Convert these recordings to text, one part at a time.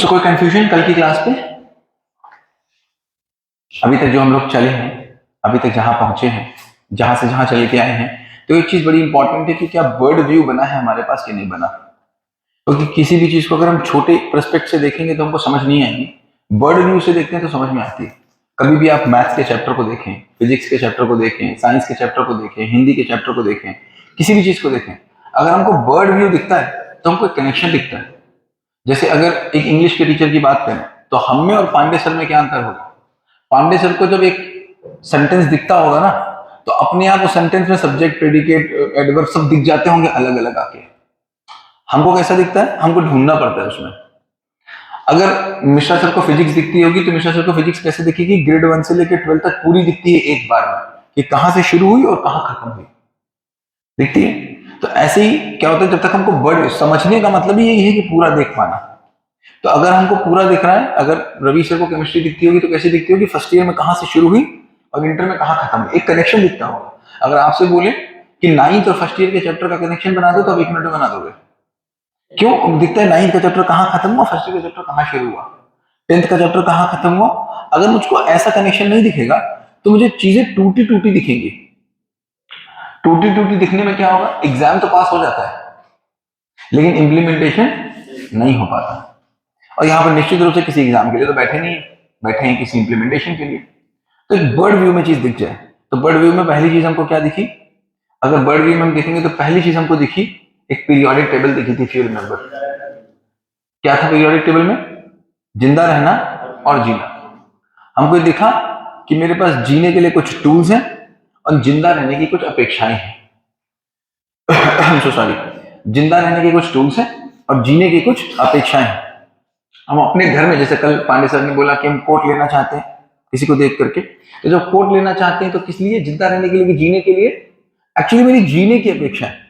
दोस्तों कोई कंफ्यूजन कल की क्लास पे? अभी तक जो हम लोग चले हैं, अभी तक जहां पहुंचे हैं, जहां से जहां चले के आए हैं, तो एक चीज बड़ी इंपॉर्टेंट है कि क्या बर्ड व्यू बना है हमारे पास कि नहीं बना। क्योंकि किसी भी चीज को अगर हम छोटे पर्सपेक्ट से देखेंगे तो हमको समझ नहीं आएगी, बर्ड व्यू से देखते हैं तो समझ में आती है। कभी भी आप मैथ्स के चैप्टर को देखें, फिजिक्स के चैप्टर को देखें, साइंस के चैप्टर को देखें, हिंदी के चैप्टर को देखें, किसी भी चीज को देखें, अगर हमको बर्ड व्यू दिखता है तो हमको एक कनेक्शन दिखता है। जैसे अगर एक इंग्लिश के टीचर की बात करें तो हम में और पांडे सर में क्या अंतर होगा? पांडे सर को जब एक सेंटेंस दिखता होगा ना, तो अपने आप वो सेंटेंस में सब्जेक्ट, प्रेडिकेट, एडवर्ब सब दिख जाते होंगे अलग अलग आके। हमको कैसा दिखता है? हमको ढूंढना पड़ता है उसमें। अगर मिश्रा सर को फिजिक्स दिखती होगी तो मिश्रा सर को फिजिक्स कैसे दिखेगी? ग्रेड 1 से लेकर 12 तक पूरी दिखती है एक बार में, कि कहां से शुरू हुई और कहां खत्म हुई, दिखती है। तो ऐसे ही क्या होता है, जब तक हमको बर्ड समझने का मतलब ही यही है कि पूरा देख पाना। तो अगर हमको पूरा दिख रहा है, अगर रवि सर को केमिस्ट्री दिखती होगी तो कैसे दिखती होगी? फर्स्ट ईयर में कहां से शुरू हुई और इंटर में कहां खत्म हुई, एक कनेक्शन दिखता होगा। अगर आपसे बोले कि नाइन्थ और फर्स्ट ईयर के चैप्टर का कनेक्शन बना दो तो आप 1 मिनट में बना दोगे। क्यों दिखता है? नाइन्थ का चैप्टर कहां खत्म हुआ, फर्स्ट ईयर का चैप्टर कहां शुरू हुआ, 10th का चैप्टर कहां खत्म हुआ। अगर मुझको ऐसा कनेक्शन नहीं दिखेगा तो मुझे चीजें टूटी टूटी दिखेंगी। टूटी टूटी दिखने में क्या होगा? एग्जाम तो पास हो जाता है लेकिन इंप्लीमेंटेशन नहीं हो पाता। और यहाँ पर निश्चित रूप से किसी एग्जाम के लिए तो बैठे नहीं, बैठे हैं किसी इंप्लीमेंटेशन के लिए। तो एक बर्ड व्यू में चीज दिख जाए तो बर्ड व्यू में पहली चीज हमको क्या दिखी? अगर बर्ड व्यू में हम देखेंगे तो पहली चीज हमको दिखी एक पीरियोडिक टेबल दिखी थी। इफ यू रिमेंबर, क्या था पीरियोडिक टेबल में? जिंदा रहना और जीना। हमको दिखा कि मेरे पास जीने के लिए कुछ टूल्स हैं और जिंदा रहने की कुछ अपेक्षाएं हैं। सो सॉरी, जिंदा रहने के कुछ टूल्स हैं और जीने की कुछ अपेक्षाएं हैं। हम अपने घर में, जैसे कल पांडे सर ने बोला कि हम कोट लेना चाहते हैं किसी को देख करके, तो जब कोट लेना चाहते हैं तो किस लिए? जिंदा रहने के लिए कि जीने के लिए? एक्चुअली मेरी जीने की अपेक्षा है,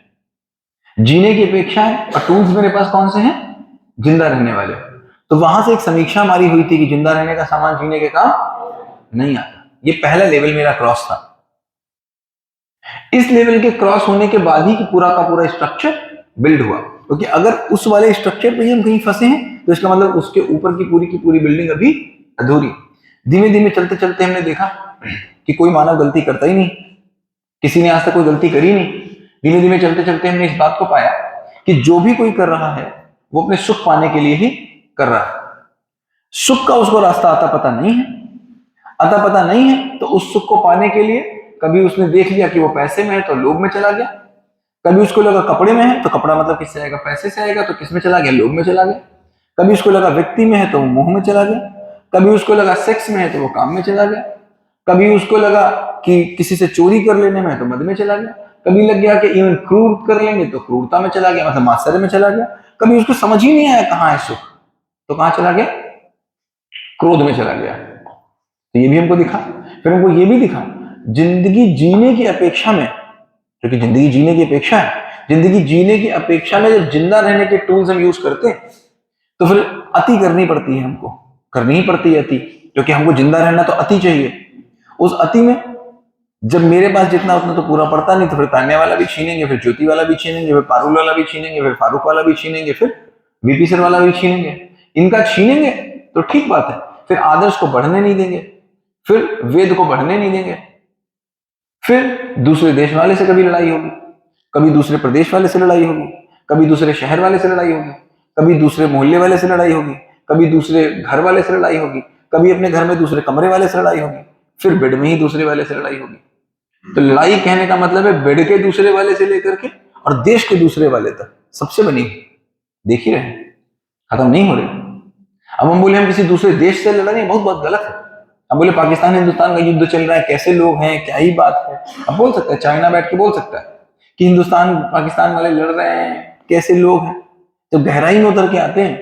जीने की अपेक्षा है, और टूल्स मेरे पास कौन से हैं? जिंदा रहने वाले। तो वहां से एक समीक्षा हमारी हुई थी कि जिंदा रहने का सामान जीने के काम नहीं आता। ये पहला लेवल मेरा क्रॉस था। इस लेवल के क्रॉस होने के बाद ही कि पूरा का पूरा स्ट्रक्चर बिल्ड हुआ। क्योंकि अगर उस वाले स्ट्रक्चर पे ही हम कहीं फंसे हैं तो इसका मतलब उसके ऊपर की पूरी बिल्डिंग अभी अधूरी। धीमे धीमे चलते चलते हमने देखा कि कोई मानव गलती करता ही नहीं, किसी ने आज तक कोई गलती करी नहीं। धीमे धीमे चलते चलते हमने इस बात को पाया कि जो भी कोई कर रहा है वो अपने सुख पाने के लिए ही कर रहा है। सुख का उसको रास्ता आता पता नहीं है, आता पता नहीं है, तो उस सुख को पाने के लिए कभी उसने देख लिया कि वो पैसे में है तो लोभ में चला गया, कभी उसको लगा कपड़े में है तो कपड़ा मतलब किससे आएगा? पैसे से आएगा, तो किस में चला गया? लोभ में चला गया। कभी उसको लगा व्यक्ति में है तो वो मोह में चला गया, कभी उसको लगा सेक्स में है तो वो काम में चला गया, कभी उसको लगा कि किसी से चोरी कर लेने में है तो मद में चला गया, कभी लग गया कि इवन क्रूर कर लेंगे तो क्रूरता में चला गया, मतलब मात्सर्य में चला गया। कभी उसको समझ ही नहीं आया कहाँ है सुख, तो कहाँ चला गया? क्रोध में चला गया। तो ये भी हमको दिखा। फिर हमको ये भी दिखा जिंदगी जीने की अपेक्षा में, क्योंकि जिंदगी जीने की अपेक्षा है, जिंदगी जीने की अपेक्षा में जब जिंदा रहने के टूल्स हम यूज करते हैं तो फिर अति करनी पड़ती है, हमको करनी ही पड़ती है अति, क्योंकि हमको जिंदा रहना तो अति चाहिए। उस अति में जब मेरे पास जितना उतना तो पूरा पड़ता नहीं, तो फिर तान्या वाला भी छीनेंगे, फिर ज्योति वाला भी छीनेंगे, फिर पारुल वाला भी छीनेंगे, फिर फारूक वाला भी छीनेंगे, फिर वीपी सर वाला भी छीनेंगे। इनका छीनेंगे तो ठीक बात है, फिर आदर्श को बढ़ने नहीं देंगे, फिर वेद को बढ़ने नहीं देंगे, फिर दूसरे देश वाले से कभी लड़ाई होगी, कभी दूसरे प्रदेश वाले से लड़ाई होगी, कभी दूसरे शहर वाले से लड़ाई होगी, कभी दूसरे मोहल्ले वाले से लड़ाई होगी, कभी दूसरे घर वाले से लड़ाई होगी, कभी अपने घर में दूसरे कमरे वाले से लड़ाई होगी, फिर बेड में ही दूसरे वाले से लड़ाई होगी। तो लड़ाई कहने का मतलब है बेड के दूसरे वाले से लेकर के और देश के दूसरे वाले तक सबसे बनी हुई, देख ही रहे, खत्म नहीं हो रही। अब हम बोले हम किसी दूसरे देश से लड़ रहे हैं, बहुत बहुत गलत है। अब बोले पाकिस्तान हिंदुस्तान का युद्ध चल रहा है, कैसे लोग हैं, क्या ही बात है। अब बोल सकता है, चाइना बैठ के बोल सकता है कि हिंदुस्तान पाकिस्तान वाले लड़ रहे हैं, कैसे लोग हैं। तो गहराई में उतर के आते हैं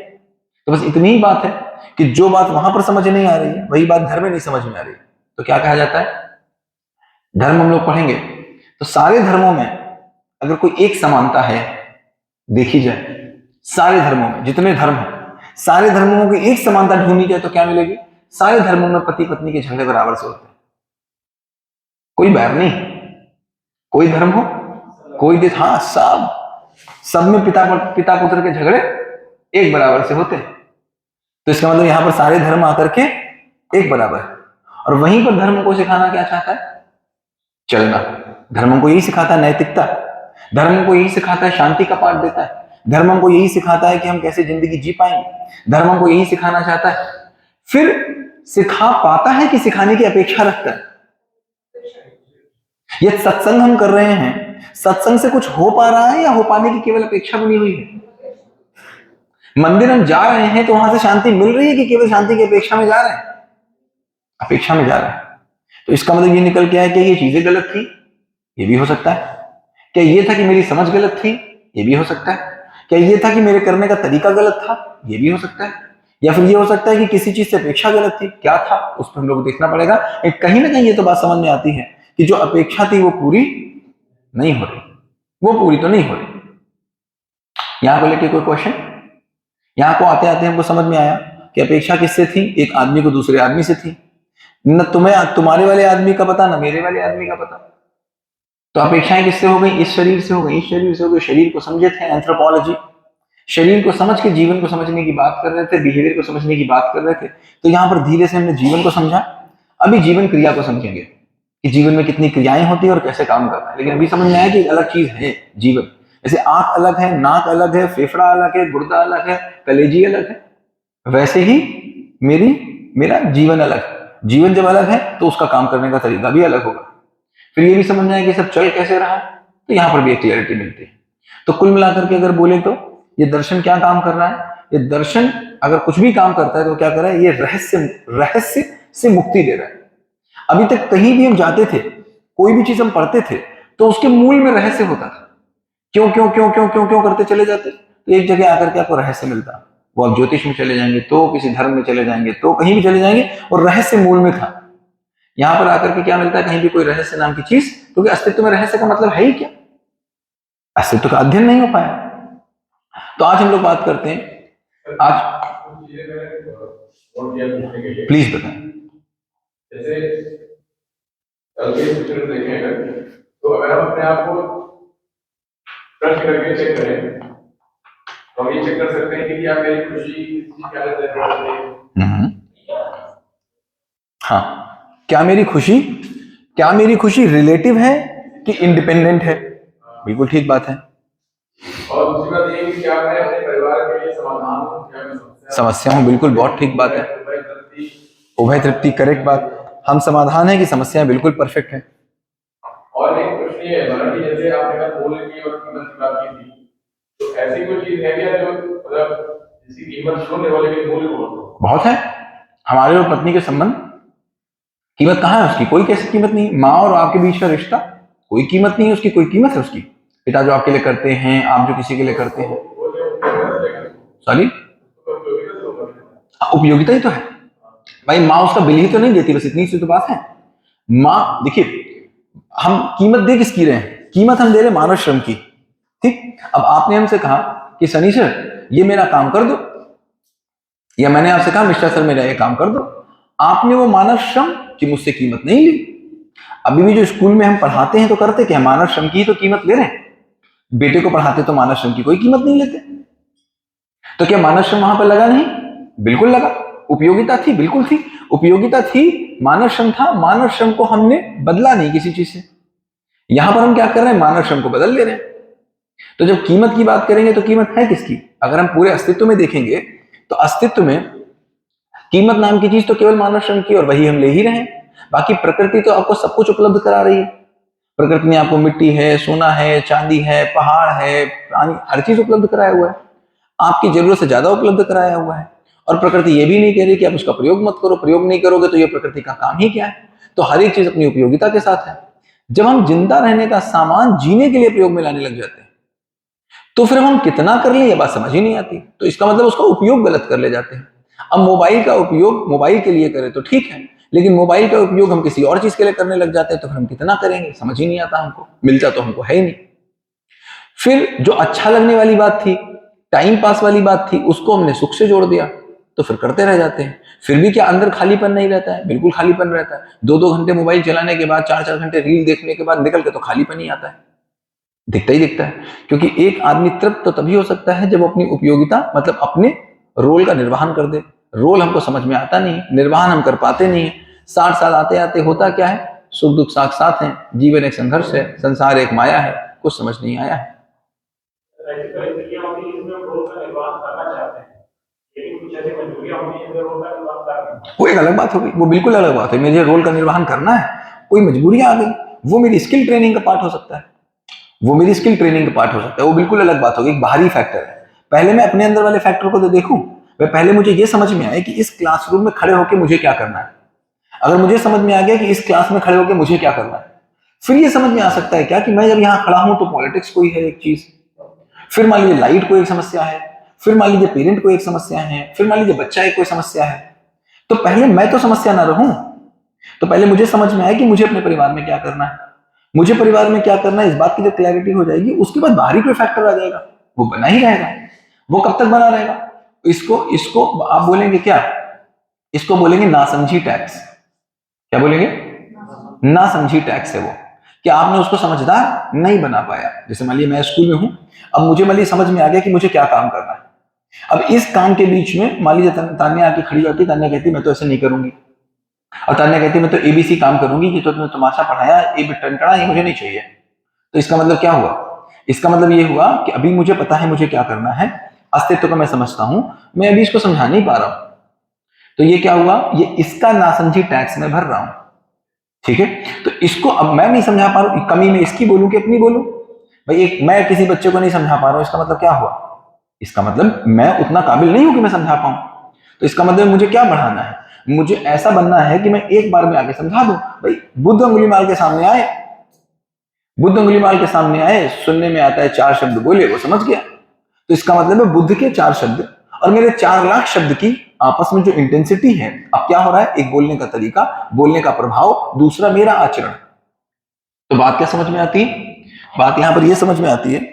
तो बस इतनी ही बात है कि जो बात वहां पर समझ नहीं आ रही है वही बात घर में नहीं समझ में आ रही। तो क्या कहा जाता है? धर्म हम लोग पढ़ेंगे तो सारे धर्मों में अगर कोई एक समानता है देखी जाए, सारे धर्मों में जितने धर्म हैं सारे धर्मों की एक समानता ढूंढी जाए तो क्या मिलेगी? सारे धर्मों में पति पत्नी के झगड़े बराबर से होते हैं, कोई बैर नहीं। कोई धर्म हो, कोई देश, हाँ, सब में पिता पुत्र के झगड़े एक बराबर से होते हैं। तो इसका मतलब यहां पर सारे धर्म आकर के एक बराबर है। और वहीं पर धर्म को सिखाना क्या चाहता है? चलना। धर्म को यही सिखाता है नैतिकता, धर्म को यही सिखाता है शांति का पाठ देता है, धर्म को यही सिखाता है कि हम कैसे जिंदगी जी पाएंगे, धर्म को यही सिखाना चाहता है। फिर सिखा पाता है कि सिखाने की अपेक्षा रखता है। ये सत्संग हम कर रहे हैं, सत्संग से कुछ हो पा रहा है या हो पाने की केवल अपेक्षा बनी हुई है? मंदिर हम जा रहे हैं तो वहां से शांति मिल रही है कि केवल शांति की अपेक्षा में जा रहे हैं? अपेक्षा में जा रहे हैं। तो इसका मतलब ये निकल के आया कि ये चीजें गलत थी, ये भी हो सकता है। क्या ये था कि मेरी समझ गलत थी? ये भी हो सकता है। क्या ये था कि मेरे करने का तरीका गलत था? ये भी हो सकता है। या फिर ये हो सकता है कि किसी चीज से अपेक्षा गलत थी। क्या था उस पर हम लोग देखना पड़ेगा। कहीं ना कहीं ये तो बात समझ में आती है कि जो अपेक्षा थी वो पूरी नहीं हो रही, वो पूरी तो नहीं हो रही। यहां को लेके कोई क्वेश्चन? यहां को आते आते हमको समझ में आया कि अपेक्षा किससे थी? एक आदमी को दूसरे आदमी से थी। न तुम्हें तुम्हारे वाले आदमी का पता, न मेरे वाले आदमी का पता। तो अपेक्षाएं किससे हो गई? इस शरीर से हो गई, इस शरीर से हो गई। शरीर को समझे थे एंथ्रोपोलॉजी, शरीर को समझ के जीवन को समझने की बात कर रहे थे, बिहेवियर को समझने की बात कर रहे थे। तो यहां पर धीरे से हमने जीवन को समझा। अभी जीवन क्रिया को समझेंगे कि जीवन में कितनी क्रियाएं होती है और कैसे काम करता है। लेकिन अभी समझ में आया कि एक अलग चीज है जीवन। जैसे आंख अलग है, नाक अलग है, फेफड़ा अलग है, गुर्दा अलग है, कलेजी अलग है, वैसे ही मेरा जीवन अलग है। जीवन जब अलग है तो उसका काम करने का तरीका भी अलग होगा। फिर ये भी समझ में आया कि सब चल कैसे रहा, तो यहां पर भी एक क्लैरिटी मिलती है। तो कुल मिलाकर के अगर बोले तो ये दर्शन क्या काम कर रहा है? ये दर्शन अगर कुछ भी काम करता है तो क्या कर रहा है? ये रहस्य से मुक्ति दे रहा है। अभी तक कहीं भी हम जाते थे, कोई भी चीज हम पढ़ते थे, तो उसके मूल में रहस्य होता था। क्यों क्यों क्यों क्यों क्यों क्यों करते चले जाते, तो एक जगह आकर के आपको रहस्य मिलता। वो आप ज्योतिष में चले जाएंगे तो, किसी धर्म में चले जाएंगे तो, कहीं भी चले जाएंगे और रहस्य मूल में था। यहां पर आकर के क्या मिलता है? कहीं भी कोई रहस्य नाम की चीज, क्योंकि अस्तित्व में रहस्य का मतलब है ही क्या? अस्तित्व का अध्ययन नहीं हो पाया। तो आज हम लोग बात करते हैं, आज प्लीज बताएं। जैसे कल के पिक्चर देखें अगर, तो अगर हम अपने आप को प्रश्न करके चेक करें तो हम ये चेक कर सकते हैं कि क्या मेरी खुशी क्या है। हाँ, क्या मेरी खुशी रिलेटिव है कि इंडिपेंडेंट है? बिल्कुल ठीक बात है। और दूसरी बात ये कि क्या मैं अपने परिवार के लिए समाधान हूं, क्या मैं समस्या हूं? बिल्कुल, बहुत ठीक बात है। उभय तृप्ति, करेक्ट बात। हम समाधान है कि समस्याएं? बिल्कुल परफेक्ट है। और एक प्रश्न ये है कि जैसे आपने कहा मूल्य की और कीमत की बात की थी, तो ऐसी कोई चीज है क्या जो मतलब जिसकी कीमत शून्य हो लेकिन मूल्य बहुत है। हमारे और पत्नी के संबंध, कीमत कहाँ है उसकी? कोई कैसी कीमत नहीं। माँ और आपके बीच का रिश्ता, कोई कीमत नहीं है उसकी। कोई कीमत है उसकी? पिता जो आपके लिए करते हैं, आप जो किसी के लिए करते हैं, सॉरी, उपयोगिता ही तो है भाई। माँ उसका बिल ही तो नहीं देती, बस इतनी सी तो बात है। माँ, देखिए, हम कीमत दे किसकी रहे हैं? कीमत हम दे रहे मानव श्रम की। ठीक, अब आपने हमसे कहा कि सनी सर ये मेरा काम कर दो, या मैंने आपसे कहा मिस्टर सर मेरा ये काम कर दो। आपने वो मानव श्रम की मुझसे कीमत नहीं ली। अभी भी जो स्कूल में हम पढ़ाते हैं तो करते क्या? मानव श्रम की तो कीमत ले रहे हैं। बेटे को पढ़ाते तो मानव श्रम की कोई कीमत नहीं लेते। तो क्या मानव श्रम वहां पर लगा नहीं? बिल्कुल लगा। उपयोगिता थी? बिल्कुल थी। उपयोगिता थी, मानव श्रम था। मानव श्रम को हमने बदला नहीं किसी चीज से। यहां पर हम क्या कर रहे हैं? मानव श्रम को बदल ले रहे हैं। तो जब कीमत की बात करेंगे तो कीमत है किसकी? अगर हम पूरे अस्तित्व में देखेंगे तो अस्तित्व में कीमत नाम की चीज तो केवल मानव श्रम की, और वही हम ले ही रहे हैं। बाकी प्रकृति तो आपको सब कुछ उपलब्ध करा रही है। प्रकृति ने आपको मिट्टी है, सोना है, चांदी है, पहाड़ है, पानी, हर चीज उपलब्ध कराया हुआ है। आपकी जरूरत से ज्यादा उपलब्ध कराया हुआ है। और प्रकृति ये भी नहीं कह रही कि आप उसका प्रयोग मत करो। प्रयोग नहीं करोगे तो ये प्रकृति का काम ही क्या है? तो हर एक चीज अपनी उपयोगिता के साथ है। जब हम जिंदा रहने का सामान जीने के लिए प्रयोग में लाने लग जाते हैं तो फिर हम कितना कर ले ये बात समझ ही नहीं आती। तो इसका मतलब उसका उपयोग गलत कर ले जाते हैं। अब मोबाइल का उपयोग मोबाइल के लिए करें तो ठीक है, लेकिन मोबाइल का उपयोग हम किसी और चीज के लिए करने लग जाते हैं तो फिर हम कितना करेंगे? समझ ही नहीं आता हमको, मिलता तो हमको है ही नहीं। फिर जो अच्छा लगने वाली बात थी, टाइम पास वाली बात थी, उसको हमने सुख से जोड़ दिया तो फिर करते रह जाते हैं। फिर भी क्या अंदर खालीपन नहीं रहता है? बिल्कुल खालीपन रहता है। 2-2 घंटे मोबाइल चलाने के बाद, 4-4 घंटे रील देखने के बाद निकल के तो खालीपन ही आता है, दिखता ही दिखता है। क्योंकि एक आदमी तृप्त तो तभी हो सकता है जब अपनी उपयोगिता, मतलब अपने रोल का निर्वहन कर दे, रोल हमको समझ में आता नहीं, निर्वहन हम कर पाते नहीं है। 60 साल आते आते होता क्या है, सुख दुख साथ साथ हैं, जीवन एक संघर्ष है, संसार एक माया है, कुछ समझ नहीं आया है। वो एक अलग बात हो गई, वो बिल्कुल अलग बात है। मुझे रोल का निर्वहन करना है, कोई मजबूरियां आ गई, वो मेरी स्किल ट्रेनिंग का पार्ट हो सकता है, वो मेरी स्किल ट्रेनिंग का पार्ट हो सकता है, वो बिल्कुल अलग बात होगी, एक बाहरी फैक्टर है। पहले मैं अपने अंदर वाले फैक्टर को तो देखूं, वह पहले मुझे ये समझ में आए कि इस क्लासरूम में खड़े होकर मुझे क्या करना है। अगर मुझे समझ में आ गया कि इस क्लास में खड़े होकर मुझे क्या करना है, फिर ये समझ में आ सकता है क्या कि मैं जब यहाँ खड़ा हूं तो पॉलिटिक्स कोई है एक चीज, फिर मान लीजिए लाइट को एक समस्या है, फिर मान लीजिए पेरेंट को एक समस्या है, फिर मान लीजिए बच्चा एक कोई समस्या है। तो पहले मैं तो समस्या ना रहूं, तो पहले मुझे समझ में आए कि मुझे अपने परिवार में क्या करना है, मुझे परिवार में क्या करना है, इस बात की जब क्लैरिटी हो जाएगी, उसके बाद बाहरी कोई फैक्टर आ जाएगा, वो बना ही रहेगा। वो कब तक बना रहेगा? इसको इसको आप बोलेंगे क्या, इसको बोलेंगे नासमझी टैक्स। क्या बोलेंगे? नासमझी टैक्स है वो, कि आपने उसको समझदार नहीं बना पाया। जैसे मान लीजिए मैं स्कूल में हूं, अब मुझे मान लीजिए समझ में आ गया कि मुझे क्या काम करना है। अब इस काम के बीच में मान लीजिए तान्या आके खड़ी होती, तान्या कहती मैं तो ऐसे नहीं करूंगी, और तान्या कहती मैं तो एबीसी काम करूंगी, कि तो तुमने तमाशा पढ़ाया ए टंटड़ा, ये मुझे नहीं चाहिए। तो इसका मतलब क्या हुआ? इसका मतलब ये हुआ कि अभी मुझे पता है मुझे क्या करना है, अस्तित्व को मैं समझता हूं, मैं अभी इसको समझा नहीं पा रहा हूं। तो ये क्या हुआ? ये इसका नासमझी टैक्स में भर रहा हूं। ठीक है, तो इसको अब मैं नहीं समझा पा रहा हूं, कमी में इसकी बोलूं कि अपनी बोलूं? भाई एक मैं किसी बच्चे को नहीं समझा पा रहा हूं, इसका मतलब क्या हुआ? इसका मतलब मैं उतना काबिल नहीं हूं कि मैं समझा पाऊं। तो इसका मतलब मुझे क्या बढ़ाना है? मुझे ऐसा बनना है कि मैं एक बार में आके समझा दूं। भाई बुद्ध अंगुलीमाल के सामने आए, बुद्ध अंगुलीमाल के सामने आए, सुनने में आता है 4 शब्द बोले, वो समझ गया। तो इसका मतलब है बुद्ध के 4 शब्द और मेरे 4 लाख शब्द की आपस में जो इंटेंसिटी है, अब क्या हो रहा है? एक बोलने का तरीका, बोलने का प्रभाव, दूसरा मेरा आचरण। तो बात क्या समझ में आती है? बात यहां पर यह समझ में आती है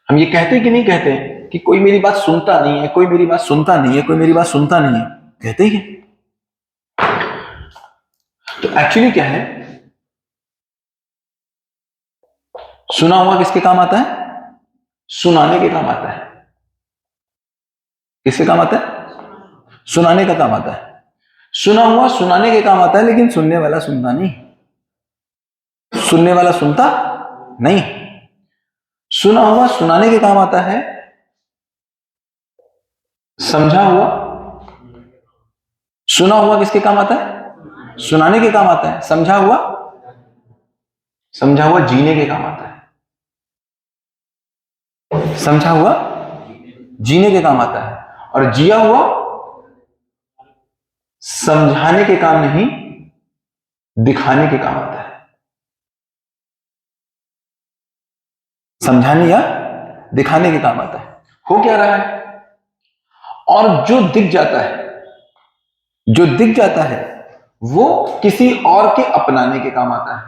हम ये कहते कि नहीं कहते कि कोई मेरी बात सुनता नहीं है, कोई मेरी बात सुनता नहीं है, कोई मेरी बात सुनता नहीं है, कहते ही है। तो एक्चुअली क्या है, सुना हुआ किसके काम आता है? सुनाने के काम आता है। किसके काम आता है? सुनाने का काम आता है। सुना हुआ सुनाने के काम आता है, लेकिन सुनने वाला सुनता नहीं, सुनने वाला सुनता नहीं। सुना हुआ सुनाने के काम आता है, समझा हुआ सुना हुआ किसके काम आता है? सुनाने के काम आता है। समझा हुआ जीने के काम आता है। समझा हुआ जीने के काम आता है, और जिया हुआ समझाने के काम नहीं, दिखाने के काम आता है। समझाने या दिखाने के काम आता है। हो क्या रहा है? और जो दिख जाता है, जो दिख जाता है, वो किसी और के अपनाने के काम आता है।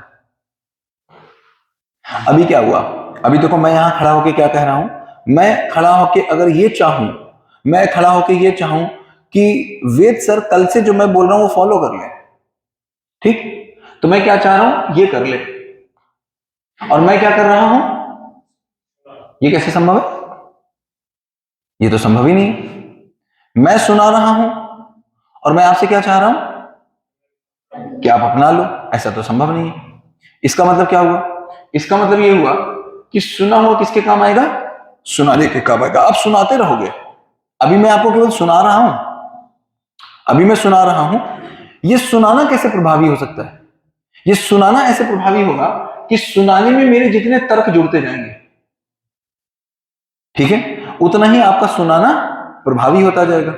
अभी क्या हुआ? अभी देखो मैं यहां खड़ा होकर क्या कह रहा हूं, मैं खड़ा होकर अगर ये चाहूं, मैं खड़ा होकर ये चाहूं कि वेद सर कल से जो मैं बोल रहा हूं वो फॉलो कर ले, ठीक? तो मैं क्या चाह रहा हूं? ये कर ले, और मैं क्या कर रहा हूं? ये कैसे संभव है? ये तो संभव ही नहीं। मैं सुना रहा हूं और मैं आपसे क्या चाह रहा हूं कि आप अपना लो, ऐसा तो संभव नहीं है। इसका मतलब क्या हुआ? इसका मतलब ये हुआ कि सुना हुआ किसके काम आएगा? सुनाने के काम आएगा। आप सुनाते रहोगे। अभी मैं आपको केवल सुना रहा हूं, अभी मैं सुना रहा हूं। ये सुनाना कैसे प्रभावी हो सकता है? ये सुनाना ऐसे प्रभावी होगा कि सुनाने में मेरे जितने तर्क जुड़ते जाएंगे, ठीक है, उतना ही आपका सुनाना प्रभावी होता जाएगा।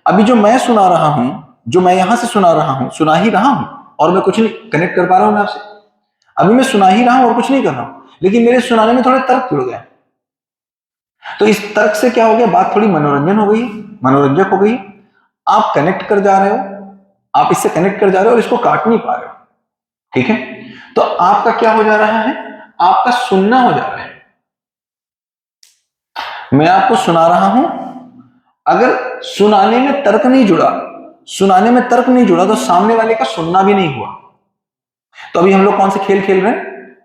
अभी जो मैं सुना रहा हूं, जो मैं यहां से सुना रहा हूं, सुना ही रहा हूं, और मैं कुछ नहीं कनेक्ट कर पा रहा हूं मैं आपसे। अभी मैं सुना ही रहा हूं और कुछ नहीं कर रहा हूं, लेकिन मेरे सुनाने में थोड़े तर्क जुड़ गए। तो इस तर्क से क्या हो गया? बात थोड़ी मनोरंजन हो गई, मनोरंजक हो गई। आप कनेक्ट कर जा रहे हो, आप इससे कनेक्ट कर जा रहे हो और इसको काट नहीं पा रहे हो, ठीक है? तो आपका क्या हो जा रहा है? आपका सुनना हो जा रहा है। मैं आपको सुना रहा हूं, अगर सुनाने में तर्क नहीं जुड़ा, सुनाने में तर्क नहीं जुड़ा, तो सामने वाले का सुनना भी नहीं हुआ। तो अभी हम लोग कौन से खेल खेल रहे हैं?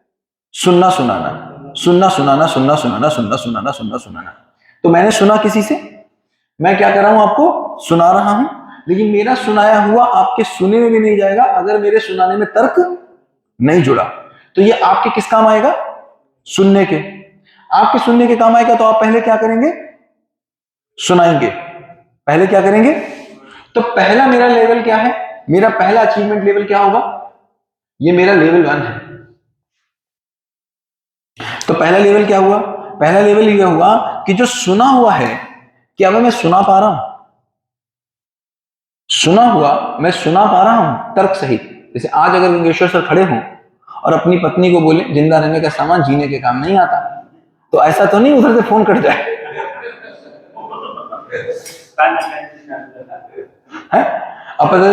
सुनना सुनाना, सुनना सुनाना, सुनना सुनाना, सुनना सुनाना, सुनना सुनाना। तो मैंने सुना किसी से, मैं क्या कर रहा हूं, आपको सुना रहा हूं, लेकिन मेरा सुनाया हुआ आपके सुनने में भी नहीं जाएगा अगर मेरे सुनाने में तर्क नहीं जुड़ा। तो ये आपके किस काम आएगा? सुनने के। आपके सुनने के काम आएगा तो आप पहले क्या करेंगे? सुनाएंगे। पहले क्या करेंगे? तो पहला मेरा लेवल क्या है? मेरा पहला अचीवमेंट लेवल क्या होगा? ये मेरा लेवल 1 है। तो पहला लेवल क्या हुआ? पहला लेवल ये हुआ कि जो सुना हुआ है, क्या मैं सुना पा रहा हूं? सुना हुआ मैं सुना पा रहा हूं तर्क सहित। जैसे आज अगर गंगेश्वर सर खड़े हों और अपनी पत्नी को बोले जिंदा रहने का सामान जीने के काम नहीं आता, तो ऐसा तो नहीं उधर से फोन कट जाए है? अब पता,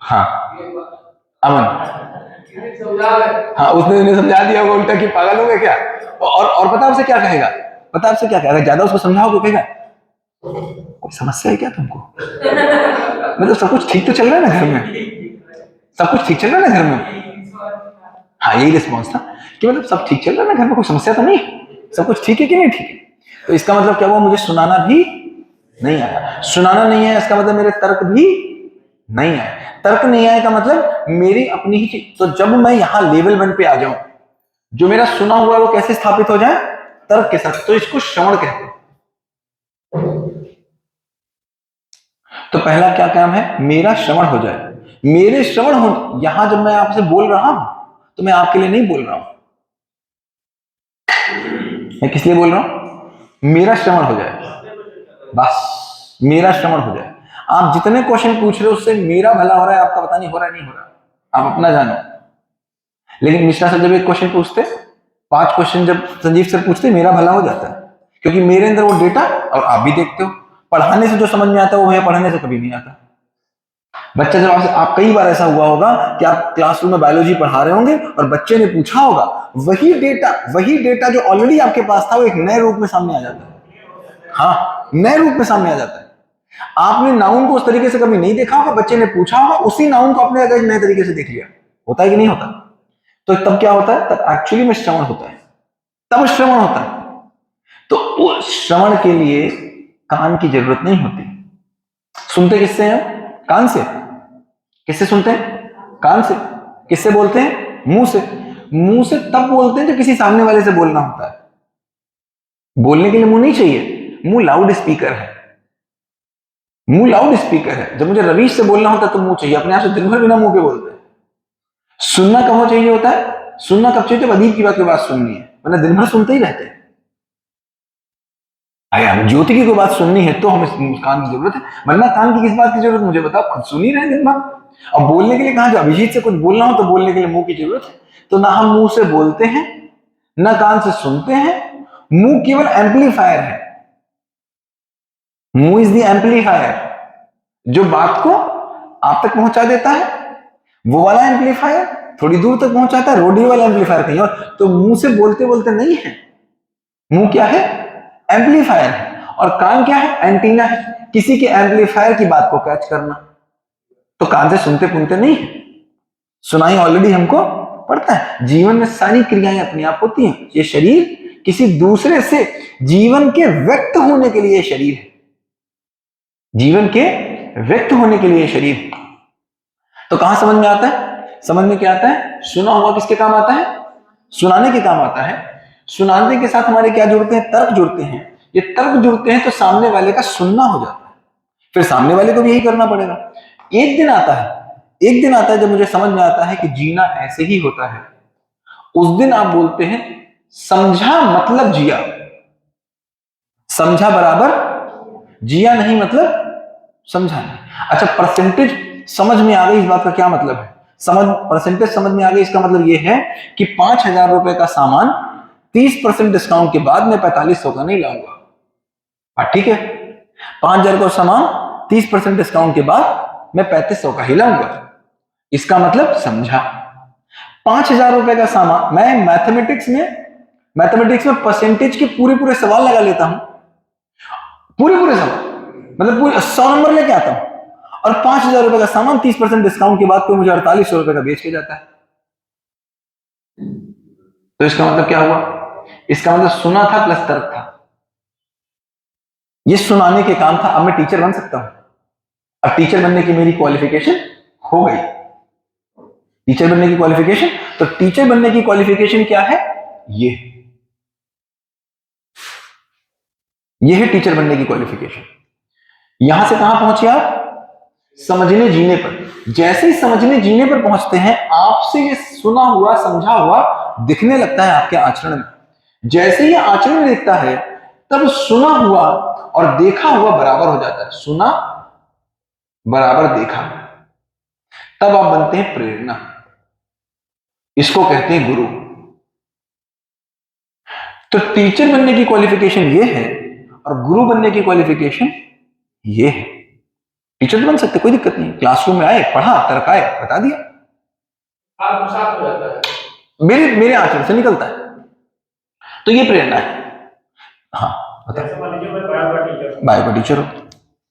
हाँ अमन, हाँ उसने उन्हें समझा दिया होगा उल्टा कि पागल हो गए क्या। और पता आपसे क्या कहेगा? पता आपसे क्या कहेगा? ज्यादा उसको समझाओगे कहेगा कोई समस्या है क्या तुमको? मतलब सब कुछ ठीक तो चल रहा है ना घर में? सब कुछ ठीक चल रहा है ना घर में? हाँ यही रिस्पॉन्स था कि मतलब सब ठीक चल रहा है ना घर में, कोई समस्या तो नहीं, सब कुछ ठीक है कि नहीं ठीक है। तो इसका मतलब क्या हुआ? मुझे सुनाना भी नहीं आया। सुनाना नहीं है इसका मतलब मेरे तर्क भी नहीं आए। तर्क नहीं आए का मतलब मेरी अपनी ही चीज। तो जब मैं यहां लेवल 1 पे आ जाऊं, जो मेरा सुना हुआ है वो कैसे स्थापित हो जाए? तर्क के साथ। तो इसको श्रवण कहते हैं। तो पहला क्या काम है? मेरा श्रवण हो जाए। मेरे श्रवण हो, यहां जब मैं आपसे बोल रहा हूं तो मैं आपके लिए नहीं बोल रहा हूं, मैं किस लिए बोल रहा हूं? मेरा श्रवण हो जाए, बस मेरा श्रवण हो जाए। आप जितने क्वेश्चन पूछ रहे हो उससे मेरा भला हो रहा है, आपका पता नहीं हो रहा है नहीं हो रहा, आप अपना जानो। लेकिन मिश्रा सर जब एक क्वेश्चन पूछते, 5 क्वेश्चन जब संजीव सर पूछते, मेरा भला हो जाता है, क्योंकि मेरे अंदर वो डेटा, और आप भी देखते हो पढ़ाने से जो समझ में आता है वो भैया पढ़ने से कभी नहीं आता। बच्चा जब आप कई बार ऐसा हुआ होगा कि आप क्लासरूम में बायोलॉजी पढ़ा रहे होंगे और बच्चे ने पूछा होगा, वही डेटा जो ऑलरेडी आपके पास था वो एक नए रूप में सामने आ जाता है। हाँ नए रूप में सामने आ जाता है। आपने नाउन को उस तरीके से कभी नहीं देखा होगा, बच्चे ने पूछा होगा, उसी नाउन को आपने अगर नए तरीके से देख लिया। होता है कि नहीं होता? तो तब क्या होता है? तब एक्चुअली में श्रवण होता है, तब श्रवण होता है। तो उस श्रवण के लिए कान की जरूरत नहीं होती। सुनते किससे हैं? कान से। किससे सुनते हैं? कान से। किससे बोलते हैं? मुंह से। मुंह से तब बोलते हैं जब किसी सामने वाले से बोलना होता है। बोलने के लिए मुंह नहीं चाहिए, मुंह लाउड स्पीकर है। मुंह लाउड स्पीकर है। जब मुझे रवीश से बोलना होता है तो मुंह चाहिए, अपने आप से दिन भर बिना मुंह के बोलते हैं। सुनना कब चाहिए होता है? सुनना कब चाहिए? जब अदीब की बात सुननी है, वरना दिन भर सुनते ही रहते हैं। हमें ज्योति की कोई बात सुननी है तो हमें कान की जरूरत है, वरना कान की किस बात की जरूरत मुझे बताओ, खुद सुन ही रहे दिन भर। अब बोलने के लिए कहा, जो अभिजीत से कुछ बोलना हो तो बोलने के लिए मुंह की जरूरत है। तो ना हम मुंह से बोलते हैं ना कान से सुनते हैं, मुंह केवल एम्पलीफायर है। मुंह इज द एम्पलीफायर, जो बात को आप तक पहुंचा देता है। वो वाला एम्पलीफायर थोड़ी दूर तक पहुंचाता है, रोडियो वाला एम्पलीफायर कहीं और। तो मुंह से बोलते बोलते नहीं है, मुंह क्या है? एम्पलीफायर है। और कान क्या है? एंटीना है, किसी के एम्पलीफायर की बात को कैच करना। तो कान से सुनते पुनते नहीं है, सुनाई ऑलरेडी हमको पड़ता है। जीवन में सारी क्रियाएं अपने आप होती हैं। ये शरीर किसी दूसरे से जीवन के व्यक्त होने के लिए शरीर है, जीवन के व्यक्त होने के लिए शरीर। तो कहां समझ में आता है? समझ में क्या आता है? सुना हुआ किसके काम आता है? सुनाने के काम आता है। सुनाने के साथ हमारे क्या जुड़ते हैं? तर्क जुड़ते हैं। ये तर्क जुड़ते हैं तो सामने वाले का सुनना हो जाता है, फिर सामने वाले को भी यही करना पड़ेगा। एक दिन आता है, एक दिन आता है जब मुझे समझ में आता है कि जीना ऐसे ही होता है। उस दिन आप बोलते हैं समझा मतलब जिया। समझा बराबर जिया नहीं मतलब समझा नहीं। अच्छा परसेंटेज समझ में आ गई, इस बात का क्या मतलब है? परसेंटेज समझ में आ गई, इसका मतलब यह है कि 5,000 रुपए का सामान 30% डिस्काउंट के बाद मैं 4500 का नहीं लाऊंगा। ठीक है, 5,000 का सामान 30% डिस्काउंट के बाद मैं 3500 का ही लाऊंगा। इसका मतलब समझा। 5,000 रुपए का सामान, मैं मैथमेटिक्स में परसेंटेज के पूरे सवाल लगा लेता हूं, पूरे सवाल, मतलब पूरे 100 नंबर लेके आता हूं। और 5,000 रुपए का सामान 30% डिस्काउंट के बाद कोई मुझे 4800 रुपए का बेच के जाता है। तो इसका मतलब क्या हुआ? इसका मतलब सुना था प्लस तर्क था। ये सुनाने के काम था। अब मैं टीचर बन सकता हूं। अब टीचर बनने की मेरी क्वालिफिकेशन हो गई। टीचर बनने की क्वालिफिकेशन, तो टीचर बनने की क्वालिफिकेशन क्या है? ये है टीचर बनने की क्वालिफिकेशन। यहां से कहां पहुंचे आप? समझने जीने पर। जैसे ही समझने जीने पर पहुंचते हैं, आपसे ये सुना हुआ समझा हुआ दिखने लगता है आपके आचरण में। जैसे ही आचरण में दिखता है, तब सुना हुआ और देखा हुआ बराबर हो जाता है। सुना बराबर देखा, तब आप बनते हैं प्रेरणा। इसको कहते हैं गुरु। तो टीचर बनने की क्वालिफिकेशन ये है और गुरु बनने की क्वालिफिकेशन ये है। टीचर तो बन सकते, कोई दिक्कत नहीं। क्लासरूम में आए, पढ़ा, तर्क आए, बता दिया, आत्मसात हो जाता है, मेरे आचरण से निकलता है। तो ये प्रेरणा है। हाँ बता। जैसे मान लीजिए मैं बायो का टीचर हूं बायो का टीचर हो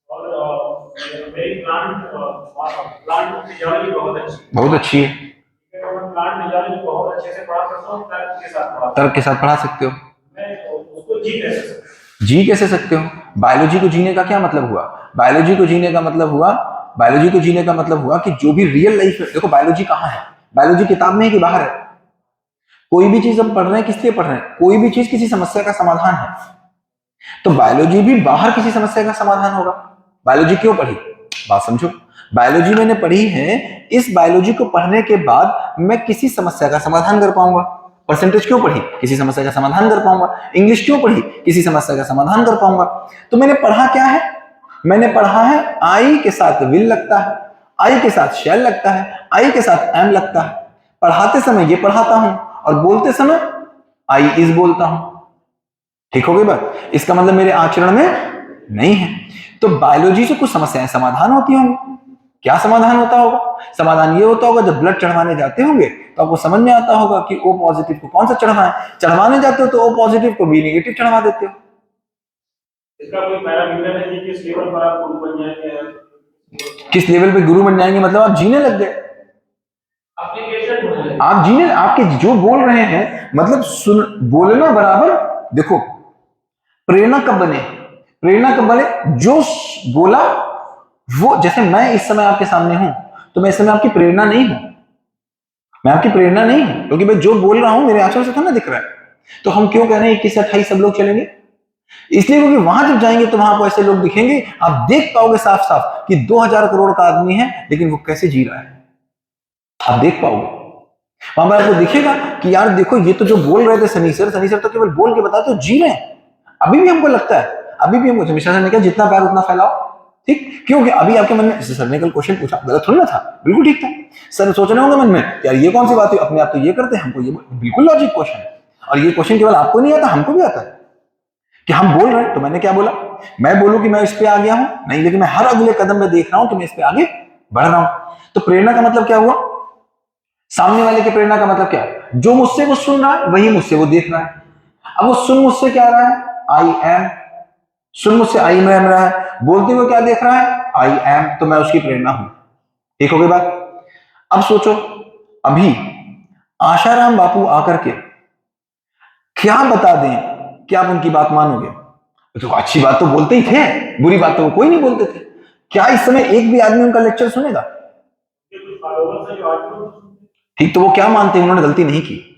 और मेरी प्लांट फिजियोलॉजी बहुत अच्छी है। मैं प्लांट फिजियोलॉजी बहुत अच्छे से पढ़ा सकता हूं, तर्क के साथ पढ़ा सकते हो। मैं उसको जी कैसे सकता हूं? जी कैसे सकते हो? बायोलॉजी को जीने का क्या मतलब हुआ? बायोलॉजी को जीने का मतलब हुआ, बायोलॉजी को जीने का मतलब हुआ कि जो भी रियल लाइफ है, देखो बायोलॉजी कहाँ है? बायोलॉजी किताब में है कि बाहर है? कोई भी चीज हम पढ़ रहे हैं किस लिए पढ़ रहे हैं? कोई भी चीज किसी समस्या का समाधान है। तो बायोलॉजी भी बाहर किसी समस्या का समाधान होगा। बायोलॉजी क्यों पढ़ी? बात समझो। बायोलॉजी मैंने पढ़ी है, इस बायोलॉजी को पढ़ने के बाद मैं किसी समस्या का समाधान कर पाऊंगा। परसेंटेज क्यों पढ़ी? किसी समस्या का समाधान कर पाऊंगा। इंग्लिश क्यों पढ़ी? किसी समस्या का समाधान कर पाऊंगा। तो मैंने पढ़ा क्या है? मैंने पढ़ा है आई के साथ विल लगता है, आई के साथ शैल लगता है, आई के साथ एम लगता है। पढ़ाते समय ये पढ़ाता हूं और बोलते समय आई इज बोलता हूं। ठीक हो गई बात? इसका मतलब मेरे आचरण में नहीं है। तो बायोलॉजी से कुछ समस्याएं समाधान होती होंगी। क्या समाधान होता होगा? समाधान ये होता होगा, जब ब्लड चढ़वाने जाते होंगे तो आपको समझ में आता होगा कि ओ पॉजिटिव को कौन सा चढ़वाएं। चढ़वाने जाते हो तो ओ पॉजिटिव को बी नेगेटिव चढ़वा देते हो। इसका कोई पैरामीटर है कि किस लेवल पर आप गुरु बन जाएंगे? किस लेवल पे गुरु बन जाएंगे? मतलब आप जीने लग गए। आप जीने, आपके जो बोल रहे हैं, मतलब सुन, बोलना बराबर। देखो प्रेरणा कब बने? प्रेरणा कब बने? जो बोला वो, जैसे मैं इस समय आपके सामने हूं, तो मैं इस समय आपकी प्रेरणा नहीं हूं। मैं आपकी प्रेरणा नहीं हूं, क्योंकि मैं जो बोल रहा हूं मेरे आंसू से तो ना दिख रहा है। तो हम क्यों कह रहे हैं 21 से 28 सब लोग चलेंगे? इसलिए क्योंकि वहां जब जाएंगे तो वहां पर ऐसे लोग दिखेंगे, आप देख पाओगे साफ साफ कि 2000 करोड़ का आदमी है, लेकिन वो कैसे जी रहा है, आप देख पाओगे। वहां पर आपको दिखेगा कि यार देखो, ये तो जो बोल रहे थे सनी सर तो केवल बोल के बताते, तो जी रहे हैं। अभी भी हमको लगता है, अभी भी हमको समीक्षा सर ने कहा जितना पैर उतना फैलाओ। ठीक, क्योंकि अभी आपके मन में, सर ने कल क्वेश्चन पूछा, गलत थोड़ी ना था, बिल्कुल ठीक था। सर सोच रहे होंगे मन में, यार ये कौन सी बात है, अपने आप तो ये करते हैं, हमको ये बिल्कुल लॉजिक क्वेश्चन है। और ये क्वेश्चन केवल आपको नहीं आता, हमको भी आता है कि हम बोल रहे हैं। तो मैंने क्या बोला? मैं बोलूं कि मैं इस पे आ गया हूं? नहीं, लेकिन मैं हर अगले कदम में देख रहा हूं कि मैं इस पे आगे बढ़ रहा हूं। तो प्रेरणा का मतलब क्या हुआ? सामने वाले की प्रेरणा का मतलब क्या? जो मुझसे वो सुन रहा है, वही मुझसे वो देख रहा है। अब वो सुन मुझसे क्या रहा है? I am. सुन मुझसे आई एम रहा है, बोलते हुए क्या देख रहा है? I am. तो मैं उसकी प्रेरणा हूं। ठीक हो गई बात? अब सोचो, अभी आशाराम बापू आकर के क्या बता दें कि आप उनकी बात मानोगे? तो अच्छी बात तो बोलते ही थे, बुरी बात तो वो कोई नहीं बोलते थे। क्या इस समय एक भी आदमी उनका लेक्चर सुनेगा? ठीक, तो वो क्या मानते हैं? उन्होंने गलती नहीं की।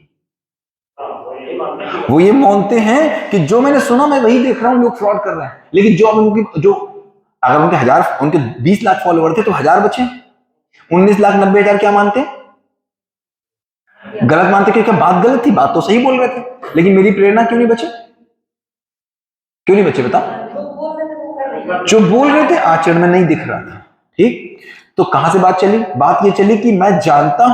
वो ये मानते हैं कि जो मैंने सुना मैं वही देख रहा हूं, लोग फ्रॉड कर रहे हैं। लेकिन जो उनकी, जो अगर उनके 1000, उनके 20 लाख फॉलोवर थे तो 1000 बचे, 19,90,000 क्या मानते हैं? गलत मानते। क्योंकि बात गलत थी, बात तो सही बोल रहे थे, लेकिन मेरी प्रेरणा क्यों नहीं बचे? क्यों नहीं बचे बता? जो बोल रहे थे आचरण में नहीं दिख रहा था। ठीक, तो कहां से बात चली? बात ये चली कि मैं जानता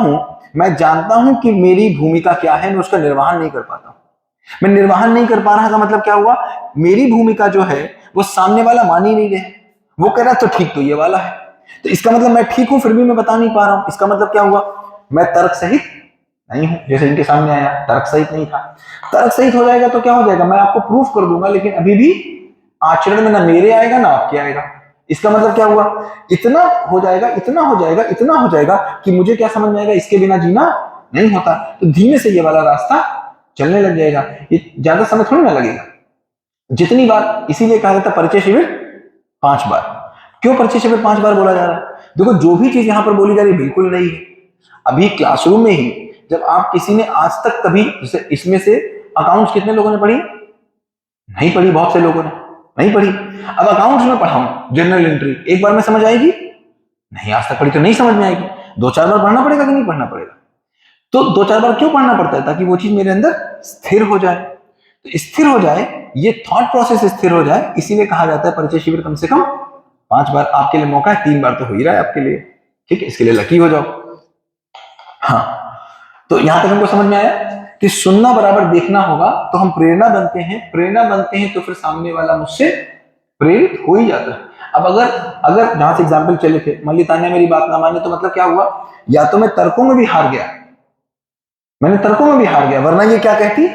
हूं कि मेरी भूमिका क्या है, मैं उसका निर्वहन नहीं कर पाता। मैं निर्वहन नहीं कर पा रहा का मतलब क्या हुआ? मेरी भूमिका जो है वो सामने वाला मान ही नहीं रहे। वो कह रहा तो ठीक तो ये वाला है, तो इसका मतलब मैं ठीक हूं फिर भी मैं बता नहीं पा रहा हूं। इसका मतलब क्या हुआ? मैं तर्क सहित नहीं हूं। जैसे इनके सामने आया, तर्क सहित नहीं था। तर्क सहित हो जाएगा तो क्या हो जाएगा? मैं आपको प्रूफ कर दूंगा, लेकिन अभी भी आचरण में ना मेरे आएगा ना आपके आएगा। इसका मतलब क्या हुआ, इतना हो जाएगा, इतना हो जाएगा, इतना हो जाएगा कि मुझे क्या समझ में आएगा, इसके बिना जीना नहीं होता। तो धीमे से ये वाला रास्ता चलने लग जाएगा, ये ज्यादा समय थोड़ी ना लगेगा। जितनी बार, इसीलिए कहा जाता परिचय शिविर 5 बार। क्यों परिचय शिविर 5 बार बोला जा रहा है? देखो जो भी चीज यहां पर बोली जा रही है बिल्कुल नहीं है। अभी क्लासरूम में ही जब आप किसी ने आज तक कभी, जैसे इसमें से अकाउंट्स कितने लोगों ने पढ़ी? नहीं पढ़ी, बहुत से लोगों ने नहीं पढ़ी। अब अकाउंट्स में पढ़ाऊं जनरल एंट्री, एक बार में समझ आएगी? नहीं, आज तक पढ़ी तो नहीं समझ में आएगी, 2-4 बार पढ़ना पड़ेगा कि नहीं पढ़ना पड़ेगा? तो 2-4 बार क्यों पढ़ना पड़ता है? ताकि वो चीज मेरे अंदर स्थिर हो जाए। तो स्थिर हो जाए, ये थॉट प्रोसेस स्थिर हो जाए, इसीलिए कहा जाता है परिचय शिविर कम से कम 5 बार। आपके लिए मौका है, 3 बार तो हो ही रहा है आपके लिए, ठीक है, इसके लिए लकी हो जाओ। हाँ, तो यहां तक हमको समझ में आया कि सुनना बराबर देखना होगा तो हम प्रेरणा बनते हैं, प्रेरणा बनते हैं तो फिर सामने वाला मुझसे प्रेरित हो ही जाता है। अब अगर जहां से एग्जाम्पल चले थे, मान ली तान्या मेरी बात ना माने, तो मतलब क्या हुआ, या तो मैं तर्कों में भी हार गया, मैंने तर्कों में भी हार गया, वरना ये क्या कहती,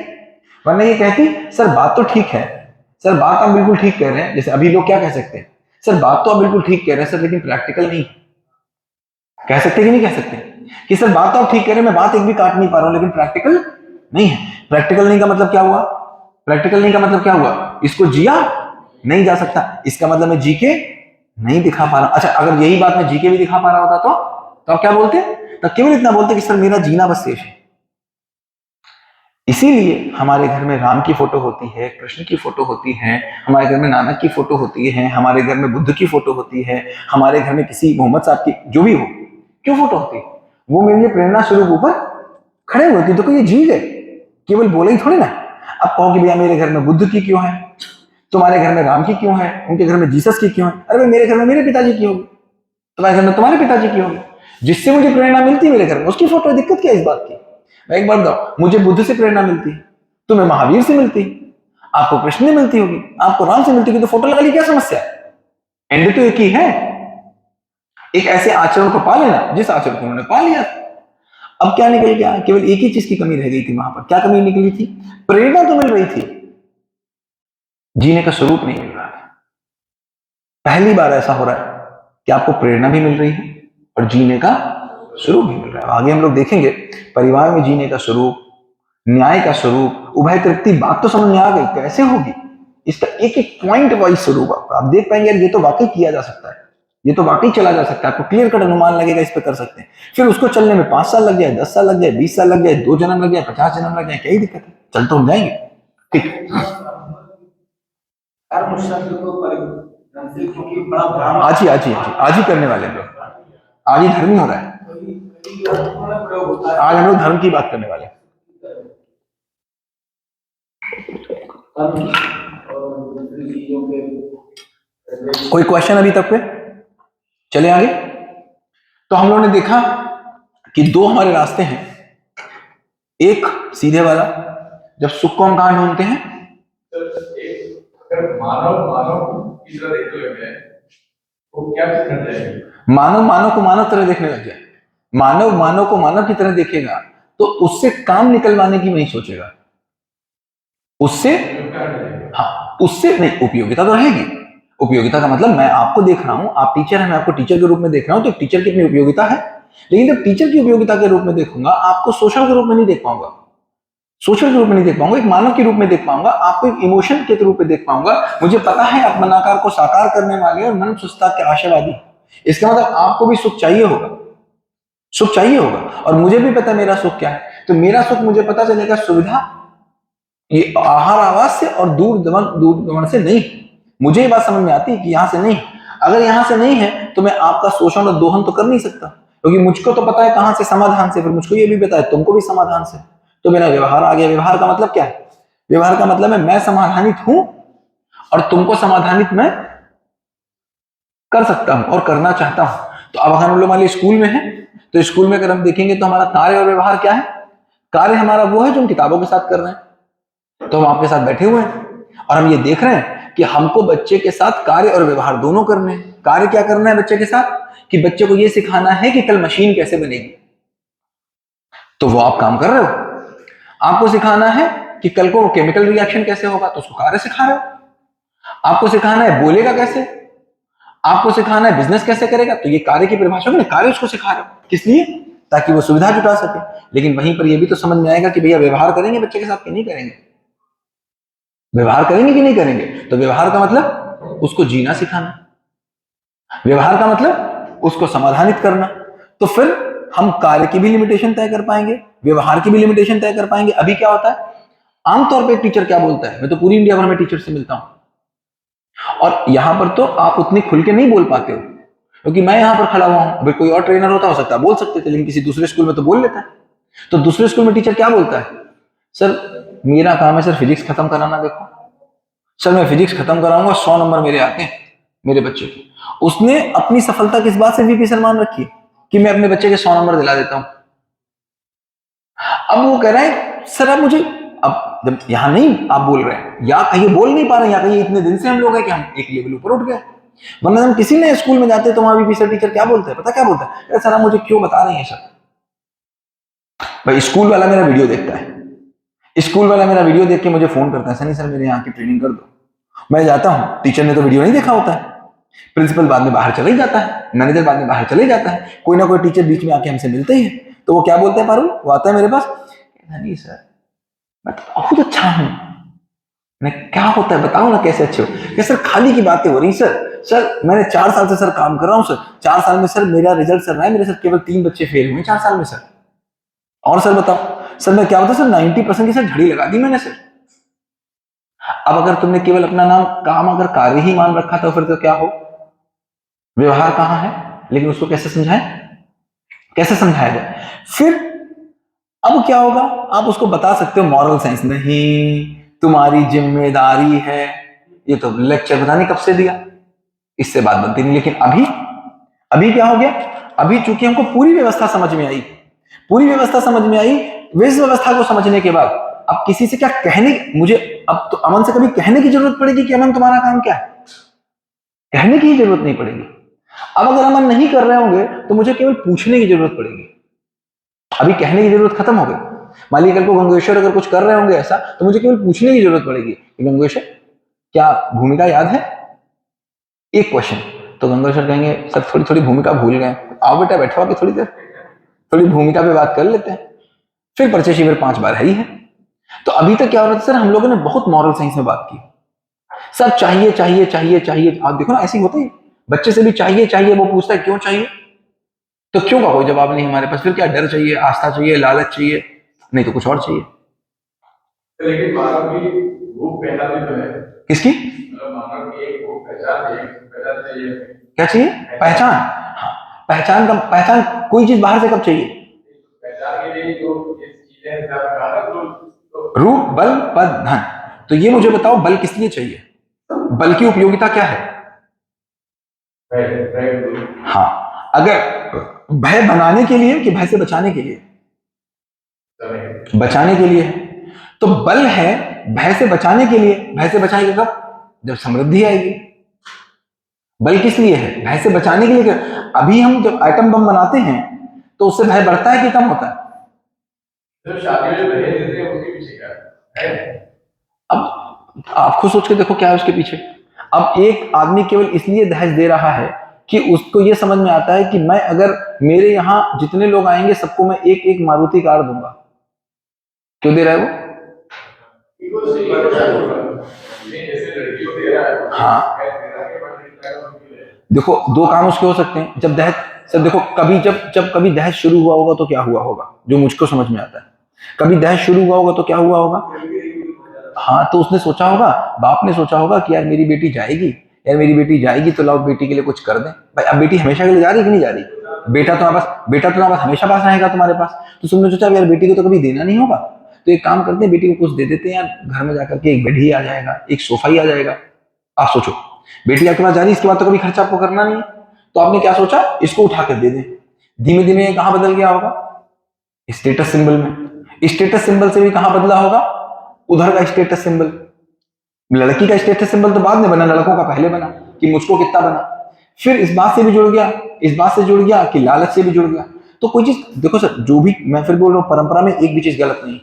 वरना ये कहती सर बात तो ठीक है, सर बात आप बिल्कुल ठीक कह रहे हैं। जैसे अभी लोग क्या कह सकते हैं, सर बात तो आप बिल्कुल ठीक कह रहे हैं सर, लेकिन प्रैक्टिकल नहीं। कह सकते कि नहीं कह सकते कि सर बात तो आप ठीक कह रहे हैं, मैं बात एक भी काट नहीं पा रहा हूं, लेकिन प्रैक्टिकल नहीं है। प्रैक्टिकल नहीं का मतलब क्या हुआ, प्रैक्टिकल नहीं का मतलब क्या हुआ, इसको जिया नहीं जा सकता, इसका मतलब मैं जी के नहीं दिखा पा रहा। अच्छा, अगर यही बात मैं जी के भी दिखा पा रहा होता तो आप क्या बोलते, तो केवल इतना बोलते कि सर मेरा जीना बस शेष है। इसीलिए हमारे घर में राम की फोटो होती है, कृष्ण की फोटो होती है, हमारे घर में नानक की फोटो होती है, हमारे घर में बुद्ध की फोटो होती है, हमारे घर में किसी मोहम्मद साहब की जो भी हो, क्यों फोटो होती है? वो मेरे लिए प्रेरणा स्वरूप ऊपर खड़े हुए थे। देखो ये जी गए, केवल बोले ही थोड़ी ना। अब कहो कि भैया मेरे घर में बुद्ध की क्यों है, तुम्हारे घर में राम की क्यों है, उनके घर में जीसस की क्यों है? अरे भाई मेरे घर में मेरे पिताजी की होगी, तुम्हारे घर में तुम्हारे पिताजी की होगी, जिससे मुझे प्रेरणा मिलती है मेरे घर में उसकी फोटो है। दिक्कत क्या है इस बात की? मैं एक बात बताऊं, मुझे बुद्ध से प्रेरणा मिलती है, तुम्हें महावीर से मिलती है, आपको कृष्ण से मिलती होगी, आपको राम से मिलती होगी, तो फोटो लगा ली, क्या समस्या है? एंड तो एक ही है, एक ऐसे आचरण को पा लेना जिस आचरण को उन्होंने पा लिया। अब क्या निकल गया, केवल एक ही चीज की कमी रह गई थी वहां पर। क्या कमी निकली थी? प्रेरणा तो मिल रही थी, जीने का स्वरूप नहीं मिल रहा था। पहली बार ऐसा हो रहा है कि आपको प्रेरणा भी मिल रही है और जीने का स्वरूप भी मिल रहा है। आगे हम लोग देखेंगे परिवार में जीने का स्वरूप, न्याय का स्वरूप, उभय तृप्ति, बात तो समझ में आ गई कैसे होगी, इसका एक एक पॉइंट वाइज स्वरूप आप देख पाएंगे, यार ये तो वाकई किया जा सकता है, ये तो वाकई चला जा सकता है, आपको क्लियर कट अनुमान लगेगा, इस पे कर सकते हैं। फिर उसको चलने में 5 साल लग जाए, 10 साल लग जाए, 20 साल लग जाए, 2 जन्म लग जाए, 50 जन्म लग जाए, क्या ही दिक्कत है, चल तो हम जाएंगे। ठीक, आज ही करने वाले हैं लोग, आज ही धर्म ही हो रहा है, आज हम लोग धर्म की बात करने वाले हैं। कोई क्वेश्चन अभी तक पे? चले आगे। तो हम लोगों ने देखा कि 2 हमारे रास्ते हैं, एक सीधे वाला, जब सुख को हम कहां ढूंढते हैं, अगर मानव की तरह देखने लग जाए तो क्या करना चाहिए? मानव को मानव तरह देखने लग जाए, मानव को मानव की तरह देखेगा तो उससे काम निकलवाने की नहीं सोचेगा, उससे, हाँ उससे नहीं, उपयोगिता तो रहेगी। उपयोगिता का मतलब मैं आपको देख रहा हूं, आप टीचर हैं, मैं आपको टीचर के रूप में देख रहा हूं, तो टीचर की अपनी उपयोगिता है। लेकिन जब टीचर की उपयोगिता के रूप में देखूंगा, आपको सोशल के रूप में नहीं देख पाऊंगा, सोशल के रूप में नहीं देख पाऊंगा, एक मानव के रूप में देख पाऊंगा, आपको एक इमोशन के रूप में देख पाऊंगा। मुझे पता है आप मनाकार को साकार करने वाले और मन सुस्ता के आशावादी, इसका मतलब आपको भी सुख चाहिए होगा, सुख चाहिए होगा, और मुझे भी पता है मेरा सुख क्या है। तो मेरा सुख मुझे पता चलेगा सुविधा, ये आहार आवास से और दूर गमन से नहीं। मुझे ये बात समझ में आती है कि यहां से नहीं, अगर यहां से नहीं है तो मैं आपका शोषण और दोहन तो कर नहीं सकता, क्योंकि मुझको तो पता है कहां से, समाधान से, फिर मुझको ये भी पता है तुमको भी समाधान से, तो मेरा व्यवहार आ गया। व्यवहार का मतलब क्या है? व्यवहार का मतलब है मैं समाधानित हूं और तुमको समाधानित मैं कर सकता हूं और करना चाहता हूं। तो अब अगर हम लोग मान लीजिए स्कूल में है, तो स्कूल में अगर हम देखेंगे तो हमारा कार्य और व्यवहार क्या है? कार्य हमारा वो है जो हम किताबों के साथ कर रहे हैं, तो हम आपके साथ बैठे हुए हैं और हम ये देख रहे हैं कि हमको बच्चे के साथ कार्य और व्यवहार दोनों करने हैं। कार्य क्या करना है बच्चे के साथ? कि बच्चे को ये सिखाना है कि कल मशीन कैसे बनेगी, तो वो आप काम कर रहे हो। आपको सिखाना है कि कल को केमिकल रिएक्शन कैसे होगा, तो उसको कार्य सिखा रहे हो। आपको सिखाना है बोलेगा कैसे, आपको सिखाना है बिजनेस कैसे करेगा, तो ये कार्य की परिभाषा में कार्य उसको सिखा रहे हो, किस लिए, ताकि वो सुविधा जुटा सके। लेकिन वहीं पर ये भी तो समझ में आएगा कि भैया व्यवहार करेंगे बच्चे के साथ कि नहीं करेंगे, व्यवहार करेंगे कि नहीं करेंगे। तो व्यवहार का मतलब उसको जीना सिखाना, व्यवहार का मतलब उसको समाधानित करना। तो फिर हम कार्य की भी लिमिटेशन तय कर पाएंगे, व्यवहार की भी लिमिटेशन तय कर पाएंगे। अभी क्या होता है, आमतौर पे एक टीचर क्या बोलता है, मैं तो पूरी इंडिया भर में टीचर से मिलता हूं, और यहां पर तो आप उतनी खुल के नहीं बोल पाते हो, क्योंकि मैं यहां पर खड़ा हुआ हूं। अगर कोई और ट्रेनर होता हो सकता है बोल सकते थे, लेकिन किसी दूसरे स्कूल में तो बोल लेता है। तो दूसरे स्कूल में टीचर क्या बोलता है, सर मेरा काम है सर फिजिक्स खत्म कराना, देखो सर मैं फिजिक्स खत्म कराऊंगा, 100 नंबर मेरे आते हैं मेरे बच्चे के। उसने अपनी सफलता किस बात से वीपी सर मान रखी है, कि मैं अपने बच्चे के 100 नंबर दिला देता हूं। अब वो कह रहा है सर आप मुझे, अब जब यहां नहीं आप बोल रहे हैं, या कहीं बोल नहीं पा रहे हैं, या कहीं इतने दिन से हम लोग हैं कि हम एक लेवल ऊपर उठ गए। वरना हम किसी नए स्कूल में जाते हैं तो वहां वीपी सर टीचर क्या बोलते हैं, पता क्या बोलता है, सर आप मुझे क्यों बता रहे हैं सर। भाई स्कूल वाला मेरा वीडियो देखता है, स्कूल वाला मेरा वीडियो देख के मुझे फोन करता है, सनी सर मेरे यहाँ की ट्रेनिंग कर दो। मैं जाता हूँ, टीचर ने तो वीडियो नहीं देखा होता है, प्रिंसिपल बाद में बाहर चले ही जाता है, मैनेजर बाद में बाहर चले जाता है, कोई ना कोई टीचर बीच में आके हमसे मिलते ही है। तो वो क्या बोलते हैं पारुल, वो आता है मेरे पास, नहीं सर मैं तो बहुत अच्छा हूं। मैं क्या होता है बताओ ना कैसे अच्छे हो, सर खाली की बातें हो रही सर मैंने 4 साल से सर काम कर रहा हूं सर, 4 साल में सर मेरा रिजल्ट सर रहा है, मेरे सर केवल 3 बच्चे फेल हुए 4 साल में सर। और सर बताओ सर मैं क्या होता सर 90% की सर झड़ी लगा दी मैंने सर। अब अगर तुमने केवल अपना नाम काम अगर कार्य ही मान रखा था, फिर तो क्या हो, व्यवहार कहां है। लेकिन उसको कैसे समझाएं, कैसे समझाया जाए। फिर अब क्या होगा, आप उसको बता सकते हो मॉरल साइंस नहीं, तुम्हारी जिम्मेदारी है, ये तो लेक्चर बताने कब से दिया, इससे बात बनती नहीं। लेकिन अभी क्या हो गया, अभी चूंकि हमको पूरी व्यवस्था समझ में आई, पूरी व्यवस्था समझ में आई, इस व्यवस्था को समझने के बाद अब किसी से क्या कहने, मुझे अब तो अमन से कभी कहने की जरूरत पड़ेगी कि अमन तुम्हारा काम क्या है, कहने की ही जरूरत नहीं पड़ेगी। अब अगर अमन नहीं कर रहे होंगे तो मुझे केवल पूछने की जरूरत पड़ेगी, अभी कहने की जरूरत खत्म हो गई। मान लीजिए कल को गंगेश्वर अगर कुछ कर रहे होंगे ऐसा, तो मुझे केवल पूछने की जरूरत पड़ेगी कि गंगेश्वर क्या भूमिका याद है, एक क्वेश्चन। तो गंगेश्वर कहेंगे सर थोड़ी थोड़ी भूमिका भूल गए, आओ बेटा बैठो अभी थोड़ी देर, थोड़ी भूमिका पे बात कर लेते हैं। फिर परिचय शिविर 5 बार है ही है। तो अभी तक क्या हो रहा था सर, हम लोगों ने बहुत मॉरल साइंस में बात की, सब चाहिए चाहिए चाहिए चाहिए। आप देखो ना ऐसे ही होता है, बच्चे से भी चाहिए चाहिए, वो पूछता है क्यों चाहिए, तो क्यों का कोई जवाब नहीं हमारे पास, फिर क्या डर चाहिए, आस्था चाहिए, लालच चाहिए, नहीं तो कुछ और चाहिए। लेकिन मानव की भूख पहचान भी तो है, किसकी, मानव की एक भूख पहचान चाहिए, क्या चाहिए, पहचान। हाँ, पहचान का, पहचान कोई चीज बाहर से कब चाहिए, पहचान के लिए जो ये चीजें तो रूप बल पद धन। तो ये मुझे बताओ बल किस लिए चाहिए, बल की उपयोगिता क्या है। हाँ, अगर भय बनाने के लिए कि भय से बचाने के लिए, बचाने के लिए है, तो बल है भय से बचाने के लिए। भय से बचाएगा कब, जब समृद्धि आएगी। बल किस लिए है, भय से बचाने के लिए। अभी हम जब एटम बम बनाते हैं तो उससे भय बढ़ता है कि कम होता है, जब शादी में दहेज देते हैं उसके पीछे क्या है। अब आप खुद सोच के देखो क्या है उसके पीछे। अब एक आदमी केवल इसलिए दहेज दे रहा है कि उसको यह समझ में आता है कि मैं अगर मेरे यहां जितने लोग आएंगे सबको मैं एक एक मारुति कार दूंगा। क्यों दे रहा है वो, हाँ देखो 2 काम उसके हो सकते हैं। जब दहेज, सब देखो कभी जब कभी दहेज शुरू हुआ होगा तो क्या हुआ होगा, जो मुझको समझ में आता है, कभी दहेज शुरू हुआ होगा तो क्या हुआ होगा। हाँ, तो उसने सोचा होगा, बाप ने सोचा होगा कि यार मेरी बेटी जाएगी, यार मेरी बेटी जाएगी तो लाओ बेटी के लिए कुछ कर दें। भाई अब बेटी हमेशा के लिए जा रही कि नहीं जा रही, बेटा तो बस हमेशा पास रहेगा तुम्हारे पास। तो तुमने सोचा यार बेटी को तो कभी देना नहीं होगा, तो एक काम करते हैं बेटी को कुछ दे देते हैं यार, घर में जाकर के एक बेड ही आ जाएगा, एक सोफा ही आ जाएगा। आप सोचो बेटी आपके पास जा रही, इसके बाद तो कभी खर्चा आपको करना नहीं है, तो आपने क्या सोचा, इसको उठा कर दे दें। धीमे धीमे कहां बदल गया होगा, स्टेटस सिंबल में। स्टेटस सिंबल से भी कहां बदला होगा, उधर का स्टेटस सिंबल। लड़की का स्टेटस सिंबल तो बाद में बना, लड़कों का पहले बना कि मुझको कितना बना। फिर इस बात से भी जुड़ गया, इस बात से जुड़ गया कि लालच से भी जुड़ गया। तो कोई चीज देखो सर, जो भी मैं फिर बोल रहा हूं, परंपरा में एक भी चीज गलत नहीं।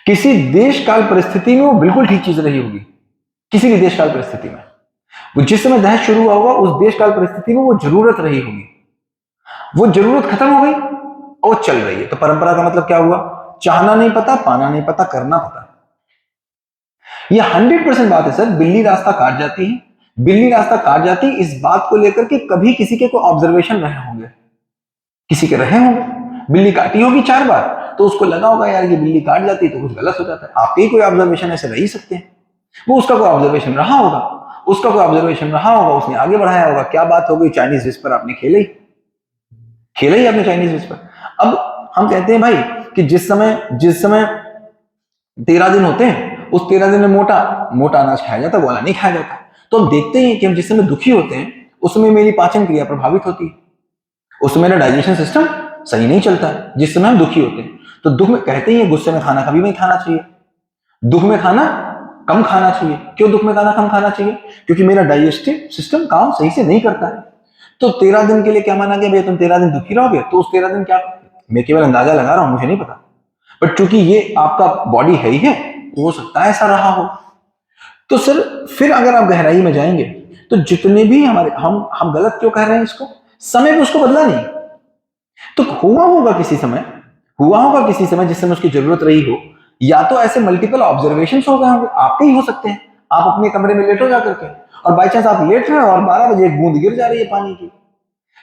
किसी देश काल परिस्थिति में वो बिल्कुल ठीक चीज रही होगी, किसी भी देश काल परिस्थिति में। वो जिस समय दहेज शुरू हुआ होगा उस देश काल परिस्थिति में वो जरूरत रही होगी, वो जरूरत खत्म हो गई और वो चल रही है। तो परंपरा का मतलब क्या हुआ? चाहना नहीं पता, पाना नहीं पता, करना पता। ये 100% बात है सर। बिल्ली रास्ता काट जाती है, बिल्ली रास्ता काट जाती है इस बात को लेकर के कभी किसी के कोई ऑब्जर्वेशन रहे होंगे, किसी के रहे होंगे। बिल्ली काटी होगी 4 बार तो उसको लगा होगा यार ये बिल्ली काट जाती है तो कुछ गलत हो जाता है। आपके ही कोई ऑब्जर्वेशन ऐसे रह ही सकते हैं, वो उसका कोई ऑब्जर्वेशन रहा होगा, उसका कोई ऑब्जर्वेशन रहा होगा, उसने आगे बढ़ाया होगा। क्या बात हो गई, चाइनीज विस्पर आपने खेला ही आपने चाइनीज विस्पर। अब हम कहते हैं भाई कि जिस समय 13 दिन होते हैं उस 13 दिन में मोटा अनाज खाया जाता है, वाला नहीं खाया जाता। तो हम देखते हैं कि हम जिस समय दुखी होते हैं उस समय मेरी पाचन क्रिया प्रभावित होती है, उस समय मेरा डाइजेशन सिस्टम सही नहीं चलता है। जिस समय हम दुखी होते हैं तो दुख में कहते ही है गुस्से में खाना कभी नहीं खाना चाहिए, दुख में खाना कम खाना चाहिए। क्यों दुख में खाना कम खाना चाहिए? क्योंकि मेरा डाइजेस्टिव सिस्टम काम सही से नहीं करता है। तो 13 दिन के लिए क्या माना गया, भैया तुम 13 दिन दुखी रहोगे तो उस 13 दिन क्या, मैं केवल अंदाजा लगा रहा हूं, मुझे नहीं पता, बट चूंकि ये आपका बॉडी है ही है, हो सकता है ऐसा रहा हो। तो सर फिर अगर आप गहराई में जाएंगे तो जितने भी हमारे हम गलत क्यों कह रहे हैं इसको, समय पे उसको बदला नहीं। तो हुआ होगा किसी समय जिस समय उसकी जरूरत रही हो, या तो ऐसे मल्टीपल ऑब्जर्वेशन हो गए होंगे, आपके ही हो सकते हैं। आप अपने कमरे में लेटो जा करके और बाई चांस आप लेट रहे हो और 12 बजे एक बूंद गिर जा रही है पानी की,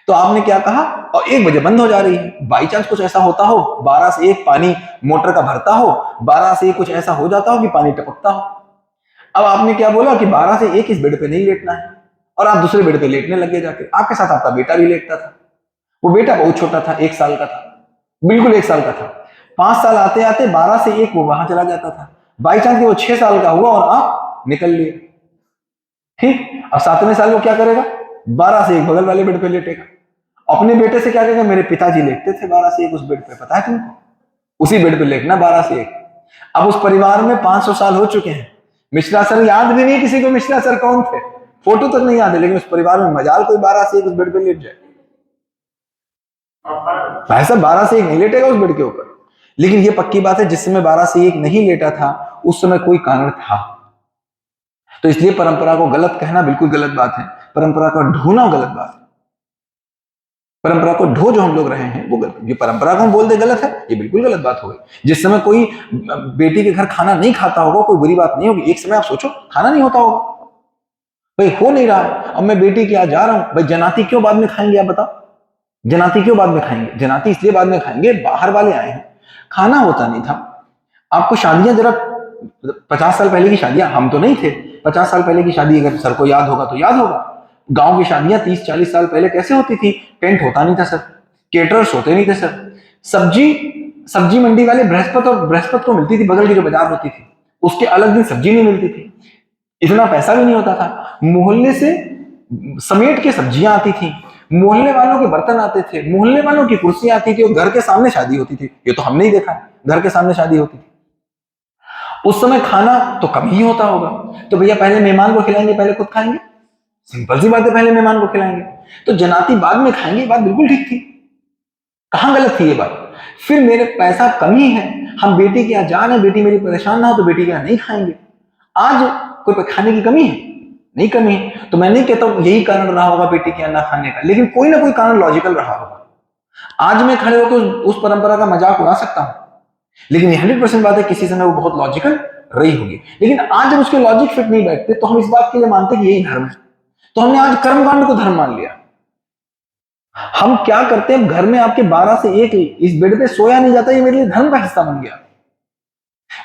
तो आपने क्या कहा और 1 बजे बंद हो जा रही है। बाई चांस कुछ ऐसा होता हो 12 से 1 पानी मोटर का भरता हो, 12 से 1 कुछ ऐसा हो जाता हो कि पानी टपकता हो। अब आपने क्या बोला कि 12 से 1 इस बेड पे नहीं लेटना है और आप दूसरे बेड पे लेटने लगे जाके। आपके साथ आपका बेटा भी लेटता था, वो बेटा बहुत छोटा था, 1 साल का था, बिल्कुल 1 साल का था। 5 साल आते आते 12 से 1 वो वहां चला जाता था। बाई चांस कि वो 6 साल का हुआ और आप निकल लिए, ठीक। अब 7वें साल वो क्या करेगा, 12 से 1 बगल वाले बेड पे लेटेगा। अपने बेटे से क्या कहेगा, मेरे पिताजी लेटते थे 12 से 1 उस बेड पे, पता है तुमको, उसी बेड पे लेटना 12 से 1। अब उस परिवार में 500 साल हो चुके हैं, मिश्रा सर याद भी नहीं किसी को मिश्रा सर कौन थे, फोटो तक नहीं याद है, लेकिन उस परिवार में मजाल कोई 12 से 1 उस बेड पे लेट जाए। भाई साहब 12 से 1 नहीं लेटेगा उस बेड के ऊपर। लेकिन ये पक्की बात है जिस समय 12 से 1 नहीं लेटा था उस समय कोई कारण था। तो इसलिए परंपरा को गलत कहना बिल्कुल गलत बात है, परंपरा को ढोना गलत बात है। परंपरा को ढो जो हम लोग रहे हैं वो गलत, ये परंपरा को हम बोल दे गलत है, ये बिल्कुल गलत बात हो गई। जिस समय कोई बेटी के घर खाना नहीं खाता होगा कोई बुरी बात नहीं होगी, एक समय आप सोचो खाना नहीं होता होगा, भाई हो नहीं रहा, अब मैं बेटी के यहाँ जा रहा हूं, भाई जनाती क्यों बाद में खाएंगे, आप बताओ, जनाती क्यों बाद में खाएंगे? जनाती इसलिए बाद में खाएंगे, बाहर वाले आए हैं, खाना होता नहीं था। आपको शादियां जरा 50 साल पहले की शादियां, हम तो नहीं थे, 50 साल पहले की शादी अगर सर को याद होगा तो याद होगा, गांव की शादियां 30-40 साल पहले कैसे होती थी? टेंट होता नहीं था सर, केटरर्स होते नहीं थे सर, सब्जी मंडी वाले बृहस्पत को मिलती थी, बगल की जो बाजार होती थी उसके अलग दिन सब्जी नहीं मिलती थी, इतना पैसा भी नहीं होता था। मोहल्ले से समेट के सब्जियां आती थी, मोहल्ले वालों के बर्तन आते थे, मोहल्ले वालों की कुर्सियां आती थी और घर के सामने शादी होती थी। ये तो हमने ही देखा, घर के सामने शादी होती थी। उस समय खाना तो कम ही होता होगा, तो भैया पहले मेहमान को खिलाएंगे पहले खुद खाएंगे, सिंपल सी बात है, पहले मेहमान को खिलाएंगे। तो जनाती बाद में खाएंगे, ये बात बिल्कुल ठीक थी, कहां गलत थी ये बात? फिर मेरे पैसा कमी है, हम बेटी के यहाँ जा रहे हैं, बेटी मेरी परेशान ना हो तो बेटी के यहाँ नहीं खाएंगे। आज कोई खाने की कमी है? नहीं कमी है। तो मैं नहीं कहता हूं यही कारण रहा होगा बेटी के यहाँ ना खाने का, लेकिन कोई ना कोई कारण लॉजिकल रहा होगा। आज मैं खड़े होकर उस परंपरा का मजाक उड़ा सकता हूं, लेकिन 100% बात है किसी समय वो बहुत लॉजिकल रही होगी। लेकिन आज जब उसके लॉजिक फिट नहीं बैठते तो हम इस बात के लिए मानते कि यही धर्म है, तो हमने आज कर्मकांड को धर्म मान लिया। हम क्या करते हैं, घर में आपके 12 से 1 इस बेड पे सोया नहीं जाता, ये मेरे लिए धर्म का हिस्सा बन गया।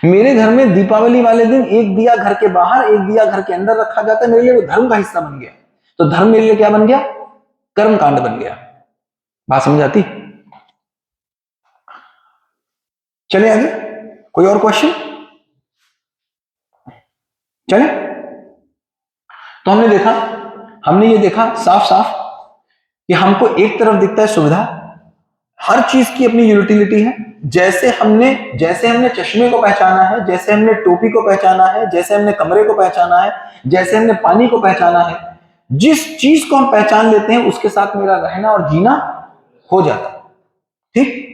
मेरे घर में दीपावली वाले दिन 1 दिया घर के बाहर 1 दिया घर के अंदर रखा जाता है, मेरे लिए वो धर्म का हिस्सा बन गया। तो धर्म मेरे लिए क्या बन गया? कर्म कांड बन गया। बात समझ आती? चले आगे, कोई और क्वेश्चन? चले, तो हमने ये देखा साफ साफ कि हमको एक तरफ दिखता है सुविधा, हर चीज की अपनी यूटिलिटी है। जैसे हमने चश्मे को पहचाना है, जैसे हमने टोपी को पहचाना है, जैसे हमने कमरे को पहचाना है, जैसे हमने पानी को पहचाना है, जिस चीज को हम पहचान लेते हैं उसके साथ मेरा रहना और जीना हो जाता है, ठीक।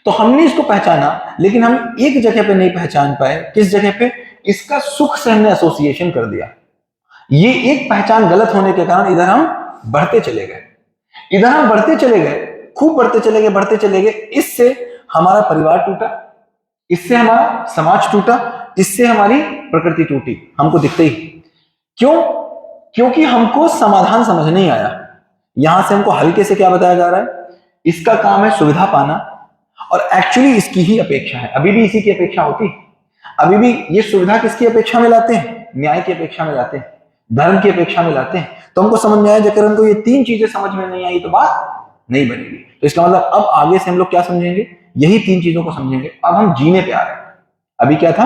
तो हमने इसको पहचाना, लेकिन हम एक जगह पे नहीं पहचान पाए। किस जगह पे? इसका सुख से हमने एसोसिएशन कर दिया। ये एक पहचान गलत होने के कारण इधर हम बढ़ते चले गए, इधर हम बढ़ते चले गए, खूब बढ़ते चले गए, बढ़ते चले गए। इससे हमारा परिवार टूटा, इससे हमारा समाज टूटा, इससे हमारी प्रकृति टूटी, हमको दिखते ही। क्यों? क्योंकि हमको समाधान समझ नहीं आया। यहां से हमको हल्के से क्या बताया जा रहा है, इसका काम है सुविधा पाना, और एक्चुअली इसकी ही अपेक्षा है, अभी भी इसी की अपेक्षा होती है। अभी भी ये सुविधा किसकी अपेक्षा में लाते हैं? न्याय की अपेक्षा में लाते हैं, धर्म की अपेक्षा में लाते हैं। तो हमको समझ में आया, जब हमको ये तीन चीजें समझ में नहीं आई तो बात नहीं बनेगी। तो इसका मतलब अब आगे से हम लोग क्या समझेंगे? यही तीन चीजों को समझेंगे। अब हम जीने पे आ रहे हैं। अभी क्या था?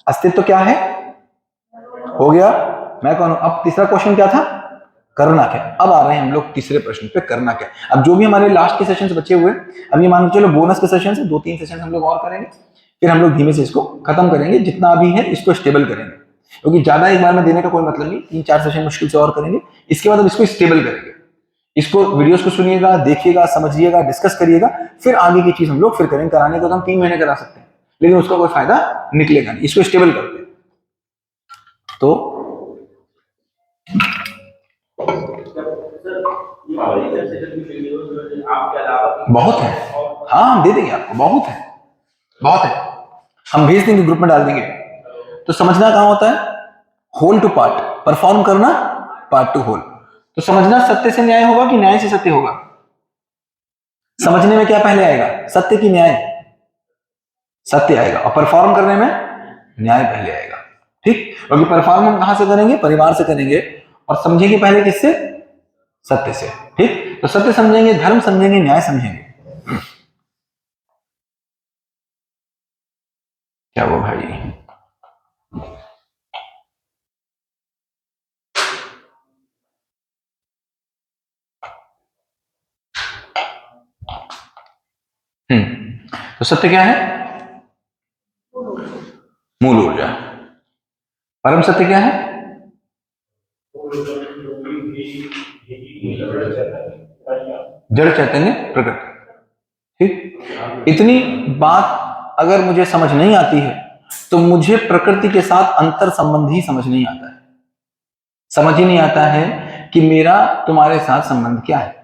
अस्तित्व क्या है, हो गया, मैं कौन हूं। अब तीसरा क्वेश्चन क्या था? करना क्या। अब आ रहे हैं हम लोग तीसरे प्रश्न पे, करना क्या। अब जो भी हमारे लास्ट के सेशंस बचे हुए, अब ये मान के चलो बोनस के सेशन है, 2-3 सेशन हम लोग और करेंगे, फिर हम लोग धीमे से इसको खत्म करेंगे, जितना अभी है इसको स्टेबल करेंगे, क्योंकि ज्यादा एक बार में देने का कोई मतलब नहीं। 3-4 सेशन मुश्किल से और करेंगे, इसके बाद इसको स्टेबल करेंगे। इसको वीडियोस को सुनिएगा, देखिएगा, समझिएगा, डिस्कस करिएगा, फिर आगे की चीज हम लोग फिर करेंगे। कराने को तो हम 3 महीने करा सकते हैं, लेकिन उसका कोई फायदा निकलेगा नहीं। इसको स्टेबल करते हैं। तो बहुत है, हाँ हम दे देंगे आपको, बहुत है, बहुत है, हम भेज देंगे, ग्रुप में डाल देंगे। तो समझना कहां होता है? होल टू पार्ट, परफॉर्म करना पार्ट टू होल। तो समझना सत्य से न्याय होगा कि न्याय से सत्य होगा? समझने में क्या पहले आएगा, सत्य की न्याय? सत्य आएगा। और परफॉर्म करने में न्याय पहले आएगा, ठीक। क्योंकि परफॉर्म हम कहां से करेंगे? परिवार से करेंगे। और समझेंगे पहले किससे? सत्य से, ठीक। तो सत्य समझेंगे, धर्म समझेंगे, न्याय समझेंगे। क्या वो भाई, तो सत्य क्या है? मूल ऊर्जा। परम सत्य क्या है? जड़ चैतन्य प्रकृति, ठीक। इतनी बात अगर मुझे समझ नहीं आती है तो मुझे प्रकृति के साथ अंतर संबंध ही समझ नहीं आता है। समझ ही नहीं आता है कि मेरा तुम्हारे साथ संबंध क्या है,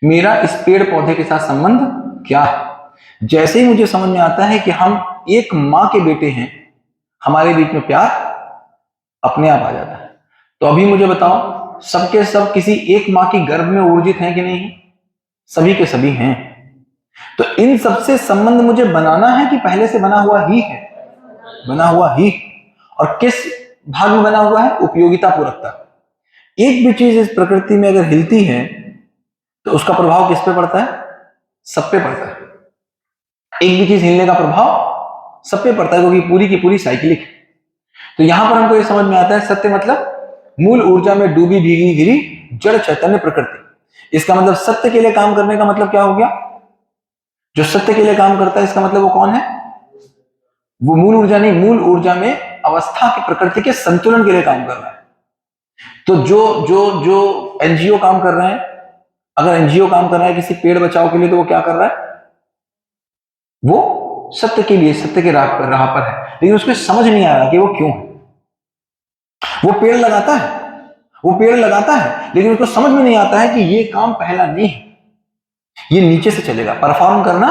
मेरा इस पेड़ पौधे के साथ संबंध क्या है। जैसे ही मुझे समझ में आता है कि हम एक मां के बेटे हैं, हमारे बीच में प्यार अपने आप आ जाता है। तो अभी मुझे बताओ, सबके सब किसी एक मां की गर्भ में ऊर्जित हैं कि नहीं? सभी के सभी हैं। तो इन सबसे संबंध मुझे बनाना है कि पहले से बना हुआ ही है? बना हुआ ही। और किस भाग में बना हुआ है? उपयोगिता पूरकता। एक भी चीज इस प्रकृति में अगर हिलती है तो उसका प्रभाव किस पे पड़ता है? सब पे पड़ता है। एक भी चीज हिलने का प्रभाव सब पे पड़ता है, क्योंकि पूरी की पूरी साइक्लिक है। तो यहां पर हमको ये समझ में आता है, सत्य मतलब मूल ऊर्जा में डूबी भीगी घिरी जड़ चैतन्य प्रकृति। इसका मतलब सत्य के लिए काम करने का मतलब क्या हो गया? जो सत्य के लिए काम करता है, इसका मतलब वो कौन है? वो मूल ऊर्जा नहीं, मूल ऊर्जा में अवस्था की प्रकृति के संतुलन के लिए काम कर रहा है। तो जो जो जो एनजीओ काम कर रहे हैं, अगर एनजीओ काम कर रहा है किसी पेड़ बचाव के लिए, तो वो क्या कर रहा है? वो सत्य के लिए, सत्य के राह पर है, लेकिन उसको समझ नहीं आ रहा कि वो क्यों है। वो पेड़ लगाता है, वो पेड़ लगाता है, लेकिन उसको समझ में नहीं आता है कि ये काम पहला नहीं है, ये नीचे से चलेगा। परफॉर्म करना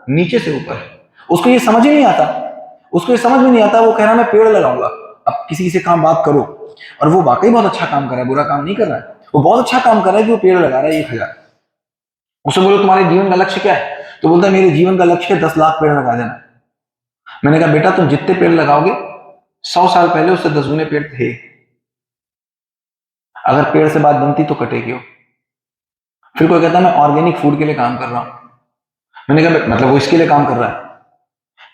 नीचे से ऊपर है, उसको ये समझ ही नहीं आता। उसको ये समझ में नहीं आता, वो कह रहा मैं पेड़ लगाऊंगा। अब किसी से काम बात करो, और वो वाकई बहुत अच्छा काम कर रहा है, बुरा काम नहीं कर रहा है, वो बहुत अच्छा काम कर रहा है कि वो पेड़ लगा रहा है 1000। उससे बोलो तुम्हारे जीवन का लक्ष्य क्या है? तो बोलता है मेरे जीवन का लक्ष्य है 10 लाख पेड़ लगा देना। मैंने कहा बेटा तुम जितने पेड़ लगाओगे 100 साल पहले उससे 10 गुने पेड़ थे। अगर पेड़ से बात बनती तो कटेगी। फिर कोई कहता मैं ऑर्गेनिक फूड के लिए काम कर रहा हूं। मैंने कहा मतलब वो इसके लिए काम कर रहा है।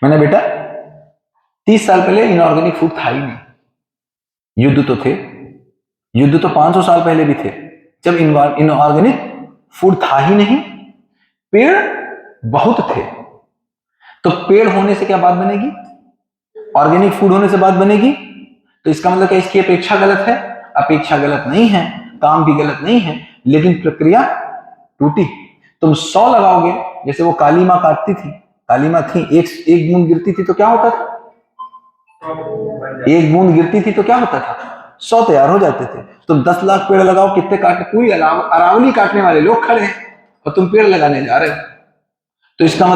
मैंने बेटा 30 साल पहले इनऑर्गेनिक फूड था ही नहीं, युद्ध तो थे, युद्ध तो 500 साल पहले भी थे, जब इनऑर्गेनिक फूड था ही नहीं, पेड़ बहुत थे। तो पेड़ होने से क्या बात बनेगी? ऑर्गेनिक फूड होने से बात बनेगी। तो इसका मतलब क्या इसकी अपेक्षा गलत है? अपेक्षा गलत नहीं है, काम भी गलत नहीं है, लेकिन प्रक्रिया टूटी। तुम 100 लगाओगे, जैसे वो काली मां काटती थी, काली मां थी, एक बूंद गिरती थी तो क्या होता था? एक बूंद गिरती थी तो क्या होता था? 100 तैयार हो जाते थे। तुम 10 लाख पेड़ लगाओ, कितने काटने, पूरी अरावली काटने वाले लोग खड़े हैं और तुम पेड़ लगाने जा रहे हो। तो इसका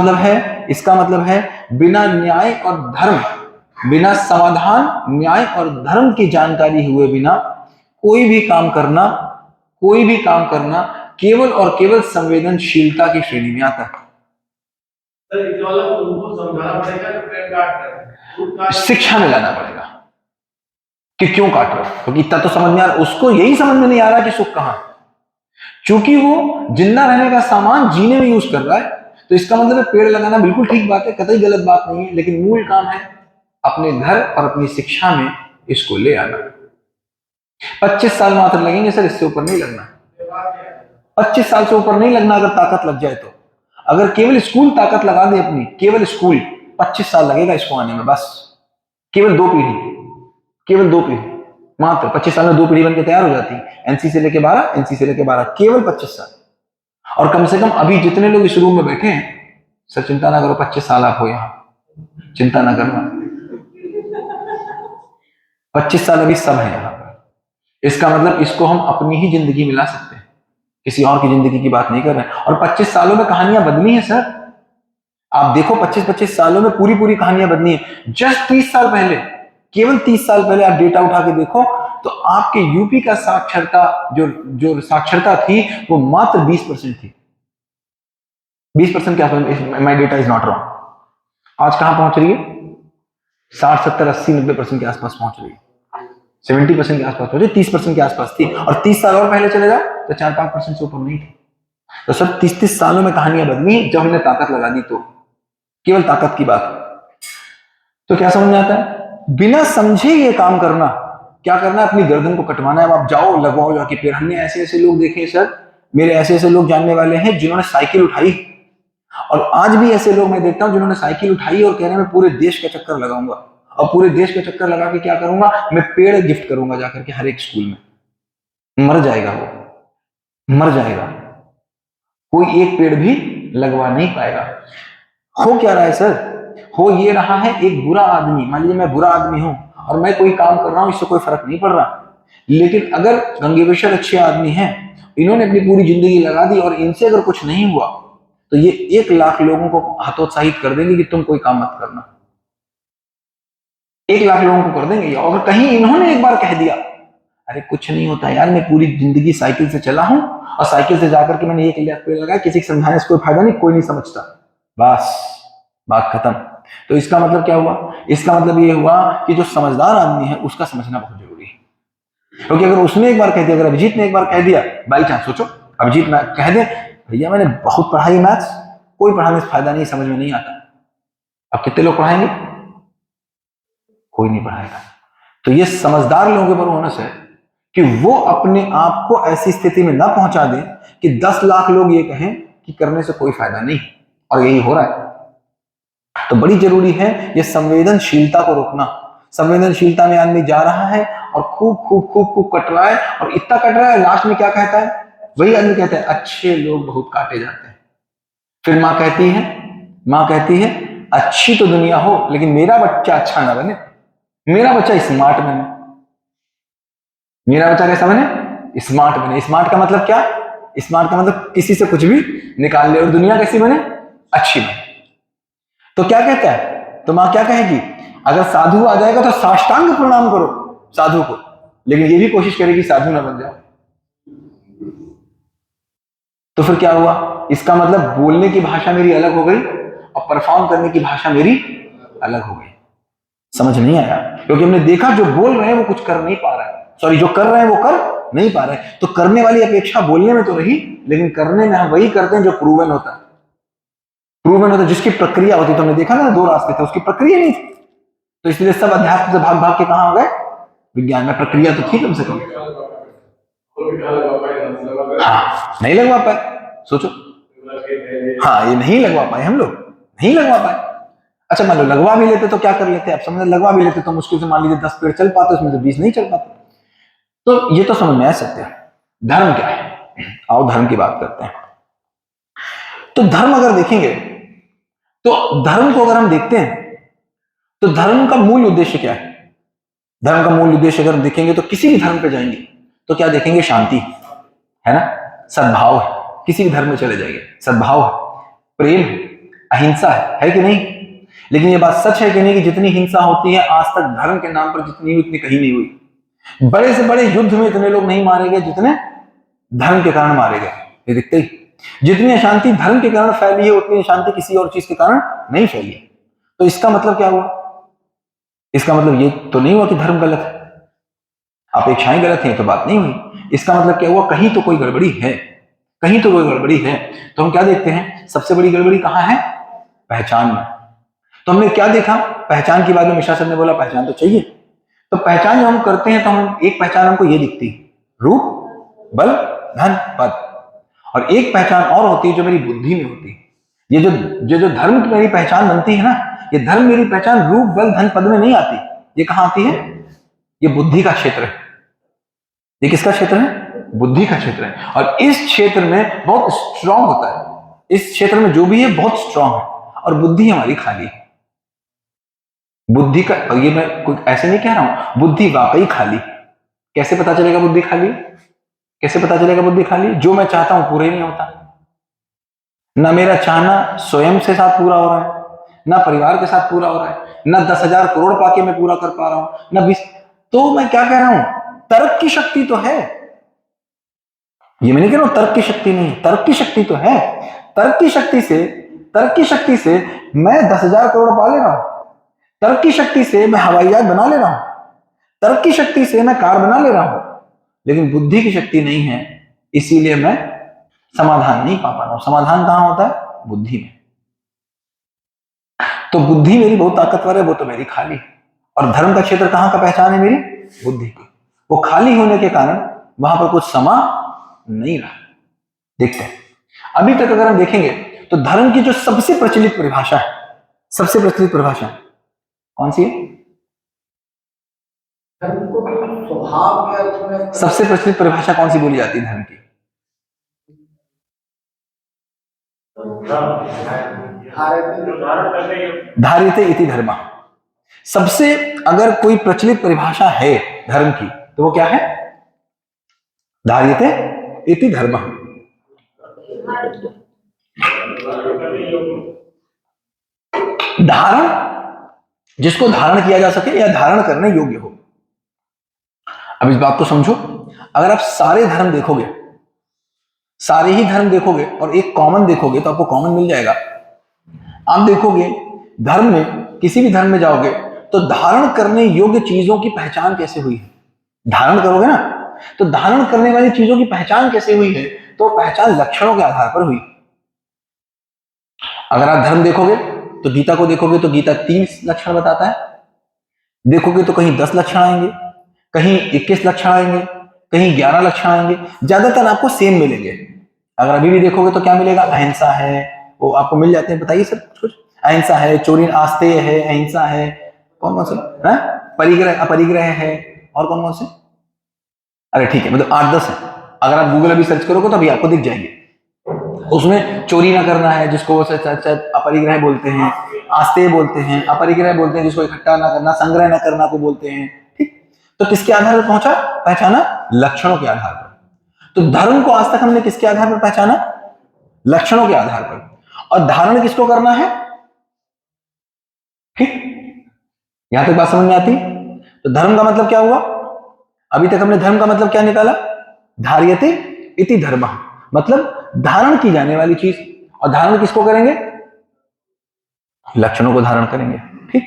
मतलब है बिना न्याय और धर्म, बिना समाधान, न्याय और धर्म की जानकारी हुए बिना कोई भी काम करना केवल और केवल संवेदनशीलता की श्रेणी में आता है। सर ये वाला उनको समझाना पड़ेगा कि पेड़ काट रहे हैं, शिक्षा में लाना पड़ेगा कि क्यों काट रहे हो, क्योंकि इतना तो समझ में आ रहा, उसको यही समझ में नहीं आ रहा कि सुख कहां है। चूंकि वो जिंदा रहने का सामान जीने में यूज कर रहा है, तो इसका मतलब है पेड़ लगाना बिल्कुल ठीक बात है, कतई गलत बात नहीं है, लेकिन मूल काम है अपने घर और अपनी शिक्षा में इसको ले आना। 25 साल मात्र लगेंगे सर, इससे ऊपर नहीं लगना। 25 साल से ऊपर नहीं लगना अगर ताकत लग जाए तो। अगर केवल स्कूल ताकत लगा दे अपनी, केवल स्कूल, 25 साल लगेगा इसको आने में, बस केवल 2 पीढ़ी मात्र। 25 साल में 2 पीढ़ी बनकर तैयार हो जाती है, एनसी से लेके 12, केवल 25 साल। और कम से कम अभी जितने लोग इस रूम में बैठे हैं सर, चिंता ना करो, 25 साल आप हो यहां, चिंता ना करना, 25 साल अभी सब है यहां पर। इसका मतलब इसको हम अपनी ही जिंदगी में ला सकते हैं, किसी और की जिंदगी की बात नहीं कर रहे हैं। और 25 सालों में कहानियां बदली हैं सर, आप देखो 25 सालों में पूरी कहानियां बदली हैं। जस्ट 30 साल पहले, केवल 30 साल पहले आप डेटा उठा के देखो तो आपके यूपी का साक्षरता जो साक्षरता थी वो मात्र 20% थी, 20% के आसपास, my data is not wrong. आज कहां पहुंच रही है? 60, 70, 80, 90% के आसपास पहुंच रही है, 70% के आसपास पहुंची, 30% के आसपास थी। और 30 साल और पहले चले जाओ तो 4-5% से ऊपर नहीं थी। तो सर 30 सालों में कहानियां बदली जब हमने ताकत लगा दी, तो केवल ताकत की बात। तो क्या समझ में आता है? बिना समझे ये काम करना, क्या करना है, अपनी गर्दन को कटवाना है। अब आप जाओ लगवाओ जाके पेड़। हमने ऐसे लोग देखे सर, मेरे ऐसे लोग जानने वाले हैं जिन्होंने साइकिल उठाई, और आज भी ऐसे लोग मैं देखता हूं जिन्होंने साइकिल उठाई और कह रहे हैं मैं पूरे देश का चक्कर लगाऊंगा, और पूरे देश का चक्कर लगा के क्या करूंगा, मैं पेड़ गिफ्ट करूंगा जाकर के हर एक स्कूल में। मर जाएगा वो, मर जाएगा, कोई एक पेड़ भी लगवा नहीं पाएगा। हो क्या रहा है सर? हो ये रहा है, एक बुरा आदमी, मान लीजिए मैं बुरा आदमी हूं और मैं कोई काम कर रहा हूं, इससे कोई फर्क नहीं पड़ रहा, लेकिन अगर गंगेबेशर अच्छे आदमी हैं, इन्होंने अपनी पूरी जिंदगी लगा दी और इनसे अगर कुछ नहीं हुआ तो ये 1 लाख लोगों को हतोत्साहित कर देंगे कि तुम कोई काम मत करना। 1 लाख लोगों को कर देंगे। और कहीं इन्होंने एक बार कह दिया अरे कुछ नहीं होता यार, मैं पूरी जिंदगी साइकिल से चला हूं और साइकिल से जाकर के मैंने 1 लाख पेड़ लगाया, किसी को समझाने से कोई फायदा नहीं, कोई नहीं समझता, बस बात खत्म। तो इसका मतलब क्या हुआ? इसका मतलब ये हुआ कि जो समझदार आदमी है उसका समझना बहुत जरूरी है। क्योंकि अगर उसने एक बार कह दिया, अगर अभिजीत ने एक बार कह दिया, बाई चांस सोचो अभिजीत कह दे भैया मैंने बहुत पढ़ाई मैथ्स, कोई पढ़ाने से फायदा नहीं, समझ में नहीं आता, अब कितने लोग पढ़ाएंगे? कोई नहीं पढ़ाएगा। तो ये समझदार लोगों के ऊपर होनस है कि वो अपने आप को ऐसी स्थिति में ना पहुंचा दें कि 10 लाख लोग ये कहें कि करने से कोई फायदा नहीं, और यही हो रहा है। तो बड़ी जरूरी है ये संवेदनशीलता को रोकना। संवेदनशीलता में आदमी जा रहा है और खूब कट रहा है, और इतना कट रहा है लास्ट में क्या कहता है? वही आदमी कहता है अच्छे लोग बहुत काटे जाते हैं। फिर मां कहती है अच्छी तो दुनिया हो लेकिन मेरा बच्चा अच्छा ना बने, मेरा बच्चा स्मार्ट बने, मेरा बच्चा कैसा बने? स्मार्ट बने। स्मार्ट का मतलब क्या? स्मार्ट का मतलब किसी से कुछ भी निकाल ले, और दुनिया कैसी बने? अच्छी बने। तो क्या कहता है? तो मां क्या कहेगी? अगर साधु आ जाएगा तो साष्टांग प्रणाम करो साधु को, लेकिन ये भी कोशिश करेगी साधु ना बन जाओ। तो फिर क्या हुआ? इसका मतलब बोलने की भाषा मेरी अलग हो गई और परफॉर्म करने की भाषा मेरी अलग हो गई। समझ नहीं आया? क्योंकि हमने देखा जो बोल रहे हैं वो कुछ कर नहीं पा रहा है, सॉरी जो कर रहे हैं वो कर नहीं पा रहे हैं। तो करने वाली अपेक्षा बोलने में तो रही, लेकिन करने में हम वही करते हैं जो प्रूवन होता है, जिसकी प्रक्रिया होती है। तो हमने देखा ना 2 रास्ते थे, उसकी प्रक्रिया नहीं थी, तो इसलिए सब अध्यात्म से भाग भाग के कहां आ गए? विज्ञान में। प्रक्रिया तो थी कम से कम। हाँ नहीं लगवा पाए, सोचो। हाँ ये नहीं लगवा पाए, हम लोग नहीं लगवा पाए। अच्छा मान लो लगवा भी लेते तो क्या कर लेते? आप समझ, लगवा भी लेते तो मुश्किल से मान लीजिए 10 पेड़ चल पाते, उसमें से 20 नहीं चल पाते। तो ये तो समझ में आ सकते हैं। धर्म क्या है? आओ धर्म की बात करते हैं। तो धर्म अगर देखेंगे तो धर्म को अगर हम देखते हैं तो धर्म का मूल उद्देश्य क्या है? धर्म का मूल उद्देश्य अगर हम देखेंगे तो किसी भी धर्म पे जाएंगे तो क्या देखेंगे? शांति है ना, सद्भाव है। किसी भी धर्म में चले जाएंगे सद्भाव है, प्रेम है, अहिंसा है कि नहीं? लेकिन ये बात सच है कि नहीं कि जितनी हिंसा होती है आज तक धर्म के नाम पर जितनी हुई उतनी कहीं नहीं हुई। बड़े से बड़े युद्ध में इतने लोग नहीं मारे गए जितने धर्म के कारण मारे गए। ये दिखते ही, जितनी अशांति धर्म के कारण फैली है उतनी अशांति किसी और चीज के कारण नहीं फैली। तो इसका मतलब क्या हुआ? इसका मतलब ये तो नहीं हुआ कि धर्म गलत है, अपेक्षाएं गलत हैं तो बात नहीं हुई। इसका मतलब क्या हुआ? कहीं तो कोई गड़बड़ी है, कहीं तो कोई गड़बड़ी है। तो हम क्या देखते हैं? सबसे बड़ी गड़बड़ी कहां है? पहचान में। तो हमने क्या देखा? पहचान की बात में मिश्रा सर ने बोला पहचान तो चाहिए। तो पहचान जो हम करते हैं तो हम एक पहचान हमको ये दिखती है, रूप, बल, धन, पद। और एक पहचान और होती है जो मेरी बुद्धि में होती है। ये जो धर्म की मेरी पहचान बनती है ना, ये धर्म मेरी पहचान रूप, बल, धन, पद में नहीं आती। ये कहां आती है? ये बुद्धि का क्षेत्र है। ये किसका क्षेत्र है? बुद्धि का क्षेत्र है। और इस क्षेत्र में बहुत स्ट्रांग होता है। इस क्षेत्र में जो भी है बहुत स्ट्रांग है, और बुद्धि हमारी खाली है। बुद्धि का, ये मैं कुछ ऐसे नहीं कह रहा हूं, बुद्धि वाकई खाली। कैसे पता चलेगा बुद्धि खाली? कैसे पता चलेगा बुद्धि खाली? जो मैं चाहता हूं पूरा ही नहीं होता। ना मेरा चाहना स्वयं से साथ पूरा हो रहा है, ना परिवार के साथ पूरा हो रहा है, ना 10,000 करोड़ पाके मैं पूरा कर पा रहा हूं, ना 20। तो मैं क्या कह रहा हूं? तर्क की शक्ति तो है। ये मैं नहीं कह रहा हूं तर्क की शक्ति नहीं, तर्क की शक्ति तो है। तर्क की शक्ति से मैं 10,000 करोड़ पा ले रहा हूं। तर्क की शक्ति से मैं हवाई जहाज बना ले रहा हूं। तर्क की शक्ति से मैं कार बना ले रहा हूं। लेकिन बुद्धि की शक्ति नहीं है, इसीलिए मैं समाधान नहीं पा पा रहा हूं। समाधान कहां होता है? बुद्धि में। तो बुद्धि मेरी बहुत ताकतवर है, वो तो मेरी खाली। और धर्म का क्षेत्र कहां का पहचान है? मेरी बुद्धि की। वो खाली होने के कारण वहां पर कुछ समा नहीं रहा। देखते हैं अभी तक अगर हम देखेंगे तो धर्म की जो सबसे प्रचलित परिभाषा है, सबसे प्रचलित परिभाषा कौन सी है? धर्म को स्वभाव के अर्थ में सबसे प्रचलित परिभाषा कौन सी बोली जाती है धर्म की? धार्यते इति धर्मः। सबसे अगर कोई प्रचलित परिभाषा है धर्म की तो वो क्या है? धार्यते इति धर्मः। धारण, जिसको धारण किया जा सके या धारण करने योग्य हो। अब इस बात को समझो, अगर आप सारे धर्म देखोगे, सारे ही धर्म देखोगे और एक कॉमन देखोगे तो आपको कॉमन मिल जाएगा। आप देखोगे धर्म में, किसी भी धर्म में जाओगे तो धारण करने योग्य चीजों की पहचान कैसे हुई है? धारण करोगे ना, तो धारण करने वाली चीजों की पहचान कैसे हुई है? तो पहचान लक्षणों के आधार पर हुई। अगर आप धर्म देखोगे तो गीता को देखोगे तो गीता 30 लक्षण बताता है। देखोगे तो कहीं 10 लक्षण आएंगे, कहीं 21 लक्षण आएंगे, कहीं 11 लक्षण आएंगे। ज्यादातर आपको सेम मिलेंगे। अगर अभी भी देखोगे तो क्या मिलेगा? अहिंसा है, वो आपको मिल जाते हैं। बताइए सर कुछ। अहिंसा है, चोरी, आस्तेय है, अहिंसा है, कौन कौन से है? परिग्रह, अपरिग्रह है, और कौन कौन से? अरे ठीक है, मतलब 8-10 है। अगर आप गूगल अभी सर्च करोगे तो अभी आपको दिख जाएंगे। उसमें चोरी ना करना है, जिसको अपरिग्रह बोलते हैं, आस्तेय बोलते हैं, अपरिग्रह बोलते हैं जिसको इकट्ठा ना करना, संग्रह ना करना को बोलते हैं। ठीक, तो किसके आधार पर पहुंचा? पहचाना लक्षणों के आधार पर। तो धर्म को आज तक हमने किसके आधार पर पहचाना? लक्षणों के आधार पर। और धारण किसको करना है? ठीक, यहां तक बात समझ में आती? तो धर्म का मतलब क्या हुआ? अभी तक हमने धर्म का मतलब क्या निकाला? धार्यते इति धर्मः, मतलब धारण की जाने वाली चीज। और धारण किसको करेंगे? लक्षणों को धारण करेंगे। ठीक,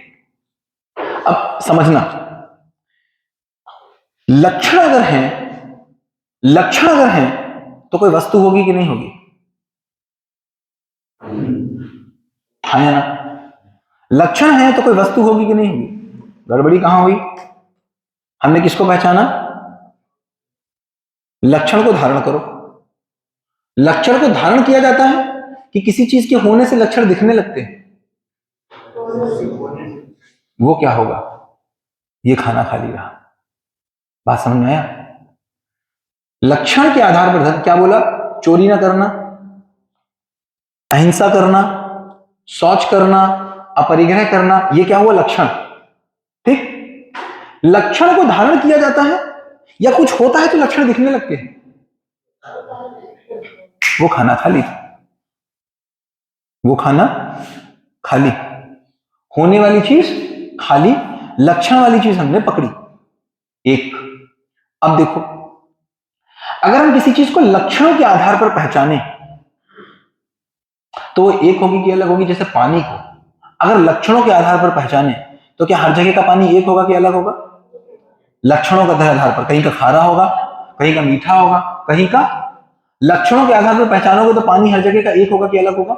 अब समझना, लक्षण अगर हैं तो कोई वस्तु होगी कि नहीं होगी? हाँ या ना? लक्षण है तो कोई वस्तु होगी कि नहीं होगी? गड़बड़ी कहां हुई? हमने किसको पहचाना? लक्षण को धारण करो। लक्षण को धारण किया जाता है कि किसी चीज के होने से लक्षण दिखने लगते हैं। वो क्या होगा? ये खाना खाली रहा। बात समझ में आया? लक्षण के आधार पर धर्म क्या बोला? चोरी ना करना, अहिंसा करना, शौच करना, अपरिग्रह करना, ये क्या हुआ? लक्षण। ठीक, लक्षण को धारण किया जाता है या कुछ होता है तो लक्षण दिखने लगते हैं? वो खाना खाली था, वो खाना खाली, होने वाली चीज खाली, लक्षण वाली चीज हमने पकड़ी एक। अब देखो, अगर हम किसी चीज को लक्षणों के आधार पर पहचाने तो वो एक होगी कि अलग होगी? जैसे पानी को अगर लक्षणों के आधार पर पहचाने तो क्या हर जगह का पानी एक होगा कि अलग होगा? लक्षणों के आधार पर, कहीं का खारा होगा, कहीं का मीठा होगा, कहीं का, लक्षणों के आधार पर पहचानोगे तो पानी हर जगह का एक होगा कि अलग होगा?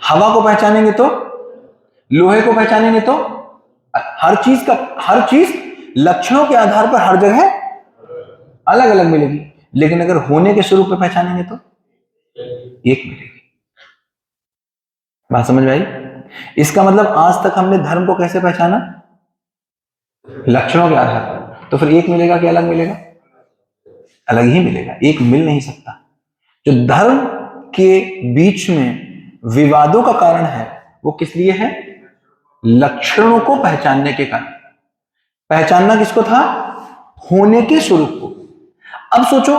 हवा को पहचानेंगे तो, लोहे को पहचानेंगे तो, हर चीज लक्षणों के आधार पर हर जगह अलग अलग मिलेगी। लेकिन अगर होने के स्वरूप में पहचानेंगे तो एक मिलेगी। बात समझ में आई? इसका मतलब आज तक हमने धर्म को कैसे पहचाना? लक्षणों के आधार पर। तो फिर एक मिलेगा कि अलग मिलेगा? अलग ही मिलेगा, एक मिल नहीं सकता। जो धर्म के बीच में विवादों का कारण है वो किस लिए है? लक्षणों को पहचानने के कारण। पहचानना किसको था? होने के स्वरूप को। अब सोचो,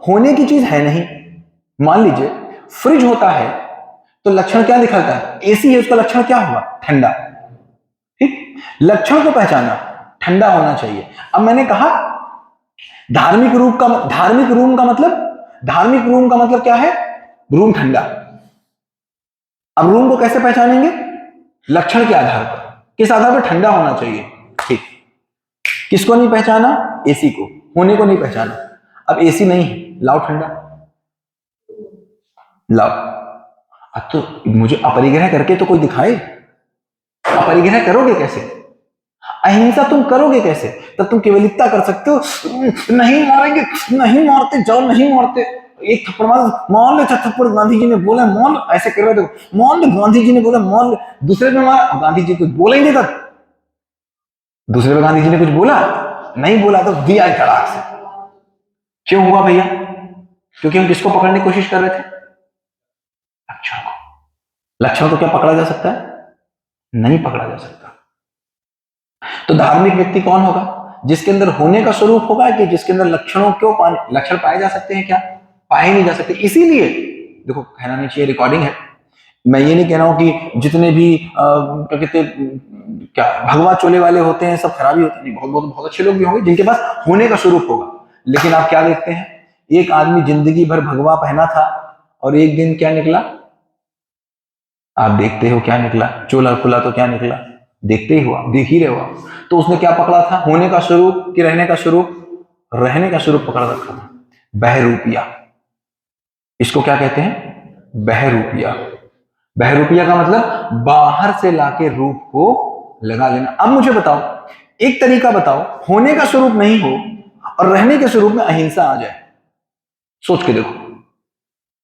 होने की चीज है नहीं, मान लीजिए फ्रिज होता है तो लक्षण क्या दिखाता है? एसी है, उसका लक्षण क्या होगा? ठंडा। ठीक, लक्षण को पहचाना, ठंडा होना चाहिए। अब मैंने कहा धार्मिक रूम का मतलब क्या है? रूम ठंडा। अब रूम को कैसे पहचानेंगे? लक्षण के आधार पर। किस आधार पर? ठंडा होना चाहिए। ठीक, किसको नहीं पहचाना? एसी को। होने को नहीं पहचाना। अब एसी नहीं है, लाओ ठंडा, लाओ। अब तो मुझे अपरिग्रह करके तो कोई दिखाए। अपरिग्रह करोगे कैसे? अहिंसा तुम करोगे कैसे? तब तुम केवलिकता कर सकते हो, नहीं मारेंगे, नहीं मारते, जाओ नहीं मारते, एक थप्पड़ मार ले, थप्पड़ गांधी जी ने बोला मौन, ऐसे कर रहे थे, मौन, गांधी जी ने बोला मौन, दूसरे पे मारा, गांधी जी कुछ बोला ही नहीं था, दूसरे पे गांधी जी ने कुछ बोला नहीं, बोला तो दिया तड़ाक से। क्यों हुआ भैया? क्योंकि हम किसको पकड़ने की कोशिश कर रहे थे? लक्षण को। लक्षण को क्या पकड़ा जा सकता है? नहीं पकड़ा जा सकता। तो धार्मिक व्यक्ति कौन होगा? जिसके अंदर होने का स्वरूप होगा कि जिसके अंदर लक्षणों क्यों लक्षण पाए जा सकते हैं? क्या पाए नहीं जा सकते? इसीलिए देखो, कहना नहीं चाहिए, रिकॉर्डिंग है, मैं ये नहीं कह रहा हूं कि जितने भी क्या कहते क्या भगवा चोले वाले होते हैं सब खराबी होते हैं। बहुत अच्छे लोग भी होंगे जिनके पास होने का स्वरूप होगा। लेकिन आप क्या देखते हैं, एक आदमी जिंदगी भर भगवा पहना था और एक दिन क्या निकला? आप देखते हो क्या निकला? चोला खुला तो क्या निकला? देखते ही हुआ, देख ही रहे हो। तो उसने क्या पकड़ा था? होने का स्वरूप कि रहने का स्वरूप? रहने का स्वरूप पकड़ रखा था। बहरूपिया, इसको क्या कहते हैं? बहरूपिया। बहरूपिया का मतलब बाहर से लाके रूप को लगा लेना। अब मुझे बताओ, एक तरीका बताओ, होने का स्वरूप नहीं हो और रहने के स्वरूप में अहिंसा आ जाए। सोच के देखो,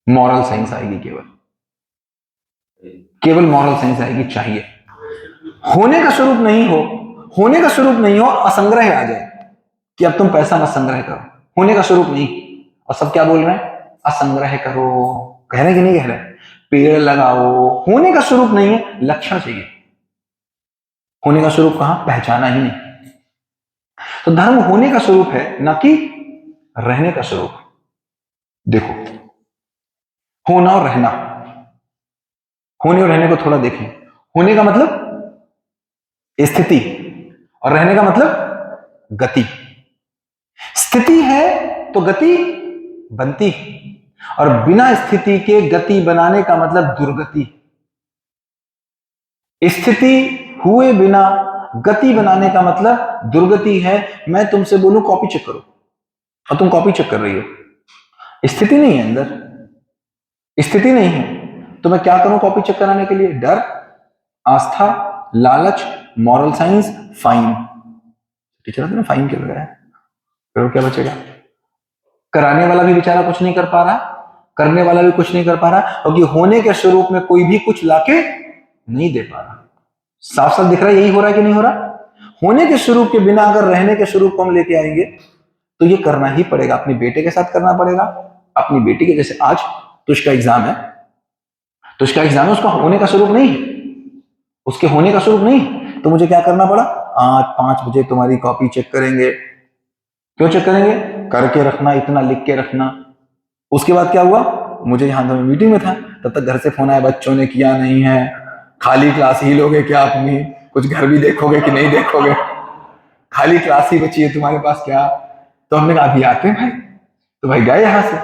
मॉरल साइंस आएगी, केवल मॉरल साइंस आएगी। चाहिए होने का स्वरूप नहीं हो, होने का स्वरूप नहीं हो, असंग्रह आ जाए कि अब तुम पैसा मत संग्रह करो, होने का स्वरूप नहीं, और सब क्या बोल रहे हैं? असंग्रह करो। कह रहे कि नहीं कह रहे? पेड़ लगाओ, होने का स्वरूप नहीं है, लक्षण चाहिए। होने का स्वरूप कहां? पहचाना ही नहीं। तो धर्म होने का स्वरूप है, न कि रहने का स्वरूप। देखो, होना और रहना, होने और रहने को थोड़ा देखें। होने का मतलब स्थिति और रहने का मतलब गति। स्थिति है तो गति बनती है, और बिना स्थिति के गति बनाने का मतलब दुर्गति। स्थिति हुए बिना गति बनाने का मतलब दुर्गति है। मैं तुमसे बोलूं कॉपी चेक करो और तुम कॉपी चेक कर रही हो, स्थिति नहीं है अंदर, स्थिति नहीं है, तो मैं क्या करूं कॉपी चेक कराने के लिए? डर, आस्था, लालच, मॉरल साइंस, फाइन। टीचर ने फाइन क्यों लगाया? फिर क्या बचेगा? कराने वाला भी बेचारा कुछ नहीं कर पा रहा, करने वाला भी कुछ नहीं कर पा रहा, क्योंकि होने के स्वरूप में कोई भी कुछ लाके नहीं दे पा रहा। साफ साफ दिख रहा है, यही हो रहा है कि नहीं हो रहा? होने के स्वरूप के बिना अगर रहने के स्वरूप को हम लेके आएंगे तो ये करना ही पड़ेगा। अपने बेटे के साथ करना पड़ेगा, अपनी बेटी के, जैसे आज तुझका एग्जाम है, तुझका एग्जाम है, उसका होने का स्वरूप नहीं, उसके होने का स्वरूप नहीं, तो मुझे क्या करना पड़ा? आज 5 बजे तुम्हारी कॉपी चेक करेंगे। क्यों चेक करेंगे? करके रखना, इतना लिख के रखना। उसके बाद क्या हुआ, मुझे यहाँ तो मीटिंग में था, तब तक घर से फोन आया, बच्चों ने किया नहीं है, खाली क्लास ही लोगे क्या अपनी, कुछ घर भी देखोगे कि नहीं देखोगे, खाली क्लास ही बची है तुम्हारे पास क्या? तो हमने कहा अभी आते हैं भाई। तो भाई गए यहाँ से,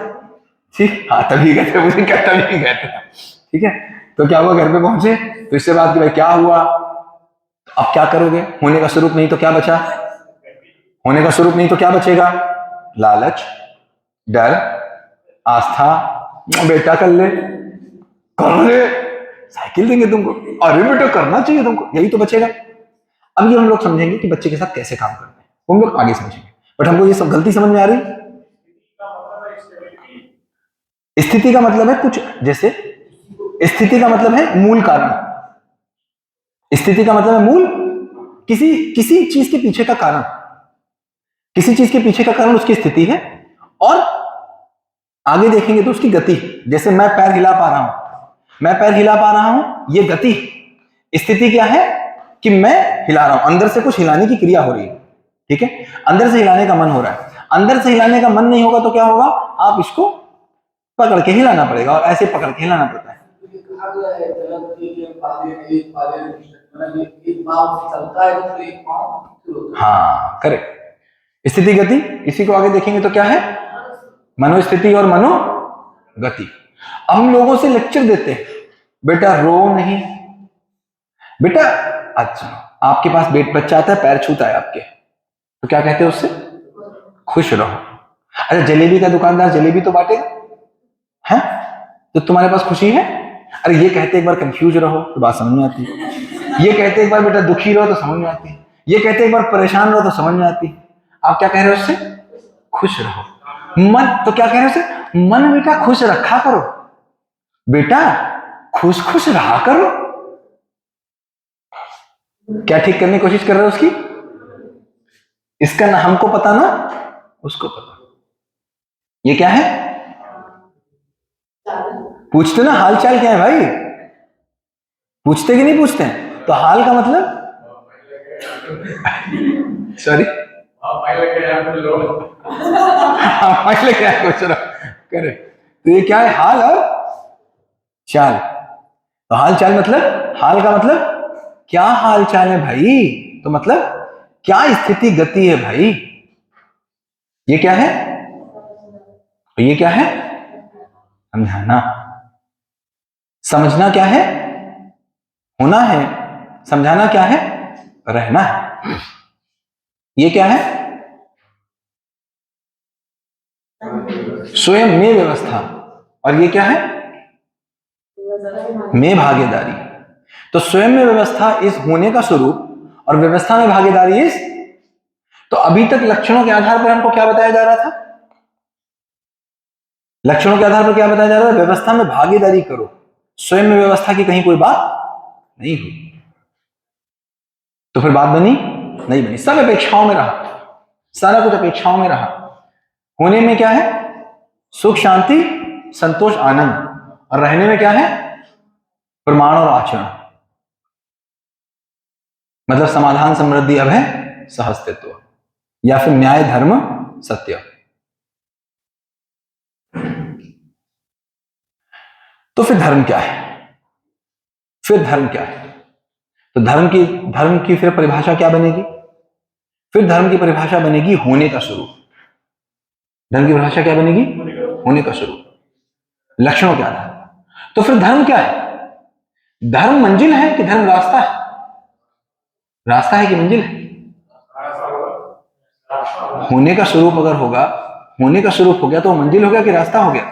ठीक, हाँ तभी गए थे, मुझे क्या तभी गए थे, ठीक है। तो क्या हुआ, घर पे पहुंचे तो इससे बात की भाई क्या हुआ, अब क्या करोगे? होने का स्वरूप नहीं तो क्या बचा? होने का स्वरूप नहीं तो क्या बचेगा? लालच, डर, आस्था। बेटा कर ले, कर ले, साइकिल देंगे तुमको, अरे बेटा करना चाहिए तुमको, यही तो बचेगा। अब ये हम लोग समझेंगे कि बच्चे के साथ कैसे काम करते हैं, हम लोग आगे समझेंगे। बट हमको ये सब गलती समझ में आ रही। स्थिति का मतलब है कुछ, जैसे स्थिति का मतलब है मूल कारण। स्थिति का मतलब है मूल, किसी चीज के पीछे का कारण, किसी चीज के पीछे का कारण उसकी स्थिति है, और आगे देखेंगे तो उसकी गति। जैसे मैं पैर हिला पा रहा हूं, मैं पैर हिला पा रहा हूं, ये गति। स्थिति क्या है कि मैं हिला रहा हूं, अंदर से कुछ हिलाने की क्रिया हो रही है, ठीक है, अंदर से हिलाने का मन हो रहा है। अंदर से हिलाने का मन नहीं होगा तो क्या होगा, आप इसको पकड़ के हिलाना पड़ेगा, और ऐसे पकड़ के हिलाना पड़ता है। कहा गया है गलत के पाले एक पाले मतलब एक पाँव से चलता है तो एक पाँव। हाँ करेक्ट। स्थिति गति, इसी को आगे देखेंगे तो क्या है, मनोस्थिति और मनोगति। अब हम लोगों से लेक्चर देते हैं, बेटा रो नहीं, बेटा अच्छा आपके पास बच्चा आता है, पैर छूता है आपके, तो क्या कहते हैं उससे? खुश रहो। अरे जलेबी का दुकानदार जलेबी तो बांटेगा है, तो तुम्हारे पास खुशी है? अरे ये कहते एक बार कंफ्यूज रहो तो बात समझ में आती है, ये कहते एक बार बेटा दुखी रहो तो समझ में आती है, ये कहते एक बार परेशान रहो तो समझ में आती है। आप क्या कह रहे हो उससे? खुश रहो। मन तो क्या कह रहे हो उससे? मन बेटा खुश रखा करो, बेटा खुश खुश रहा करो। क्या ठीक करने की कोशिश कर रहे हो उसकी? इसका ना हमको पता ना उसको पता। ये क्या है? पूछते ना हाल चाल क्या है भाई, पूछते कि नहीं पूछते हैं? तो हाल का मतलब सॉरी करे, तो ये क्या है? हाल और चाल। तो हाल चाल मतलब, हाल का मतलब क्या हाल चाल है भाई, तो मतलब क्या स्थिति गति है भाई। ये क्या है? ये क्या है? समझाना। समझना क्या है? होना है। समझाना क्या है? रहना है। ये क्या है? स्वयं में व्यवस्था। और ये क्या है? में भागीदारी। तो स्वयं में व्यवस्था इस होने का स्वरूप, और व्यवस्था में भागीदारी इस। तो अभी तक लक्षणों के आधार पर हमको क्या बताया जा रहा था? लक्षणों के आधार पर क्या बताया जा रहा था? व्यवस्था में भागीदारी करो। स्वयं में व्यवस्था की कहीं कोई बात नहीं हुई, तो फिर बात बनी नहीं बनी, सब अपेक्षाओं में रहा, सारा कुछ अपेक्षाओं में रहा। होने में क्या है? सुख शांति संतोष आनंद, और रहने में क्या है? प्रमाण और आचरण, मतलब समाधान समृद्धि अभय सहस्तित्व, या फिर न्याय धर्म सत्य। तो फिर धर्म क्या है? फिर धर्म क्या है? तो धर्म की फिर परिभाषा क्या बनेगी? फिर धर्म की परिभाषा बनेगी होने का स्वरूप। धर्म की परिभाषा क्या बनेगी? होने का स्वरूप, लक्षणों के आधार। तो फिर धर्म क्या है? धर्म मंजिल है कि धर्म रास्ता है? रास्ता है कि मंजिल है? होने का स्वरूप अगर होगा, होने का स्वरूप हो गया तो मंजिल हो गया कि रास्ता हो गया?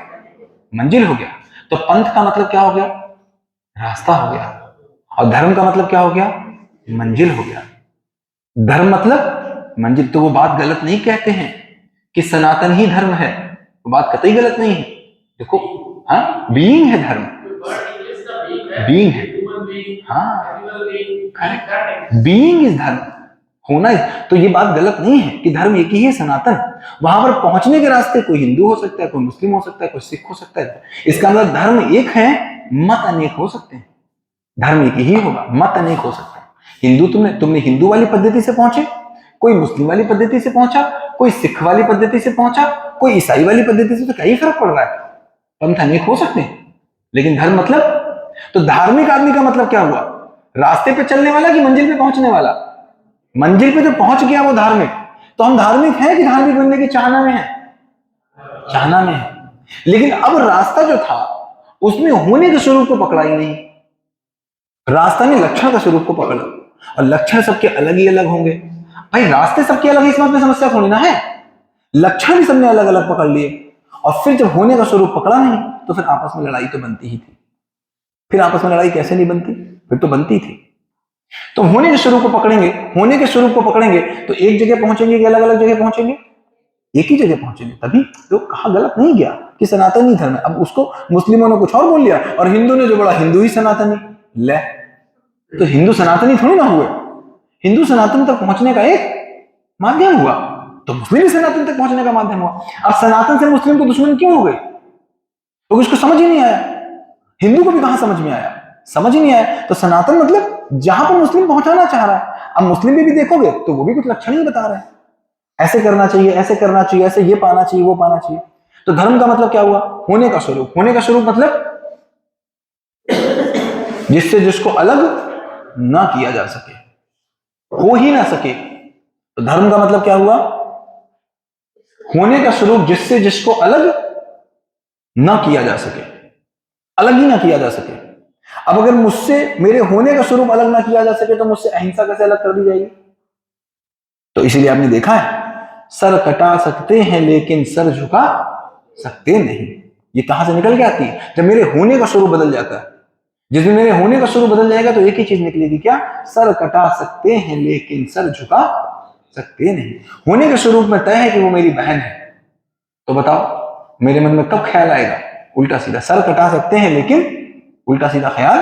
मंजिल हो गया। तो पंथ का मतलब क्या हो गया? रास्ता हो गया। और धर्म का मतलब क्या हो गया? मंजिल हो गया। धर्म मतलब मंजिल। तो वो बात गलत नहीं कहते हैं कि सनातन ही धर्म है, वो बात कतई गलत नहीं है। देखो हाँ, बीइंग है धर्म, बीइंग है, हाँ बीइंग इज धर्म, होना है। तो ये बात गलत नहीं है कि धर्म एक ही है सनातन। वहां पर पहुंचने के रास्ते कोई हिंदू हो सकता है, कोई मुस्लिम हो सकता है, कोई सिख हो सकता है। इसका मतलब धर्म एक है, मत अनेक हो सकते हैं। धर्म एक ही होगा, मत अनेक हो सकते हैं। हिंदू तुमने हिंदू वाली पद्धति से पहुंचे, कोई मुस्लिम वाली पद्धति से पहुंचा, कोई सिख वाली पद्धति से पहुंचा, कोई ईसाई वाली पद्धति से, तो क्या ही फर्क पड़ रहा है? पंथ अनेक हो सकते हैं, लेकिन धर्म मतलब, तो धार्मिक आदमी का मतलब क्या हुआ? रास्ते पे चलने वाला कि मंजिल पे पहुंचने वाला? मंजिल पे जो पहुंच गया वो धार्मिक। तो हम धार्मिक हैं कि धार्मिक बनने की चाहना में है? चाहना में है। लेकिन अब रास्ता जो था उसमें होने के स्वरूप को पकड़ा ही नहीं, रास्ता ने लक्षण का स्वरूप को पकड़ा, और लक्षण सबके अलग ही अलग होंगे। भाई रास्ते सबके अलग, इस बात में समस्या थोड़ी ना है, लक्षण भी सबने अलग अलग पकड़ लिए, और फिर जब होने का स्वरूप पकड़ा नहीं तो फिर आपस में लड़ाई तो बनती ही थी। फिर आपस में लड़ाई कैसे नहीं बनती? फिर तो बनती थी। तो होने के स्वरूप को पकड़ेंगे, होने के स्वरूप को पकड़ेंगे तो एक जगह पहुंचेंगे कि अलग अलग जगह पहुंचेंगे? एक ही जगह पहुंचेंगे। तभी तो कहा गलत नहीं गया कि सनातनी धर्म है। अब उसको मुस्लिमों ने कुछ और बोल लिया और हिंदू ने जो बोला हिंदू ही सनातनी, ले तो हिंदू सनातनी थोड़ी ना हुए, हिंदू सनातन तक पहुंचने का एक माध्यम हुआ, तो मुस्लिम भी सनातन तक पहुंचने का माध्यम हुआ। अब सनातन से मुस्लिम को दुश्मन क्यों हो गई? क्योंकि उसको समझ ही नहीं आया। हिंदू को भी कहां समझ में आया? समझ ही नहीं आया। तो सनातन मतलब जहां पर मुस्लिम पहुंचाना चाह रहा है। अब मुस्लिम भी देखोगे तो वो भी कुछ लक्षण ही बता रहे हैं, ऐसे करना चाहिए, ऐसे करना चाहिए, ऐसे ये पाना चाहिए, वो पाना चाहिए। तो धर्म का मतलब क्या हुआ? होने का स्वरूप। होने का स्वरूप मतलब जिससे जिसको अलग ना किया जा सके, हो ही ना सके। तो धर्म का मतलब क्या हुआ? होने का स्वरूप जिससे जिसको अलग ना किया जा सके, अलग ही ना किया जा सके। अब अगर मुझसे मेरे होने का स्वरूप अलग ना किया जा सके तो मुझसे अहिंसा कैसे अलग कर दी जाएगी? तो इसीलिए आपने देखा है, सर कटा सकते हैं लेकिन सर झुका सकते नहीं। ये कहां से निकल के आती है? जब मेरे होने का स्वरूप बदल जाता है। जिस दिन मेरे होने का स्वरूप बदल जाएगा तो एक ही चीज निकलेगी, क्या? सर कटा सकते हैं लेकिन सर झुका सकते नहीं। होने के स्वरूप में तय है कि वो मेरी बहन है, तो बताओ मेरे मन में कब ख्याल आएगा उल्टा सीधा? सर कटा सकते हैं लेकिन उल्टा सीधा ख्याल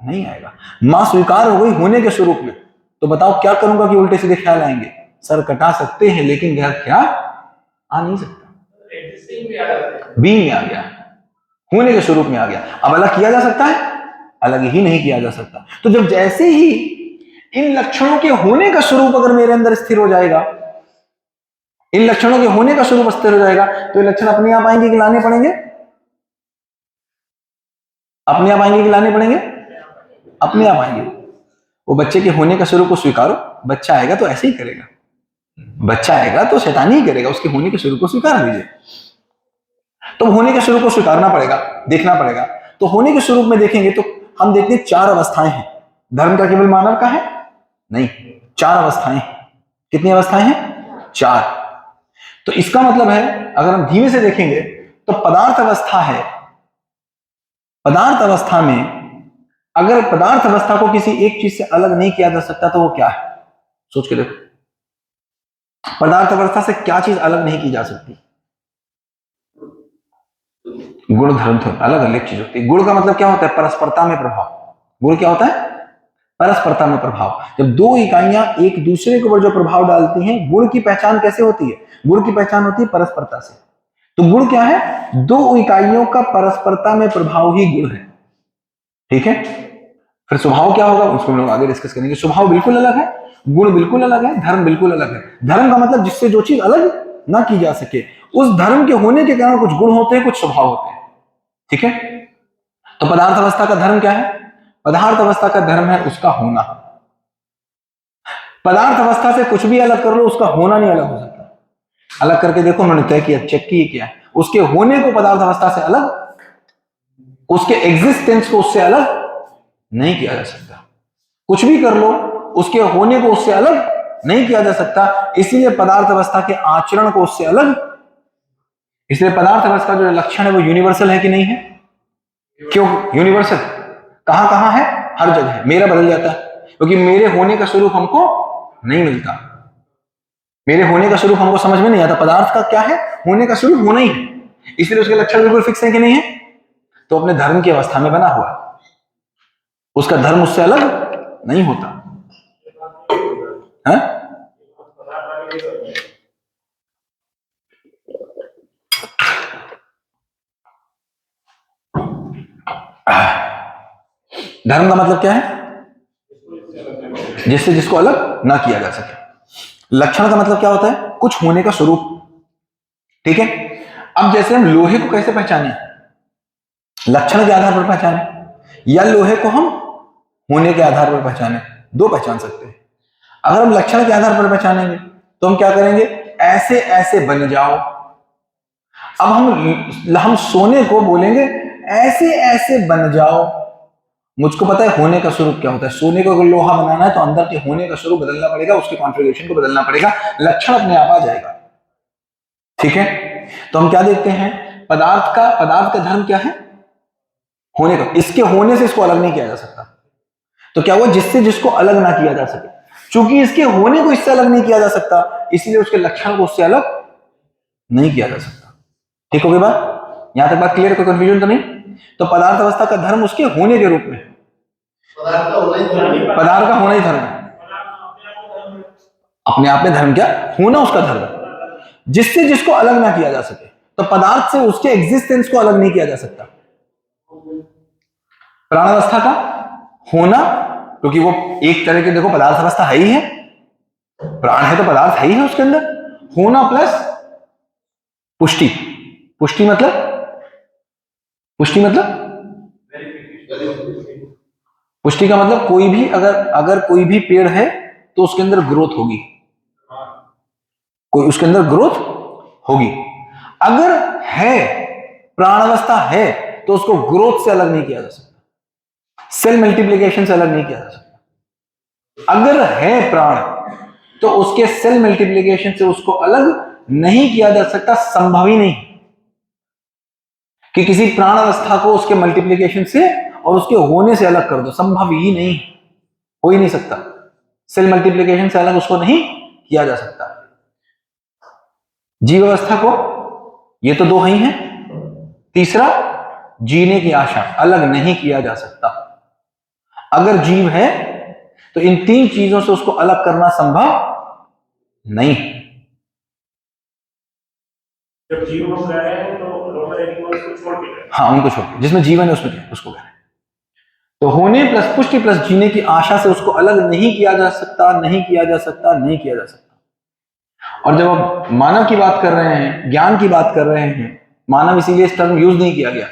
नहीं आएगा। मां स्वीकार हो गई होने के स्वरूप में, तो बताओ क्या करूंगा कि उल्टे सीधे ख्याल आएंगे? सर कटा सकते हैं लेकिन गलत ख्याल आ नहीं सकता। बीइंग में आ गया, होने के स्वरूप में आ गया। अब अलग किया जा सकता है? अलग ही नहीं किया जा सकता। तो जब जैसे ही इन लक्षणों के होने का स्वरूप अगर मेरे अंदर स्थिर हो जाएगा, इन लक्षणों के होने का स्वरूप स्थिर हो जाएगा, तो ये लक्षण अपने आप आएंगे कि लाने पड़ेंगे? अपने आप आएंगे कि लाने पड़ेंगे? अपने आप आएंगे। वो बच्चे के होने का स्वरूप को स्वीकारो, बच्चा आएगा तो ऐसे ही करेगा, बच्चा आएगा तो शैतानी ही करेगा, उसके होने के स्वरूप को स्वीकार लीजिए। तो होने के स्वरूप को स्वीकारना पड़ेगा, देखना पड़ेगा। तो होने के स्वरूप में देखेंगे तो हम देखते हैं 4 अवस्थाएं हैं। धर्म का केवल मानव का है? नहीं, 4 अवस्थाएं हैं। कितनी अवस्थाएं हैं? 4। तो इसका मतलब है अगर हम धीमे से देखेंगे तो पदार्थ अवस्था है। पदार्थ अवस्था में अगर पदार्थ अवस्था को किसी एक चीज से अलग नहीं किया जा सकता तो वो क्या है? सोच के देखो, पदार्थ अवस्था से क्या चीज अलग नहीं की जा सकती? गुण धर्म तो अलग अलग चीज होती है। गुण का मतलब क्या होता है? परस्परता में प्रभाव। गुण क्या होता है? परस्परता में प्रभाव। जब 2 इकाइयां एक दूसरे के ऊपर जो प्रभाव डालती हैं, गुण की पहचान कैसे होती है? गुण की पहचान होती है परस्परता से। तो गुण क्या है? 2 इकाइयों का परस्परता में प्रभाव ही गुण है। ठीक है, फिर स्वभाव क्या होगा उसको हम लोग आगे डिस्कस करेंगे। स्वभाव बिल्कुल अलग है, गुण बिल्कुल अलग है, धर्म बिल्कुल अलग है। धर्म का मतलब जिससे जो चीज अलग ना की जा सके। उस धर्म के होने के कारण कुछ गुण होते हैं, कुछ स्वभाव होते हैं। ठीक है, तो पदार्थ अवस्था का धर्म क्या है? पदार्थ अवस्था का धर्म है उसका होना। पदार्थ अवस्था से कुछ भी अलग कर लो, उसका होना नहीं अलग हो सकता। अलग करके देखो, उन्होंने तय किया, चेक किए क्या है, उसके होने को पदार्थ अवस्था से अलग, उसके एग्जिस्टेंस को उससे अलग नहीं किया जा सकता। कुछ भी कर लो, उसके होने को उससे अलग नहीं किया जा सकता। इसीलिए पदार्थ अवस्था के आचरण को उससे अलग, इसलिए पदार्थ अवस्था जो लक्षण है वो यूनिवर्सल है कि नहीं है? क्यों यूनिवर्सल? कहां कहां है? हर जगह है। मेरा बदल जाता है क्योंकि मेरे होने का स्वरूप हमको नहीं मिलता, मेरे होने का स्वरूप हमको समझ में नहीं आता। पदार्थ का क्या है? होने का स्वरूप होना ही है, इसलिए उसके लक्षण बिल्कुल फिक्स है कि नहीं है? तो अपने धर्म की अवस्था में बना हुआ है, उसका धर्म उससे अलग नहीं होता है? धर्म का मतलब क्या है? जिससे जिसको अलग ना किया जा सके। लक्षण का मतलब क्या होता है? कुछ होने का स्वरूप। ठीक है, अब जैसे हम लोहे को कैसे पहचाने? लक्षण के आधार पर पहचाने या लोहे को हम होने के आधार पर पहचाने? दो पहचान सकते हैं। अगर हम लक्षण के आधार पर पहचानेंगे तो हम क्या करेंगे? ऐसे ऐसे बन जाओ। अब हम सोने को बोलेंगे ऐसे ऐसे बन जाओ। मुझको पता है होने का स्वरूप क्या होता है। सोने को अगर लोहा बनाना है तो अंदर के होने का स्वरूप बदलना पड़ेगा, उसके कॉन्फ़िगरेशन को बदलना पड़ेगा, लक्षण अपने आप आ जाएगा। ठीक है, तो हम क्या देखते हैं? पदार्थ का धर्म क्या है? होने का। इसके होने से इसको अलग नहीं किया जा सकता। तो क्या हुआ? जिससे जिसको अलग ना किया जा सके। चूंकि इसके होने को इससे अलग नहीं किया जा सकता, इसलिए उसके लक्षण को उससे अलग नहीं किया जा सकता। ठीक हो गई बात? यहां तक बात क्लियर? कोई कंफ्यूजन तो नहीं? तो पदार्थ अवस्था का धर्म उसके होने के रूप में, पदार्थ का होना ही धर्म, पदार्थ का होना ही धर्म है। अपने आप में धर्म क्या? होना उसका धर्म है, जिससे जिसको अलग ना किया जा सके। तो पदार्थ से उसके एग्जिस्टेंस को अलग नहीं किया जा सकता। प्राणावस्था का होना, क्योंकि वो एक तरह के, देखो पदार्थ अवस्था है ही है, प्राण है तो पदार्थ है ही है उसके अंदर। होना प्लस पुष्टि। पुष्टि मतलब पुष्टि का मतलब कोई भी अगर कोई भी पेड़ है तो उसके अंदर ग्रोथ होगी, कोई उसके अंदर ग्रोथ होगी। अगर है प्राणावस्था है तो उसको ग्रोथ से अलग नहीं किया जा सकता, सेल मल्टीप्लिकेशन से अलग नहीं किया जा सकता। अगर है प्राण तो उसके सेल मल्टीप्लिकेशन से उसको अलग नहीं किया जा सकता। संभव ही नहीं कि किसी प्राण अवस्था को उसके मल्टीप्लिकेशन से और उसके होने से अलग कर दो। संभव ही नहीं, हो ही नहीं सकता। सेल मल्टीप्लिकेशन से अलग उसको नहीं किया जा सकता। जीव अवस्था को, ये तो दो ही हैं। तीसरा, जीने की आशा, अलग नहीं किया जा सकता। अगर जीव है तो इन तीन चीजों से उसको अलग करना संभव नहीं। जब जीव हम कह रहे हैं तो लोअर एनिमल्स को छोड़ के, हाँ उनको छोड़ के, जिसमें जीवन है उसमें क्या उसको कह रहे हैं। तो होने प्लस पुष्टि प्लस जीने की आशा से उसको अलग नहीं किया जा सकता, नहीं किया जा सकता, नहीं किया जा सकता। और जब आप मानव की बात कर रहे हैं, ज्ञान की बात कर रहे हैं, मानव इसीलिए इस टर्म यूज नहीं किया गया,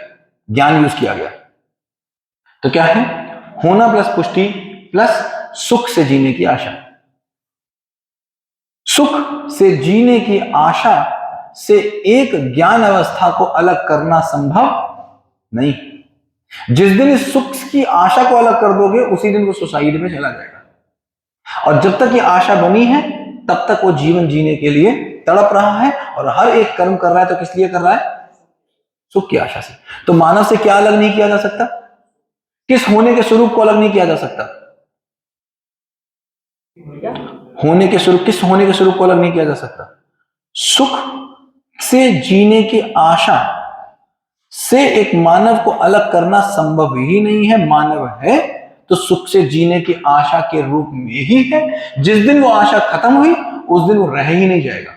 ज्ञान यूज किया गया। तो क्या है? होना प्लस पुष्टि प्लस सुख से जीने की आशा। सुख से जीने की आशा से एक ज्ञान अवस्था को अलग करना संभव नहीं। जिस दिन इस सुख की आशा को अलग कर दोगे उसी दिन वो सुसाइड में चला जाएगा। और जब तक ये आशा बनी है तब तक वो जीवन जीने के लिए तड़प रहा है और हर एक कर्म कर रहा है। तो किस लिए कर रहा है? सुख की आशा से। तो मानव से क्या अलग नहीं किया जा सकता? किस होने के स्वरूप को अलग नहीं किया जा सकता? होने के स्वरूप, किस होने के स्वरूप को अलग नहीं किया जा सकता? सुख से जीने की आशा से एक मानव को अलग करना संभव ही नहीं है। मानव है तो सुख से जीने की आशा के रूप में ही है। जिस दिन वो आशा खत्म हुई उस दिन वो रह ही नहीं जाएगा।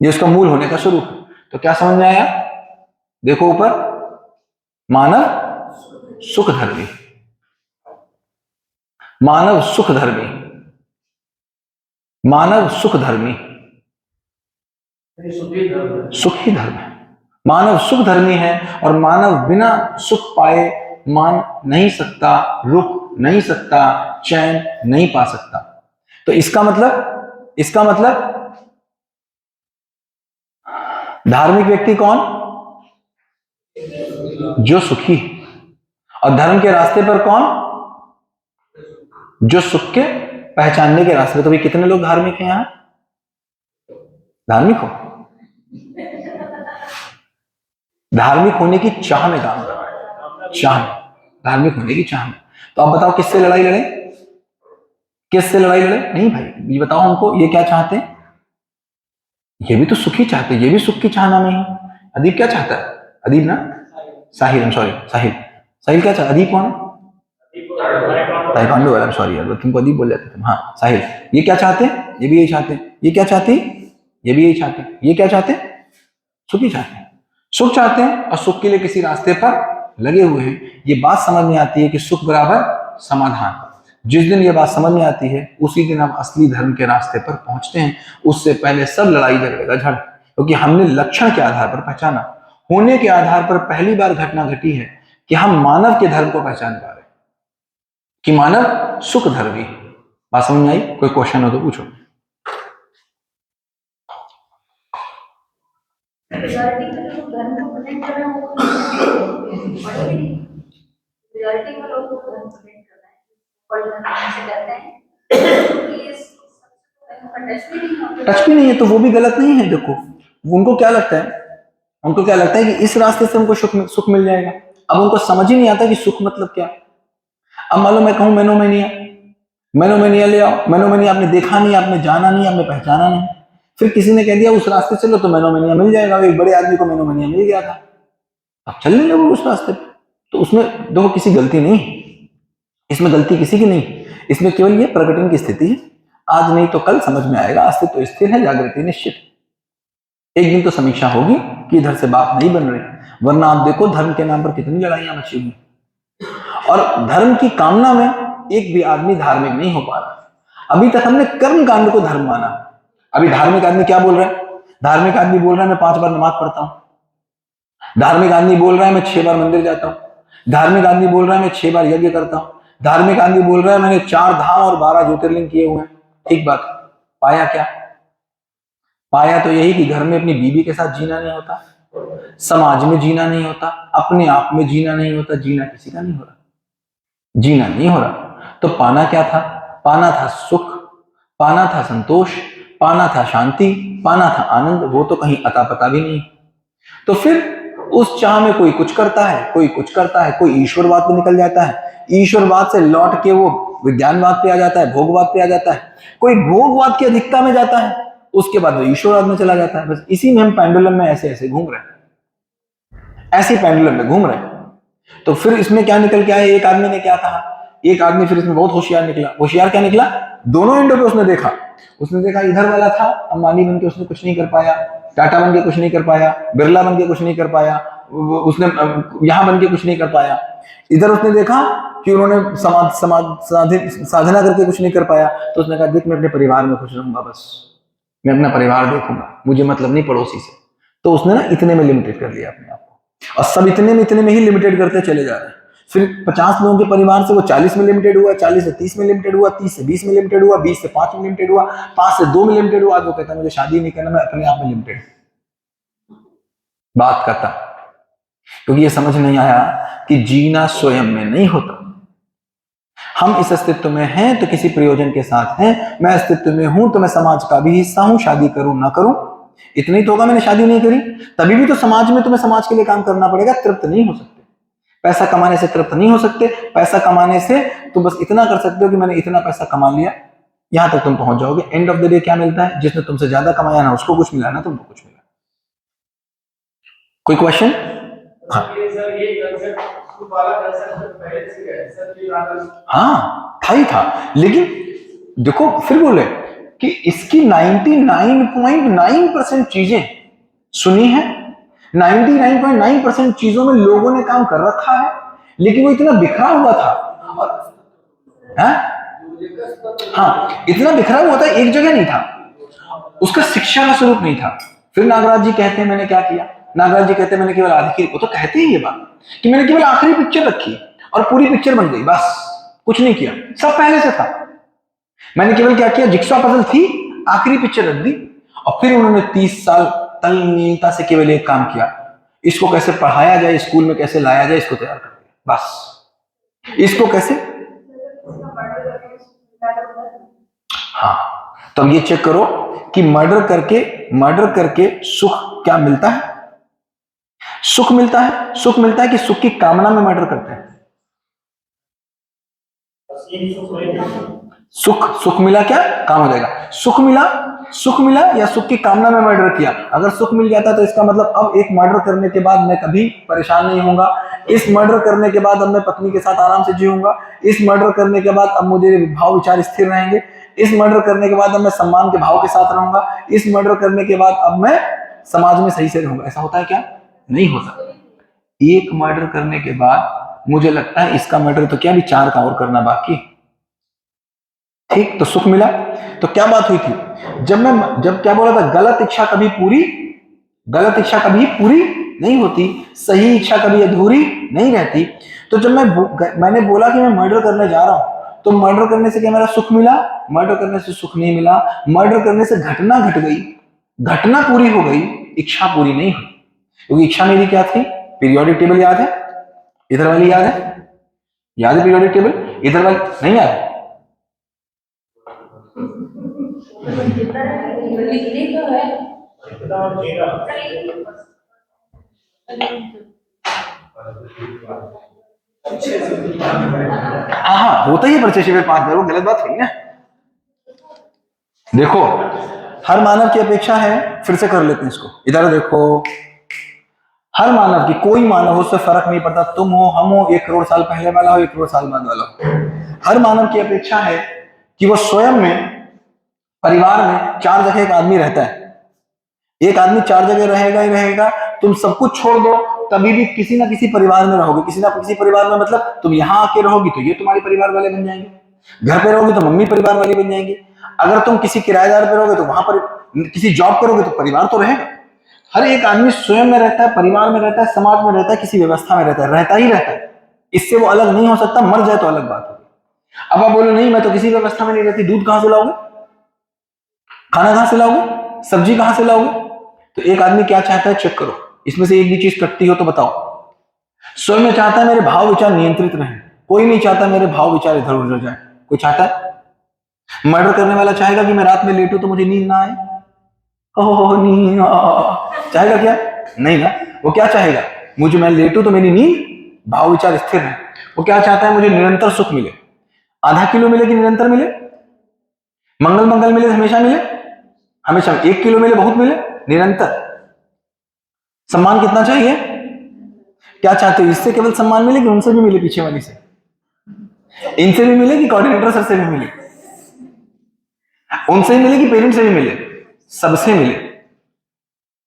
ये उसका मूल होने का स्वरूप है। तो क्या समझ में आया? देखो ऊपर, मानव सुख धर्मी, मानव सुख धर्मी, मानव सुख धर्मी, सुख ही धर्म है। मानव सुख धर्मी है और मानव बिना सुख पाए मान नहीं सकता, रुक नहीं सकता, चैन नहीं पा सकता। तो इसका मतलब धार्मिक व्यक्ति कौन? जो सुखी है। और धर्म के रास्ते पर कौन? जो सुख के पहचानने के रास्ते। तो भाई कितने लोग धार्मिक हैं यहां? धार्मिक हो, धार्मिक होने की चाह में काम कर रहा है, चाह में, धार्मिक होने की चाह में। तो आप बताओ किससे लड़ाई लड़े? किससे लड़ाई लड़े? नहीं भाई, ये बताओ हमको, ये क्या चाहते हैं? ये भी तो सुखी चाहते हैं, ये भी सुख की चाहना में है। अदीब क्या चाहता है? अदीब ना, साहिल, सॉरी साहिल, साहिल क्या चाहता? अदीब कौन है? ताइक्वांडो वाला, सॉरी यार तुमको अदीब बोल जाते तुम। हाँ साहिल, ये क्या चाहते हैं? ये भी यही चाहते हैं। ये क्या चाहते हैं? ये भी यही चाहते हैं। ये क्या चाहते हैं? सुखी चाहते हैं, सुख चाहते हैं और सुख के लिए किसी रास्ते पर लगे हुए हैं। ये बात समझ में आती है कि सुख बराबर समाधान। जिस दिन ये बात समझ में आती है उसी दिन हम असली धर्म के रास्ते पर पहुंचते हैं। उससे पहले सब लड़ाई झगड़े का झड़, क्योंकि हमने लक्षण के आधार पर पहचाना, होने के आधार पर पहली बार घटना घटी है कि हम मानव के धर्म को पहचान पा रहे कि मानव सुख धर्मी। बात समझ में आई? कोई क्वेश्चन हो तो पूछो। मेजॉरिटी में लोग धर्म को प्रेजेंट कर रहे हैं, वो मेजॉरिटी में लोग धर्म प्रेजेंट कर रहे हैं, बड़े धर्म से कहते हैं कि ये टच भी नहीं है तो वो भी गलत नहीं है। देखो उनको क्या लगता है, उनको क्या लगता है कि इस रास्ते से हमको सुख मिल जाएगा। अब उनको समझ ही नहीं आता कि सुख मतलब क्या। अब मालूम मैं कहूं मेनोमेनिया, मेनोमेनिया ले आओ, मेनोमेनिया आपने देखा नहीं, आपने जाना नहीं, आपने पहचाना नहीं, फिर किसी ने कह दिया उस रास्ते चलो तो मेनोमेनिया मिल जाएगा। एक बड़े आदमी को मेनोमेनिया मिल गया था, अब चलने लगो उस रास्ते पे। तो उसमें देखो किसी गलती नहीं, इसमें गलती किसी की नहीं, इसमें केवल ये प्रकटन की स्थिति है। आज नहीं तो कल समझ में आएगा, अस्तित्व तो स्थिर है, जागृति निश्चित। एक दिन तो समीक्षा होगी कि इधर से बात नहीं बन रही, वरना आप देखो धर्म के नाम पर कितनी लड़ाइयां मची हुई, और धर्म की कामना में एक भी आदमी धार्मिक नहीं हो पा रहा। अभी तक हमने कर्म कांड को धर्म माना। अभी धार्मिक आदमी क्या बोल रहा है? धार्मिक आदमी बोल रहा है मैं 5 बार नमाज पढ़ता हूं, धार्मिक आदमी बोल रहा है मैं 6 बार मंदिर जाता हूं, धार्मिक आदमी बोल रहा है मैं 6 बार यज्ञ करता हूं, धार्मिक आदमी बोल रहा है मैंने 4 धाम और 12 ज्योतिर्लिंग किए हुए हैं। ठीक बात, पाया क्या? पाया तो यही कि घर में अपनी बीवी के साथ जीना नहीं होता, समाज में जीना नहीं होता, अपने आप में जीना नहीं होता, जीना किसी का नहीं हो रहा, जीना नहीं हो रहा। तो पाना क्या था? पाना था सुख, पाना था संतोष, पाना था शांति, पाना था आनंद। वो तो कहीं अता पता भी नहीं। तो फिर उस चाह में कोई कुछ करता है, कोई कुछ करता है, कोई ईश्वरवाद पे निकल जाता है, ईश्वरवाद से लौट के वो विज्ञानवाद पे आ जाता है, भोगवाद पे आ जाता है, कोई भोगवाद की अधिकता में जाता है, उसके बाद वो ईश्वरवाद में चला जाता है। बस इसी में हम पेंडुलम में ऐसे ऐसे घूम रहे हैं, ऐसे पेंडुलम में घूम रहे हैं। तो फिर इसमें क्या निकल के आया? एक आदमी ने क्या कहा, एक आदमी फिर इसमें बहुत होशियार निकला। होशियार क्या निकला? दोनों एंडों पे उसने देखा। उसने देखा इधर वाला था, अंबानी बन के उसने कुछ नहीं कर पाया, टाटा बन के कुछ नहीं कर पाया, बिरला बन के कुछ नहीं कर पाया, उसने यहां बन के कुछ नहीं कर पाया। इधर उसने देखा कि उन्होंने साधना करके कुछ नहीं कर पाया, तो उसने कहा देख मैं अपने परिवार में खुश रहूंगा, बस मैं अपना परिवार देखूंगा, मुझे मतलब नहीं पड़ोसी से। तो उसने ना इतने में लिमिटेड कर लिया अपने आप को, और सब इतने में ही लिमिटेड करते चले जा रहे हैं। फिर 50 लोगों के परिवार से वो 40 में लिमिटेड हुआ, 40 से 30 में लिमिटेड हुआ, 30 से 20 में लिमिटेड हुआ, 20 से 5 में लिमिटेड हुआ, 5 से 2 में लिमिटेड हुआ। आज वो कहता है मुझे शादी नहीं करना, मैं अपने आप में लिमिटेड बात करता, क्योंकि ये समझ नहीं आया कि जीना स्वयं में नहीं होता। हम इस अस्तित्व में हैं तो किसी प्रयोजन के साथ हैं। मैं अस्तित्व में हूं तो मैं समाज का भी हिस्सा हूं, शादी करूं ना करूं इतना ही तो होगा। मैंने शादी नहीं करी तभी भी तो समाज में तुम्हें समाज के लिए काम करना पड़ेगा। तृप्त नहीं हो सकते, पैसा कमाने से तृप्त नहीं हो सकते। पैसा कमाने से तुम बस इतना कर सकते हो कि मैंने इतना पैसा कमा लिया, यहां तक तुम पहुंच जाओगे। एंड ऑफ द डे क्या मिलता है? जिसने तुमसे ज्यादा कमाया ना उसको कुछ मिला, ना तुमको कुछ मिला। कोई क्वेश्चन? हाँ हाँ था ही था, लेकिन देखो फिर बोले कि इसकी 99.9% चीजें सुनी है, 99.9% चीजों में लोगों ने काम कर रखा है, लेकिन वो इतना बिखरा हुआ था। हाँ इतना बिखरा हुआ था, एक जगह नहीं था, उसका शिक्षा का स्वरूप नहीं था। फिर नागराज जी कहते हैं मैंने क्या किया? नागराज जी कहते हैं मैंने केवल आखिरी, वो तो कहते हैं ये बात कि मैंने केवल आखिरी पिक्चर रखी और पूरी पिक्चर बन गई, बस कुछ नहीं किया, सब पहले से था। मैंने केवल क्या किया? जिक्सॉ पजल थी, आखिरी पिक्चर रख दी, और फिर उन्होंने 30 साल तल्लीनता से केवल एक काम किया, इसको कैसे पढ़ाया जाए, स्कूल में कैसे लाया जाए, इसको तैयार कर दिया, बस इसको कैसे। हाँ तो अब ये चेक करो कि मर्डर करके सुख क्या मिलता है? सुख मिलता है, सुख मिलता है कि सुख की कामना में मर्डर करते हैं। सुख मिला क्या? काम हो जाएगा। सुख मिला या सुख की कामना में मर्डर किया। अगर सुख मिल जाता तो इसका मतलब अब एक मर्डर करने के बाद मैं कभी परेशान नहीं होऊंगा, इस मर्डर करने के बाद अब मैं पत्नी के साथ आराम से जीऊंगा, इस मर्डर करने के बाद अब मुझे भाव विचार स्थिर रहेंगे, इस मर्डर करने के बाद अब मैं सम्मान के भाव के साथ रहूंगा, इस मर्डर करने के बाद अब मैं समाज में सही से रहूंगा। ऐसा होता है क्या? नहीं होता। एक मर्डर करने के बाद मुझे लगता है इसका मर्डर तो क्या भी 4 का और करना बाकी। ठीक, तो सुख मिला। तो क्या बात हुई थी, जब क्या बोला था, गलत इच्छा कभी पूरी नहीं होती, सही इच्छा कभी अधूरी नहीं रहती। तो जब मैंने बोला कि मैं मर्डर करने जा रहा हूं, तो मर्डर करने से क्या मेरा सुख मिला? मर्डर करने से सुख नहीं मिला। मर्डर करने से घटना घट गई, घटना पूरी हो गई, इच्छा पूरी नहीं हुई। क्योंकि इच्छा मेरी क्या थी? पीरियोडिक टेबल याद है? इधर वाली याद है? Periodic table? इधर वाली नहीं याद है? लिखने तो है। हाँ, होता ही है परचेसी में 5 बार, वो गलत बात हुई ना। देखो, हर मानव की अपेक्षा है, फिर से कर लेते हैं इसको, इधर देखो, हर मानव की, कोई मानव हो, उससे फर्क नहीं पड़ता, तुम हो, हम हो, 1 करोड़ साल पहले वाला हो, 1 करोड़ साल बाद वाला हो, हर मानव की अपेक्षा है कि वो स्वयं में, परिवार में 4 जगह एक आदमी रहता है। एक आदमी 4 जगह रहेगा ही रहेगा। तुम सब कुछ छोड़ दो, तभी भी किसी ना किसी परिवार में रहोगे, किसी ना किसी परिवार में, मतलब तुम यहाँ आके रहोगी तो ये तुम्हारे परिवार वाले बन जाएंगे, घर पे रहोगे तो मम्मी परिवार वाली बन जाएंगी, अगर तुम किसी किराएदार पे रहोगे तो वहां पर किसी जॉब करोगे तो परिवार तो रहेगा। हर एक आदमी स्वयं में रहता है, परिवार में रहता है, समाज में रहता है, किसी व्यवस्था में रहता है, रहता ही रहता है। इससे वो अलग नहीं हो सकता, मर जाए तो अलग बात होगी। अब आप बोलो नहीं मैं तो किसी व्यवस्था में नहीं रहती, दूध कहां से लाओगे, खाना कहां से लाओगे, सब्जी कहां से लाओगे? तो एक आदमी क्या चाहता है, चेक करो, इसमें से एक भी चीज कटती हो तो बताओ। स्वयं में चाहता है मेरे भाव विचार नियंत्रित रहे, कोई नहीं चाहता मेरे भाव विचार इधर उधर जाए। कोई चाहता है? मर्डर करने वाला चाहेगा कि मैं रात में लेटूं तो मुझे नींद ना आए? ओह नींद चाहेगा क्या? नहीं ना। वो क्या चाहेगा? मुझे, मैं लेटूं तो मेरी नींद, भाव विचार स्थिर है। वो क्या चाहता है? मुझे निरंतर सुख मिले। आधा किलो मिले कि निरंतर मिले? मंगल मिले, हमेशा मिले, हमेशा 1 किलो मिले, बहुत मिले, निरंतर। सम्मान कितना चाहिए? क्या चाहते हो, इससे केवल सम्मान मिले कि उनसे भी मिले, पीछे वाली से, इनसे भी मिले कि कोऑर्डिनेटर सर से भी मिले, उनसे ही मिले कि पेरेंट्स से भी मिले, सबसे मिले।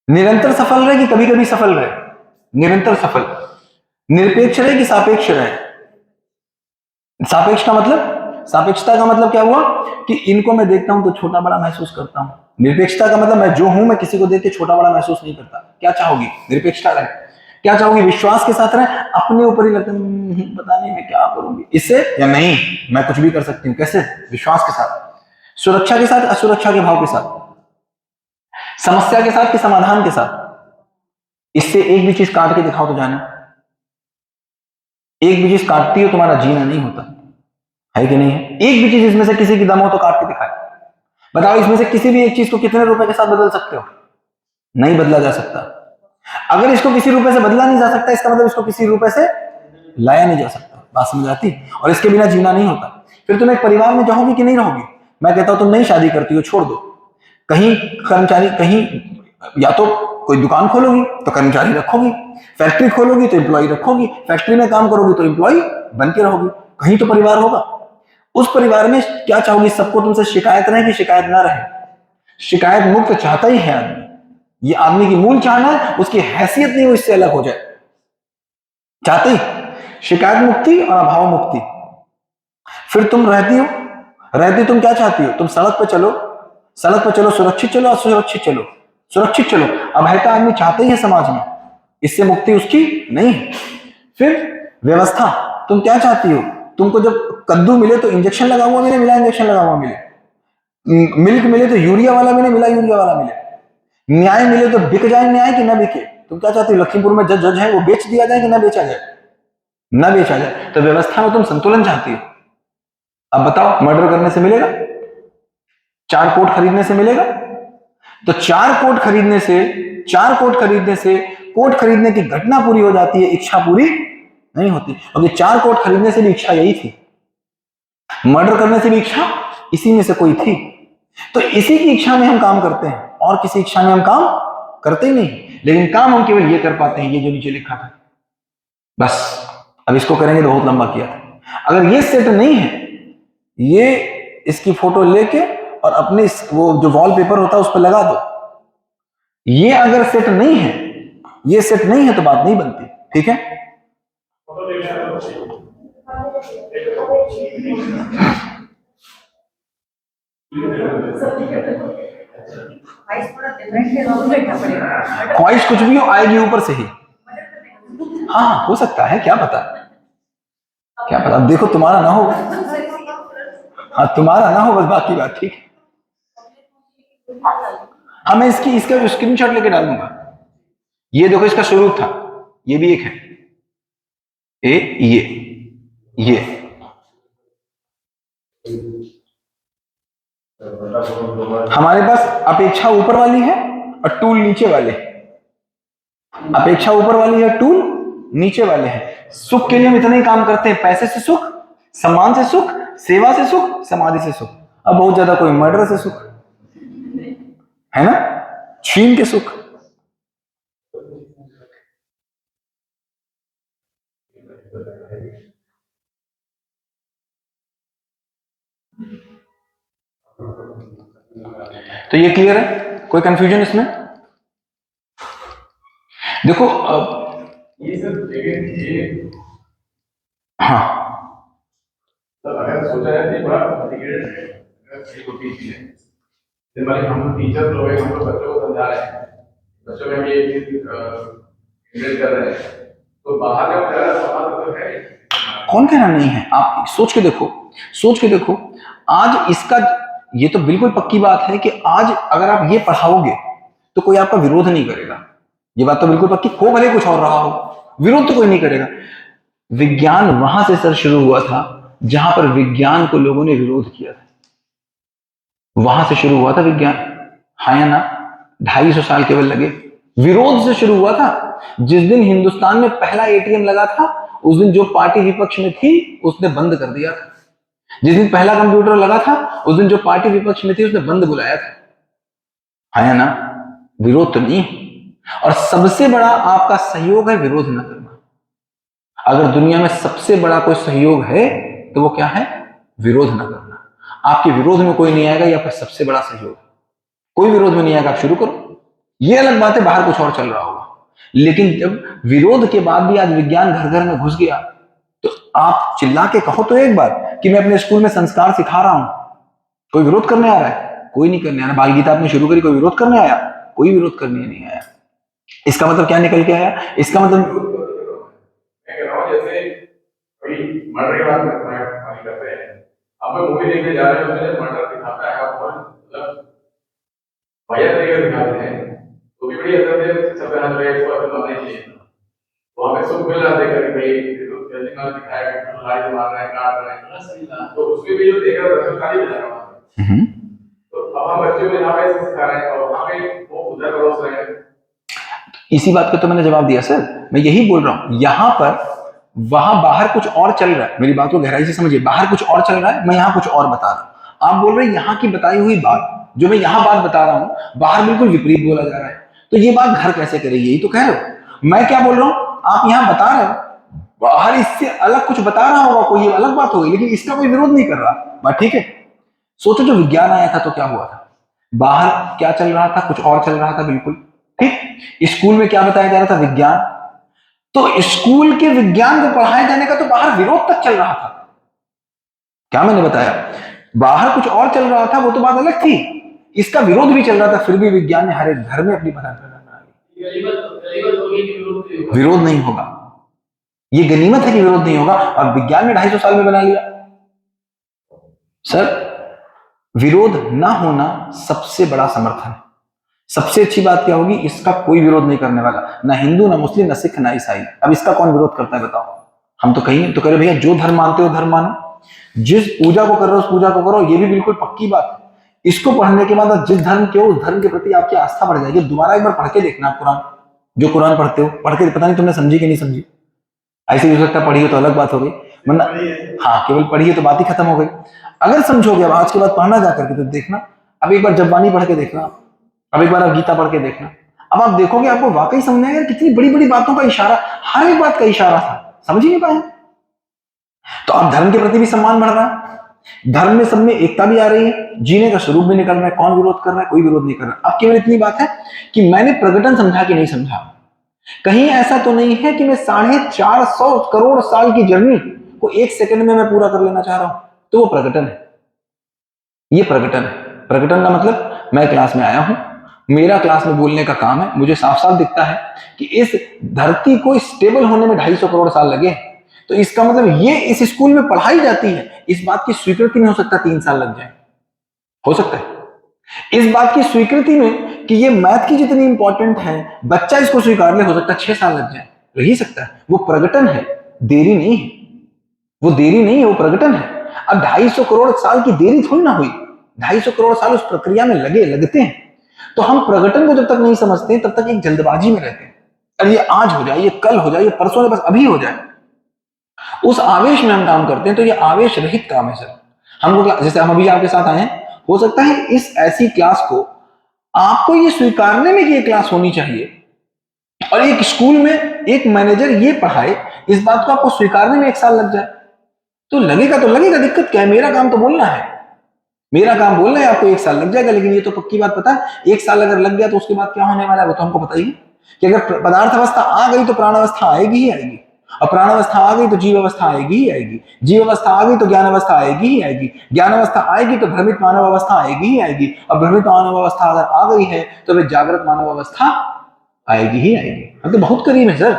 निरंतर सफल रहे कि कभी कभी सफल रहे? निरंतर सफल। निरपेक्ष रहे कि सापेक्ष रहे? सापेक्ष का मतलब, सापेक्षता का मतलब क्या हुआ कि इनको मैं देखता हूं तो छोटा बड़ा महसूस करता हूं। निरपेक्षता का मतलब मैं जो हूं, मैं किसी को देख के छोटा बड़ा महसूस नहीं करता। क्या चाहोगी? निरपेक्षता रहे। क्या चाहोगी? विश्वास के साथ रहे, अपने ऊपर ही लगता है पता नहीं मैं क्या करूंगी इससे, या नहीं मैं कुछ भी कर सकती हूँ। कैसे? विश्वास के साथ, सुरक्षा के साथ, असुरक्षा के भाव के साथ, समस्या के साथ कि समाधान के साथ। इससे एक भी चीज काट के दिखाओ तो जाना, एक भी चीज काटती हो तुम्हारा जीना नहीं होता है कि नहीं है? एक भी चीज इसमें से किसी की दम हो तो काट के दिखाए। बताओ इसमें से किसी भी एक चीज को कितने रुपए के साथ बदल सकते हो? नहीं बदला जा सकता। अगर इसको किसी रुपए से बदला नहीं जा सकता, इसका मतलब इसको किसी रुपए से लाया नहीं जा सकता। बात समझ आती? और इसके बिना जीना नहीं होता। फिर तुम एक परिवार में रहोगी कि नहीं रहोगी? मैं कहता हूं तुम नहीं शादी करती हो, छोड़ दो, कहीं कर्मचारी, कहीं या तो कोई दुकान खोलोगी तो कर्मचारी रखोगी, फैक्ट्री खोलोगी तो एम्प्लॉय रखोगी, फैक्ट्री में काम करोगी तो एम्प्लॉय बन के रहोगी, कहीं तो परिवार होगा। उस परिवार में क्या चाहोगी? सबको तुमसे शिकायत रहे कि शिकायत ना रहे? शिकायत मुक्त चाहता ही है आदमी। ये आदमी की मूल चाहना है, उसकी हैसियत नहीं वो इससे अलग हो जाए, चाहते ही शिकायत मुक्ति और अभाव मुक्ति। फिर तुम रहती तुम क्या चाहती हो? तुम सड़क पर चलो, सुरक्षित चलो, असुरक्षित चलो, सुरक्षित चलो। अभयता आदमी चाहते ही है समाज में, इससे मुक्ति उसकी नहीं है। फिर व्यवस्था, तुम क्या चाहती हो? तुमको जब कद्दू मिले तो इंजेक्शन लगा हुआ मिले, मिला इंजेक्शन लगा हुआ मिले, मिल्क मिले तो यूरिया वाला मिले, मिला यूरिया वाला मिले, न्याय मिले तो बिक जाए न्याय कि ना बिके? तुम क्या चाहती हो? लखीमपुर में जज है वो बेच दिया जाए कि ना बेचा जाए? ना बेचा जाए। तो व्यवस्था में तुम संतुलन चाहती हो। अब बताओ मर्डर करने से मिलेगा? 4 कोट खरीदने से मिलेगा? तो 4 कोट खरीदने से कोट खरीदने की घटना पूरी हो जाती है, इच्छा पूरी नहीं होती। और ये 4 कोट खरीदने से भी इच्छा यही थी, मर्डर करने से भी इच्छा इसी में से कोई थी। तो इसी की इच्छा में हम काम करते हैं, और किसी इच्छा में हम काम करते ही नहीं। लेकिन काम हम केवल ये कर पाते हैं, ये जो नीचे लिखा था, बस। अब इसको करेंगे तो बहुत लंबा किया था। अगर ये सेट नहीं है, ये इसकी फोटो लेके और अपने वो जो वॉलपेपर होता है उस पर लगा दो। ये अगर सेट नहीं है, ये सेट नहीं है तो बात नहीं बनती। ठीक है? फोटो ले लेना वाइस थोड़ा डिफरेंट है, दोनों देखना पड़ेगा। ख्वाहिश कुछ भी हो आएगी ऊपर से ही। हाँ हो सकता है, क्या पता, क्या पता। अब देखो तुम्हारा ना हो, हाँ तुम्हारा ना हो बस, बाकी बात ठीक है। हाँ मैं इसका स्क्रीनशॉट लेके डाल दूंगा। ये देखो इसका स्वरूप था, ये भी एक है ये हमारे पास अपेक्षा ऊपर वाली है और टूल नीचे वाले। अपेक्षा ऊपर वाली है, टूल नीचे वाले हैं। सुख के लिए हम इतना ही काम करते हैं, पैसे से सुख, सम्मान से सुख, सेवा से सुख, समाधि से सुख। अब बहुत ज्यादा कोई मर्डर से सुख है ना, छीन के सुख। तो ये क्लियर है, कोई कंफ्यूजन इसमें? देखो ये सब लेकिन ये हाँ तो अगर सोचा जाए तो बड़ा कॉम्प्लिकेटेड है। अगर ये कोई चीज है जैसे मान हम टीचर लोग हैं, हम लोग बच्चों को समझा रहे हैं, बच्चों में हम ये चीज इंग्रेज कर रहे हैं, तो बाहर जब जा रहा है समाज तो है। कौन कहना नहीं है, आप सोच के देखो, सोच के देखो। आज इसका ये तो बिल्कुल पक्की बात है कि आज अगर आप ये पढ़ाओगे तो कोई आपका विरोध नहीं करेगा। ये बात तो बिल्कुल पक्की, हो भले कुछ और रहा हो, विरोध तो कोई नहीं करेगा। विज्ञान वहां से सर शुरू हुआ था जहां पर विज्ञान को लोगों ने विरोध किया था, वहां से शुरू हुआ था विज्ञान। हाँ या ना? 250 साल केवल लगे, विरोध से शुरू हुआ था। जिस दिन हिंदुस्तान में पहला एटीएम लगा था उस दिन जो पार्टी विपक्ष में थी उसने बंद कर दिया था। जिस दिन पहला कंप्यूटर लगा था उस दिन जो पार्टी विपक्ष में थी उसने बंद बुलाया था। हाँ या ना? विरोध तो नहीं। और सबसे बड़ा आपका सहयोग है विरोध न करना। अगर दुनिया में सबसे बड़ा कोई सहयोग है तो वो क्या है? विरोध न करना। आपके विरोध में कोई नहीं आएगा, ये आपका सबसे बड़ा सहयोग है। कोई विरोध में नहीं आएगा, आप शुरू करो। ये अलग बात है बाहर कुछ और चल रहा होगा, लेकिन जब विरोध के बाद भी आज विज्ञान घर घर में घुस गया तो आप चिल्ला के कहो तो एक बार कि मैं अपने स्कूल में संस्कार सिखा रहा हूं, कोई विरोध करने आ रहा है? कोई नहीं करने आ रहा। बाल गीता आपने शुरू करी, कोई विरोध करने आया? कोई विरोध करने नहीं आया। इसका मतलब क्या निकल के आया? इसका मतलब मैं कह रहा हूँ जैसे कोई मर्डर की बात करते हैं, आप मूवी देखने जा रहे हैं, उसमें जब मर्डर दिखाता है आपको मतलब बढ़िया तरीके से दिखाते हैं तो भी बड़ी हद तक सब हाथ में इसको असर मानना चाहिए। तो हमें सुख मिल रहा है कि भाई जल्दी ना दिखाया लड़ाई मार रहा है, काट रहा है, तो उसमें भी जो देख रहा है दर्शक ताली बजा रहा है। तो अब हम बच्चों को यहाँ पे सिखा रहे हैं और वहाँ पे वो उधर पड़ोस रहे हैं। इसी बात पे तो मैंने जवाब दिया सर, मैं यही बोल रहा हूं। यहां पर वहां बाहर कुछ और चल रहा है, मेरी बात को गहराई से समझिए। बाहर कुछ और चल रहा है, मैं यहां कुछ और बता रहा हूं। आप बोल रहे हैं यहां की बताई हुई बात, जो मैं यहां बात बता रहा हूं बाहर बिल्कुल विपरीत बोला जा रहा है, तो ये बात घर कैसे करेगी? यही तो कह रहे हो। मैं क्या बोल रहा हूं, आप यहां बता रहे हो, बाहर इससे अलग कुछ बता रहा होगा कोई, ये अलग बात होगी, लेकिन इसका कोई विरोध नहीं कर रहा। बात ठीक है। सोचो जो विज्ञान आया था तो क्या हुआ था? बाहर क्या चल रहा था? कुछ और चल रहा था, बिल्कुल ठीक। स्कूल में क्या बताया जा रहा था? विज्ञान। तो स्कूल के विज्ञान को पढ़ाए जाने का तो बाहर विरोध तक चल रहा था। क्या मैंने बताया? बाहर कुछ और चल रहा था, वो तो बात अलग थी, इसका विरोध भी चल रहा था, फिर भी विज्ञान ने हर एक घर में अपनी बना ली। विरोध नहीं होगा, ये गनीमत है कि विरोध नहीं होगा, और विज्ञान ने 250 साल में बना लिया। सर विरोध ना होना सबसे बड़ा समर्थन है। सबसे अच्छी बात क्या होगी? इसका कोई विरोध नहीं करने वाला, ना हिंदू, ना मुस्लिम, ना सिख, ना ईसाई। अब इसका कौन विरोध करता है बताओ? हम तो कहीं तो करे भैया जो धर्म मानते हो धर्म मानो, जिस पूजा को कर रहे हो उस पूजा को करो, ये भी बिल्कुल पक्की बात है। इसको पढ़ने के बाद जिस धर्म के हो उस धर्म के प्रति आपकी आस्था बढ़ जाएगी। दोबारा एक बार पढ़ के देखना कुरान, जो कुरान पढ़ते हो, पढ़ के पता नहीं तुमने समझी कि नहीं समझी। ऐसे ही हो सकता पढ़ी हो तो अलग बात हो गई, वरना हाँ केवल पढ़ी है तो बात ही खत्म हो गई। अगर समझोगे अब आज के बाद पढ़ना जाकर के तो देखना, अब एक बार जबानी पढ़ के देखना, अब एक बार आप गीता पढ़ के देखना, अब आप देखोगे आपको वाकई समझ में आएगा कितनी बड़ी बड़ी बातों का इशारा, हर एक बात का इशारा था, समझ ही नहीं पाए। तो अब धर्म के प्रति भी सम्मान बढ़ रहा है, धर्म में सब में एकता भी आ रही है, जीने का स्वरूप भी निकल रहा है। कौन विरोध कर रहा है? कोई विरोध नहीं कर रहा। अब केवल इतनी बात है कि मैंने प्रकटन समझा कि नहीं समझा। कहीं ऐसा तो नहीं है कि मैं 450 करोड़ साल की जर्नी को 1 सेकंड में मैं पूरा कर लेना चाह रहा हूं। तो वो प्रकटन है, ये प्रकटन है। प्रकटन का मतलब मैं क्लास में आया हूं, मेरा क्लास में बोलने का काम है, मुझे साफ साफ दिखता है कि इस धरती को स्टेबल होने में 250 करोड़ साल लगे, तो इसका मतलब ये इस स्कूल में पढ़ाई जाती है, इस बात की स्वीकृति में हो सकता है 3 साल लग जाए, हो सकता है इस बात की स्वीकृति में कि ये मैथ की जितनी इंपॉर्टेंट है बच्चा इसको स्वीकार ले, हो सकता है 6 साल लग जाए, लग ही सकता है। वो प्रकटन है, देरी नहीं है, वो देरी नहीं है, वो प्रकटन है। अब 250 करोड़ साल की देरी थोड़ी ना हुई, 250 करोड़ साल उस प्रक्रिया में लगते हैं। तो हम प्रकटन को जब तक नहीं समझते तब तक एक जल्दबाजी में रहते हैं, अरे ये आज हो जाए, ये कल हो जाए, ये परसों, बस अभी हो जाए, उस आवेश में हम काम करते हैं। तो ये आवेश रहित काम है सर। हमको जैसे हम अभी आपके साथ आए हैं, हो सकता है इस ऐसी क्लास को आपको ये स्वीकारने में कि ये क्लास होनी चाहिए, और एक स्कूल में एक मैनेजर ये पढ़ाए, इस बात को आपको स्वीकारने में 1 साल लग जाए, तो लगेगा, दिक्कत क्या है? मेरा काम तो बोलना है, मेरा काम बोलना है, आपको 1 साल लग जाएगा। लेकिन ये तो पक्की बात पता है, 1 साल अगर लग गया तो उसके बाद क्या होने वाला है वो तो हमको पता ही है कि अगर पदार्थ अवस्था आ गई तो प्राण अवस्था आएगी ही आएगी, और प्राण अवस्था आ गई तो जीव अवस्था आएगी ही आएगी, जीव अवस्था आ गई तो ज्ञान अवस्था आएगी ही आएगी, ज्ञान अवस्था आएगी तो भ्रमित मानव अवस्था आएगी ही आएगी, और भ्रमित मानव अवस्था अगर आ गई है तो फिर जागृत मानव अवस्था आएगी ही आएगी। हम तो बहुत करीब है सर,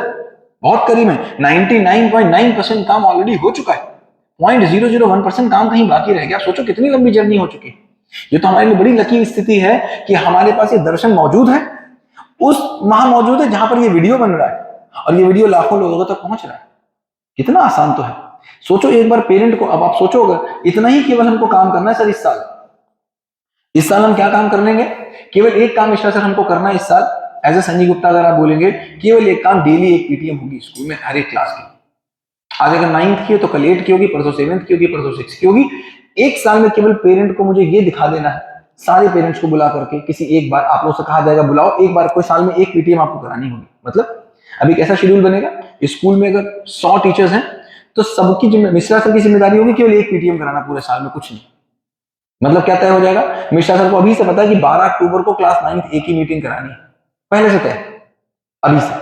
बहुत करीब है। 99.9% काम ऑलरेडी हो चुका है, 0.001% काम कहीं बाकी रह गया। सोचो कितनी लंबी जर्नी हो चुकी है। ये तो हमारे लिए बड़ी लकी स्थिति है कि हमारे पास ये दर्शन मौजूद है, उस वहां मौजूद है जहां पर ये वीडियो बन रहा है, और ये वीडियो लाखों लोगों तक पहुंच रहा है। कितना आसान तो है। सोचो एक बार पेरेंट को, अब आप सोचो अगर इतना ही केवल हमको काम करना है सर इस साल हम क्या काम कर लेंगे? केवल एक काम सर हमको करना है इस साल, एज ए संजय गुप्ता अगर आप बोलेंगे, केवल एक काम, डेली एक पीटीएम होगी स्कूल में हर एक क्लास की। आज अगर 9th की है तो कल 8 की होगी, परसों 7th की होगी, परसों 6 की होगी। एक साल में केवल पेरेंट को मुझे ये दिखा देना है, सारे पेरेंट्स को बुला करके किसी एक बार, आप लोग से कहा जाएगा बुलाओ एक बार, कोई साल में एक पीटीएम आपको करानी होगी। मतलब अभी कैसा शेड्यूल बनेगा, स्कूल में अगर 100 टीचर्स हैं तो सबकी मिश्रा सर की जिम्मेदारी होगी केवल एक पीटीएम कराना पूरे साल में, कुछ नहीं। मतलब क्या तय हो जाएगा, मिश्रा सर को अभी से पता है कि 12 अक्टूबर को क्लास 9th एक ही मीटिंग करानी है, पहले से तय, अभी से।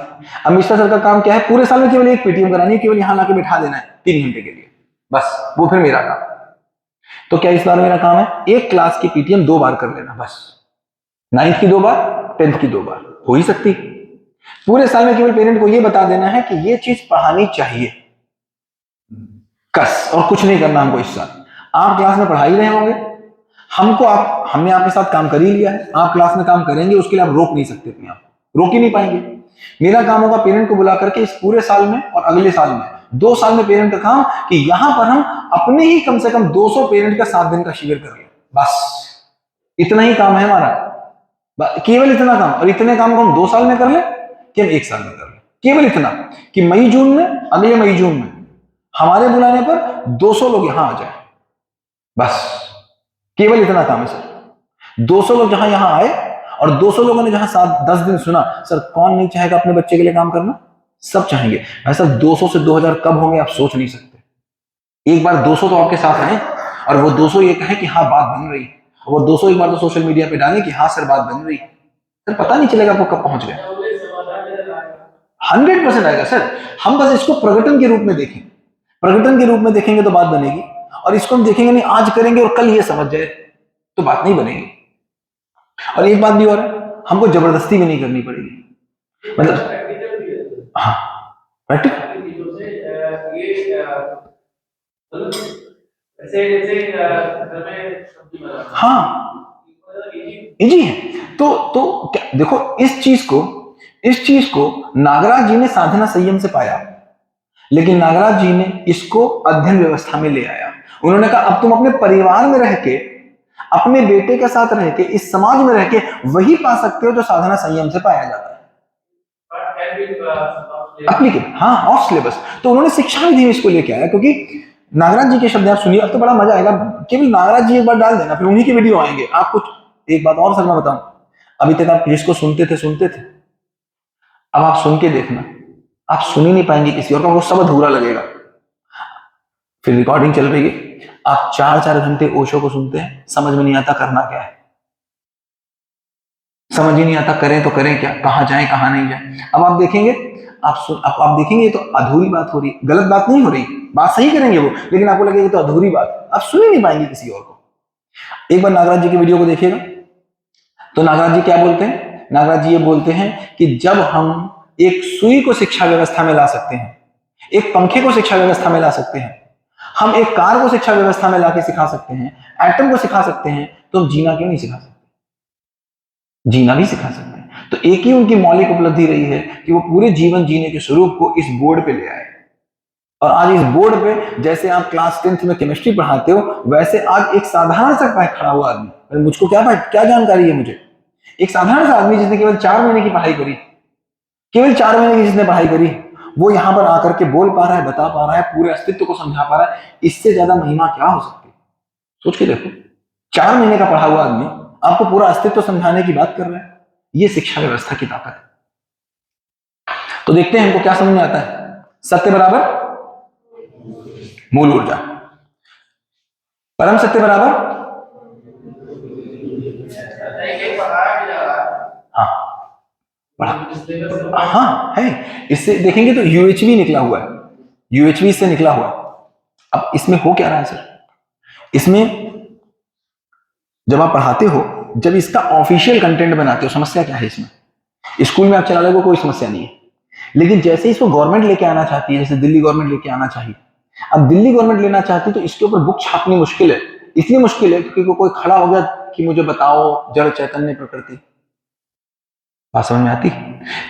अब मिश्रा सर का काम क्या है, पूरे साल में केवल एक पीटीएम करानी है, केवल यहां लाके बैठा देना है 3 घंटे के लिए, बस वो फिर मेरा काम। तो क्या इस बार मेरा काम है, एक क्लास की पीटीएम 2 बार कर लेना, बस 9th की 2 बार, 10th की 2 बार, हो ही सकती। पूरे साल में केवल पेरेंट को यह बता देना है कि ये चीज पढ़ानी चाहिए, कस, और कुछ नहीं करना हमको इस साल। आप क्लास में पढ़ा ही रहे होंगे, हमने आपके साथ काम कर ही लिया है, आप क्लास में काम करेंगे, उसके लिए आप रोक नहीं सकते अपने आप, रोक ही नहीं पाएंगे। मेरा काम होगा पेरेंट को बुला करके इस पूरे साल में और अगले साल में, 2 साल में पेरेंट का काम कि यहां पर हम अपने ही कम से कम 200 पेरेंट का 7 दिन का शिविर कर लें, बस इतना ही काम है हमारा, केवल इतना काम। और इतने काम को हम 2 साल में कर लें कि हम 1 साल में कर लें, केवल इतना कि मई जून में, अगले मई जून में हमारे बुलाने पर 200 लोग यहां आ जाए, बस केवल इतना काम है सर। 200 लोग जहां यहां आए, और 200 लोगों ने जहां 7-10 दिन सुना, सर कौन नहीं चाहेगा अपने बच्चे के लिए काम करना, सब चाहेंगे। ऐसा 200 से 2000 कब होंगे आप सोच नहीं सकते। एक बार 200 तो आपके साथ आए और वो 200 ये कहे कि हाँ बात बन रही, और वो 200 एक बार तो सोशल मीडिया पे डाले कि हाँ सर बात बन रही, सर पता नहीं चलेगा आपको कब पहुंच गए। 100% आएगा सर। हम बस इसको प्रकटन के रूप में देखें, प्रकटन के रूप में देखेंगे तो बात बनेगी, और इसको हम देखेंगे नहीं आज करेंगे और कल ये समझ जाए तो बात नहीं बनेगी। और एक बात भी और है, हमको जबरदस्ती भी नहीं करनी पड़ेगी, मतलब हाँ प्रैक्टिकल हाँ इजी है। तो क्या देखो, इस चीज को नागराज जी ने साधना संयम से पाया, लेकिन नागराज जी ने इसको अध्ययन व्यवस्था में ले आया। उन्होंने कहा अब तुम अपने परिवार में रह के, अपने बेटे के साथ रह के, इस समाज में रह के वही पा सकते हो जो साधना संयम से पाया जाता है, एप्लीकेबल, हाँ ऑफ सिलेबस। तो उन्होंने शिक्षा विधि में इसको लेके आया, क्योंकि नागराज जी के शब्द आप सुनिए, अब तो बड़ा मजा आएगा। केवल नागराज जी एक बार डाल देना, फिर उन्हीं की वीडियो आएंगे। आपको एक बात और सर मैं बताऊं, अभी तक आप जिसको सुनते थे, अब आप सुन के देखना, आप सुन ही नहीं पाएंगे किसी और का, वो सब अधूरा लगेगा। फिर रिकॉर्डिंग चल रही है, आप 4-4 घंटे ओशो को सुनते हैं, समझ में नहीं आता करना क्या है। समझ ही नहीं आता करें तो करें क्या, कहाँ जाएं कहाँ नहीं जाएं। अब आप देखेंगे, आप देखेंगे तो अधूरी बात हो रही, गलत बात नहीं हो रही, बात सही करेंगे वो, लेकिन आपको लगेगा तो अधूरी बात, आप सुन ही नहीं पाएंगे किसी और को। एक बार नागराज जी की वीडियो को देखिएगा तो नागराज जी क्या बोलते हैं, नागराज जी ये बोलते हैं कि जब हम एक सुई को शिक्षा व्यवस्था में ला सकते हैं, एक पंखे को शिक्षा व्यवस्था में ला सकते हैं, हम एक कार को शिक्षा व्यवस्था में लाके सिखा सकते हैं, एटम को सिखा सकते हैं, तो हम जीना क्यों नहीं सिखा सकते? जीना भी सिखा सकते हैं। तो एक ही उनकी मौलिक उपलब्धि रही है कि वो पूरे जीवन जीने के स्वरूप को इस बोर्ड पे ले आए। और आज इस बोर्ड पे जैसे आप क्लास 10th में केमिस्ट्री पढ़ाते हो, वैसे आज एक साधारण सा खड़ा हुआ आदमी, मुझको क्या जानकारी है, मुझे एक साधारण सा आदमी जिसने केवल 4 महीने की पढ़ाई करी, केवल 4 महीने की जिसने पढ़ाई करी, वो यहां पर आकर के बोल पा रहा है, बता पा रहा है, पूरे अस्तित्व को समझा पा रहा है। इससे ज्यादा महिमा क्या हो सकती है? सोच के देखो, 4 महीने का पढ़ा हुआ आदमी आपको पूरा अस्तित्व समझाने की बात कर रहा है। ये शिक्षा व्यवस्था की ताकत है। तो देखते हैं हमको क्या समझ में आता है। सत्य बराबर मूल ऊर्जा, परम सत्य बराबर, हाँ पढ़ा, हाँ है। इससे देखेंगे तो यूएचवी निकला हुआ है, यूएचवी से निकला हुआ है। अब इसमें हो क्या रहा है सर, इसमें जब आप पढ़ाते हो, जब इसका ऑफिशियल कंटेंट बनाते हो, समस्या क्या है इसमें? स्कूल में आप चला लोगे कोई समस्या नहीं है, लेकिन जैसे इसको गवर्नमेंट लेके आना चाहती है, जैसे दिल्ली गवर्नमेंट लेके आना चाहिए, अब दिल्ली गवर्नमेंट लेना चाहती है तो इसके ऊपर बुक छापनी मुश्किल है। इसलिए मुश्किल है क्योंकि कोई खड़ा हो गया कि मुझे बताओ जड़ चैतन्य प्रकृति, बात समझ में आती?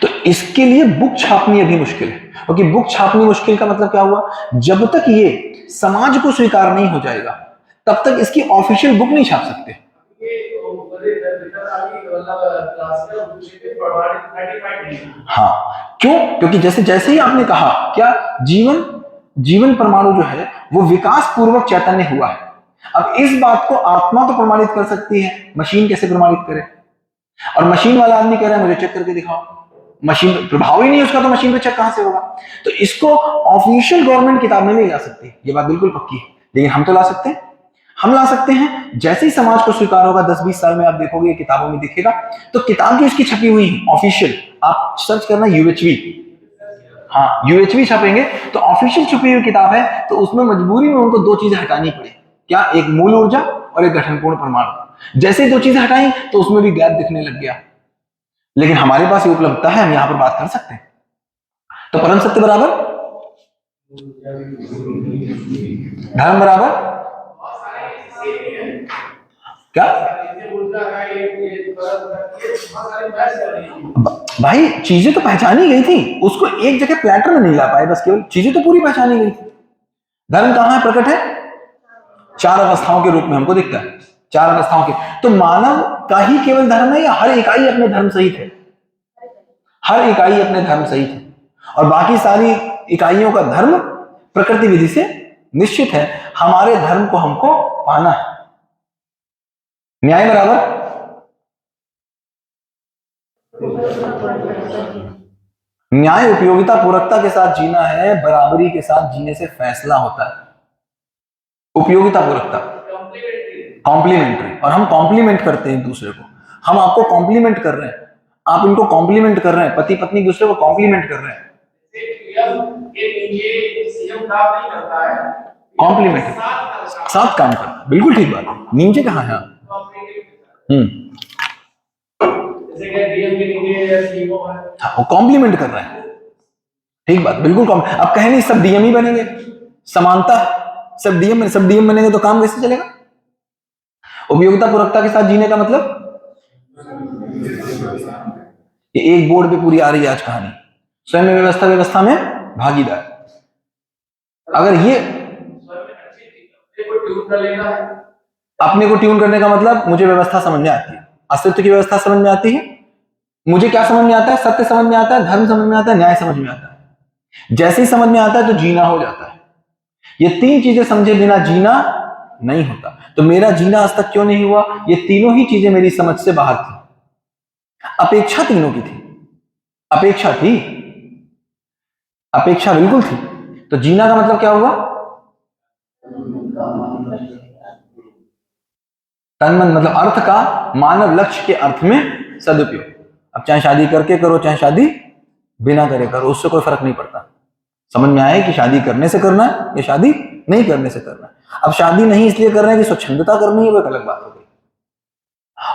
तो इसके लिए बुक छापनी अभी मुश्किल है, क्योंकि बुक छापनी मुश्किल का मतलब क्या हुआ, जब तक ये समाज को स्वीकार नहीं हो जाएगा तब तक इसकी ऑफिशियल बुक नहीं छाप सकते। हाँ, क्यों? क्योंकि जैसे जैसे ही आपने कहा क्या, जीवन परमाणु जो है वो विकास पूर्वक चैतन्य हुआ है। अब इस बात को आत्मा तो प्रमाणित कर सकती है, मशीन कैसे प्रमाणित करे? और मशीन वाला आदमी कह रहा है मुझे चेक करके दिखाओ, मशीन प्रभाव ही नहीं उसका, तो मशीन पे चेक कहां से होगा? तो इसको ऑफिशियल गवर्नमेंट किताब में नहीं ला सकती, ये बात बिल्कुल पक्की है, लेकिन हम तो ला सकते हैं। हम ला सकते हैं जैसे ही समाज को स्वीकार होगा, 10-20 साल में आप देखोगे किताबों में दिखेगा, तो किताब जो इसकी छपी हुई है ऑफिशियल, आप सर्च करना यूएचवी, हाँ यूएचवी छपेंगे तो ऑफिशियल छपी हुई किताब है, तो उसमें मजबूरी में उनको 2 चीजें हटानी पड़ी, क्या? एक मूल ऊर्जा और एक गठनपूर्ण परमाणु। जैसे 2 चीजें हटाई तो उसमें भी गैप दिखने लग गया, लेकिन हमारे पास ये उपलब्धता है, हम यहां पर बात कर सकते हैं। तो परम सत्य बराबर धर्म बराबर क्या? भाई चीजें तो पहचानी गई थी, उसको एक जगह प्लेटर में नहीं ला पाए, बस केवल चीजें तो पूरी पहचानी गई थी। धर्म कहां है प्रकट है? 4 अवस्थाओं के रूप में हमको दिखता है, 4 अवस्थाओं के। तो मानव का ही केवल धर्म है या हर इकाई अपने धर्म सहित है? हर इकाई अपने धर्म सहित है, और बाकी सारी इकाइयों का धर्म प्रकृति विधि से निश्चित है। हमारे धर्म को हमको पाना है। न्याय बराबर न्याय उपयोगिता पूरकता के साथ जीना है, बराबरी के साथ जीने से फैसला होता है। उपयोगिता पूरकता कॉम्प्लीमेंट्री, और हम कॉम्प्लीमेंट करते हैं एक दूसरे को। हम आपको कॉम्प्लीमेंट कर रहे हैं, आप इनको कॉम्प्लीमेंट कर रहे हैं, पति पत्नी एक दूसरे को कॉम्प्लीमेंट कर रहे हैं। कॉम्प्लीमेंट साथ काम कर, बिल्कुल ठीक बात है। नीचे कहाँ है? हाँ, वो कॉम्प्लीमेंट कर रहे हैं, ठीक बात, बिल्कुल। अब कहे नहीं सब डीएम ही बनेंगे, समानता, सब डीएम बनेंगे तो काम कैसे चलेगा? उपयोगिता पूरकता के साथ जीने का मतलब ये एक बोर्ड पे पूरी आ रही है आज कहानी, स्वयं में व्यवस्था में भागीदार। अगर ये अपने को ट्यून करने का मतलब, मुझे व्यवस्था समझ में आती है, अस्तित्व की व्यवस्था समझ में आती है, मुझे क्या समझ में आता है? सत्य समझ में आता है, धर्म समझ में आता है, न्याय समझ में आता है। जैसे ही समझ में आता है तो जीना हो जाता है। ये 3 चीजें समझे बिना जीना नहीं होता। तो मेरा जीना आज तक क्यों नहीं हुआ? ये तीनों ही चीजें मेरी समझ से बाहर थी। अपेक्षा तीनों की थी, अपेक्षा थी, अपेक्षा बिल्कुल थी। तो जीना का मतलब क्या हुआ? तन मन, मतलब अर्थ का, मानव लक्ष्य के अर्थ में सदुपयोग। अब चाहे शादी करके करो चाहे शादी बिना करे करो, उससे कोई फर्क नहीं पड़ता। समझ में आया कि शादी करने से करना है या शादी नहीं करने से करना है। अब शादी नहीं इसलिए कर रहे हैं कि स्वच्छंदता करनी है, वो एक अलग बात हो गई।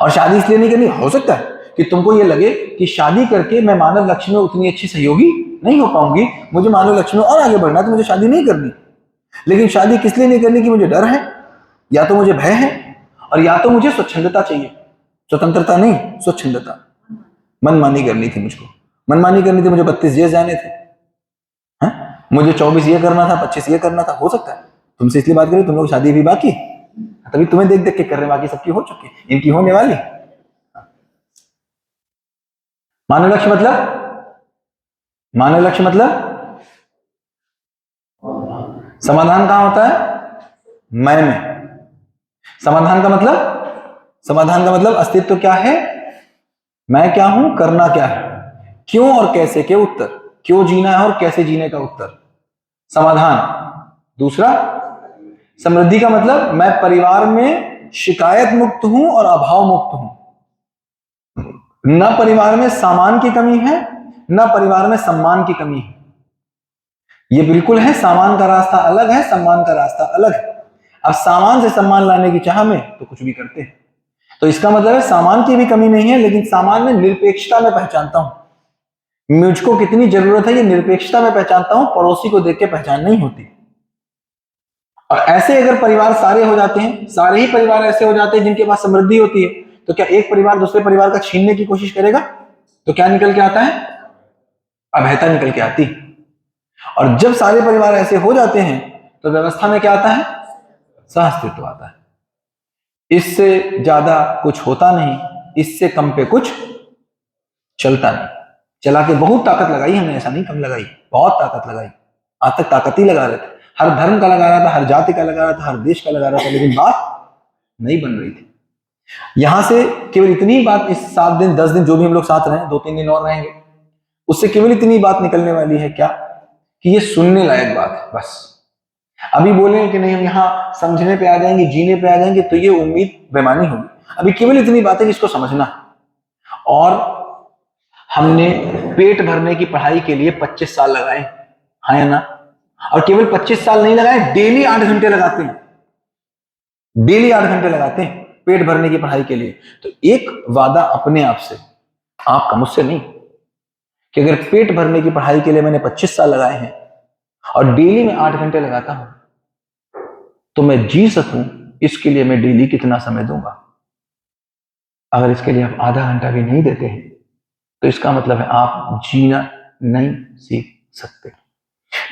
और शादी इसलिए नहीं करनी, हो सकता है कि तुमको ये लगे कि शादी करके मैं मानव लक्ष्य में उतनी अच्छी सहयोगी नहीं हो पाऊंगी, मुझे मानव लक्ष्य में और आगे बढ़ना है, तो मुझे शादी नहीं करनी। लेकिन शादी किस लिए नहीं करनी कि मुझे डर है, या तो मुझे भय है, और या तो मुझे स्वच्छंदता चाहिए। स्वतंत्रता नहीं, स्वच्छंदता। मनमानी करनी थी मुझको, मनमानी करनी थी, मुझे 32 ये जाने थे, मुझे 24 ये करना था, 25 ये करना था। हो सकता है तुमसे इसलिए बात करें, तुम लोग शादी भी बाकी, तभी तुम्हें देख देख के कर रहे, बाकी सबकी हो चुकी, इनकी होने वाली। मानव लक्ष्य मतलब, मानव लक्ष्य मतलब समाधान कहां होता है? मैं में। समाधान का मतलब, समाधान का मतलब अस्तित्व क्या है, मैं क्या हूं, करना क्या है, क्यों और कैसे के उत्तर, क्यों जीना है और कैसे जीने का उत्तर, समाधान। दूसरा समृद्धि का मतलब मैं परिवार में शिकायत मुक्त हूं और अभाव मुक्त हूं। न परिवार में सामान की कमी है, न परिवार में सम्मान की कमी है। ये बिल्कुल है, सामान का रास्ता अलग है, सम्मान का रास्ता अलग है। अब सामान से सम्मान लाने की चाह में तो कुछ भी करते हैं, तो इसका मतलब है सामान की भी कमी नहीं है, लेकिन सामान में निरपेक्षता में पहचानता हूं, मुझको कितनी जरूरत है ये निरपेक्षता में पहचानता हूं, पड़ोसी को देख के पहचान नहीं होती। और ऐसे अगर परिवार सारे हो जाते हैं, सारे ही परिवार ऐसे हो जाते हैं जिनके पास समृद्धि होती है, तो क्या एक परिवार दूसरे परिवार का छीनने की कोशिश करेगा? तो क्या निकल के आता है? अभयता निकल के आती। और जब सारे परिवार ऐसे हो जाते हैं तो व्यवस्था में क्या आता है? सहअस्तित्व आता है। इससे ज्यादा कुछ होता नहीं, इससे कम पे कुछ चलता नहीं। चला के बहुत ताकत लगाई हमने, ऐसा नहीं कम लगाई, बहुत ताकत लगाई। आज तक ताकत ही लगा रहे थे, हर धर्म का लगा रहा था, हर जाति का लगा रहा था, हर देश का लगा रहा था, लेकिन बात नहीं बन रही थी। यहां से केवल इतनी बात, इस 7 दिन 10 दिन जो भी हम लोग साथ रहे, 2-3 दिन और रहेंगे, उससे केवल इतनी बात निकलने वाली है क्या, कि ये सुनने लायक बात है बस। अभी बोले कि नहीं हम यहाँ समझने पे आ जाएंगे, जीने पे आ जाएंगे, तो ये उम्मीद बेमानी होगी। अभी केवल इतनी बात है कि इसको समझना है। और हमने पेट भरने की पढ़ाई के लिए 25 साल लगाए, हाँ या ना? और केवल 25 साल नहीं लगाए, डेली 8 घंटे लगाते हैं, डेली 8 घंटे लगाते हैं पेट भरने की पढ़ाई के लिए। तो एक वादा अपने आप से, आपका, मुझसे नहीं, कि अगर पेट भरने की पढ़ाई के लिए मैंने 25 साल लगाए हैं और डेली में 8 घंटे लगाता हूं, तो मैं जी सकूं, इसके लिए मैं डेली कितना समय दूंगा। अगर इसके लिए आप आधा घंटा भी नहीं देते हैं, तो इसका मतलब है आप जीना नहीं सीख सकते।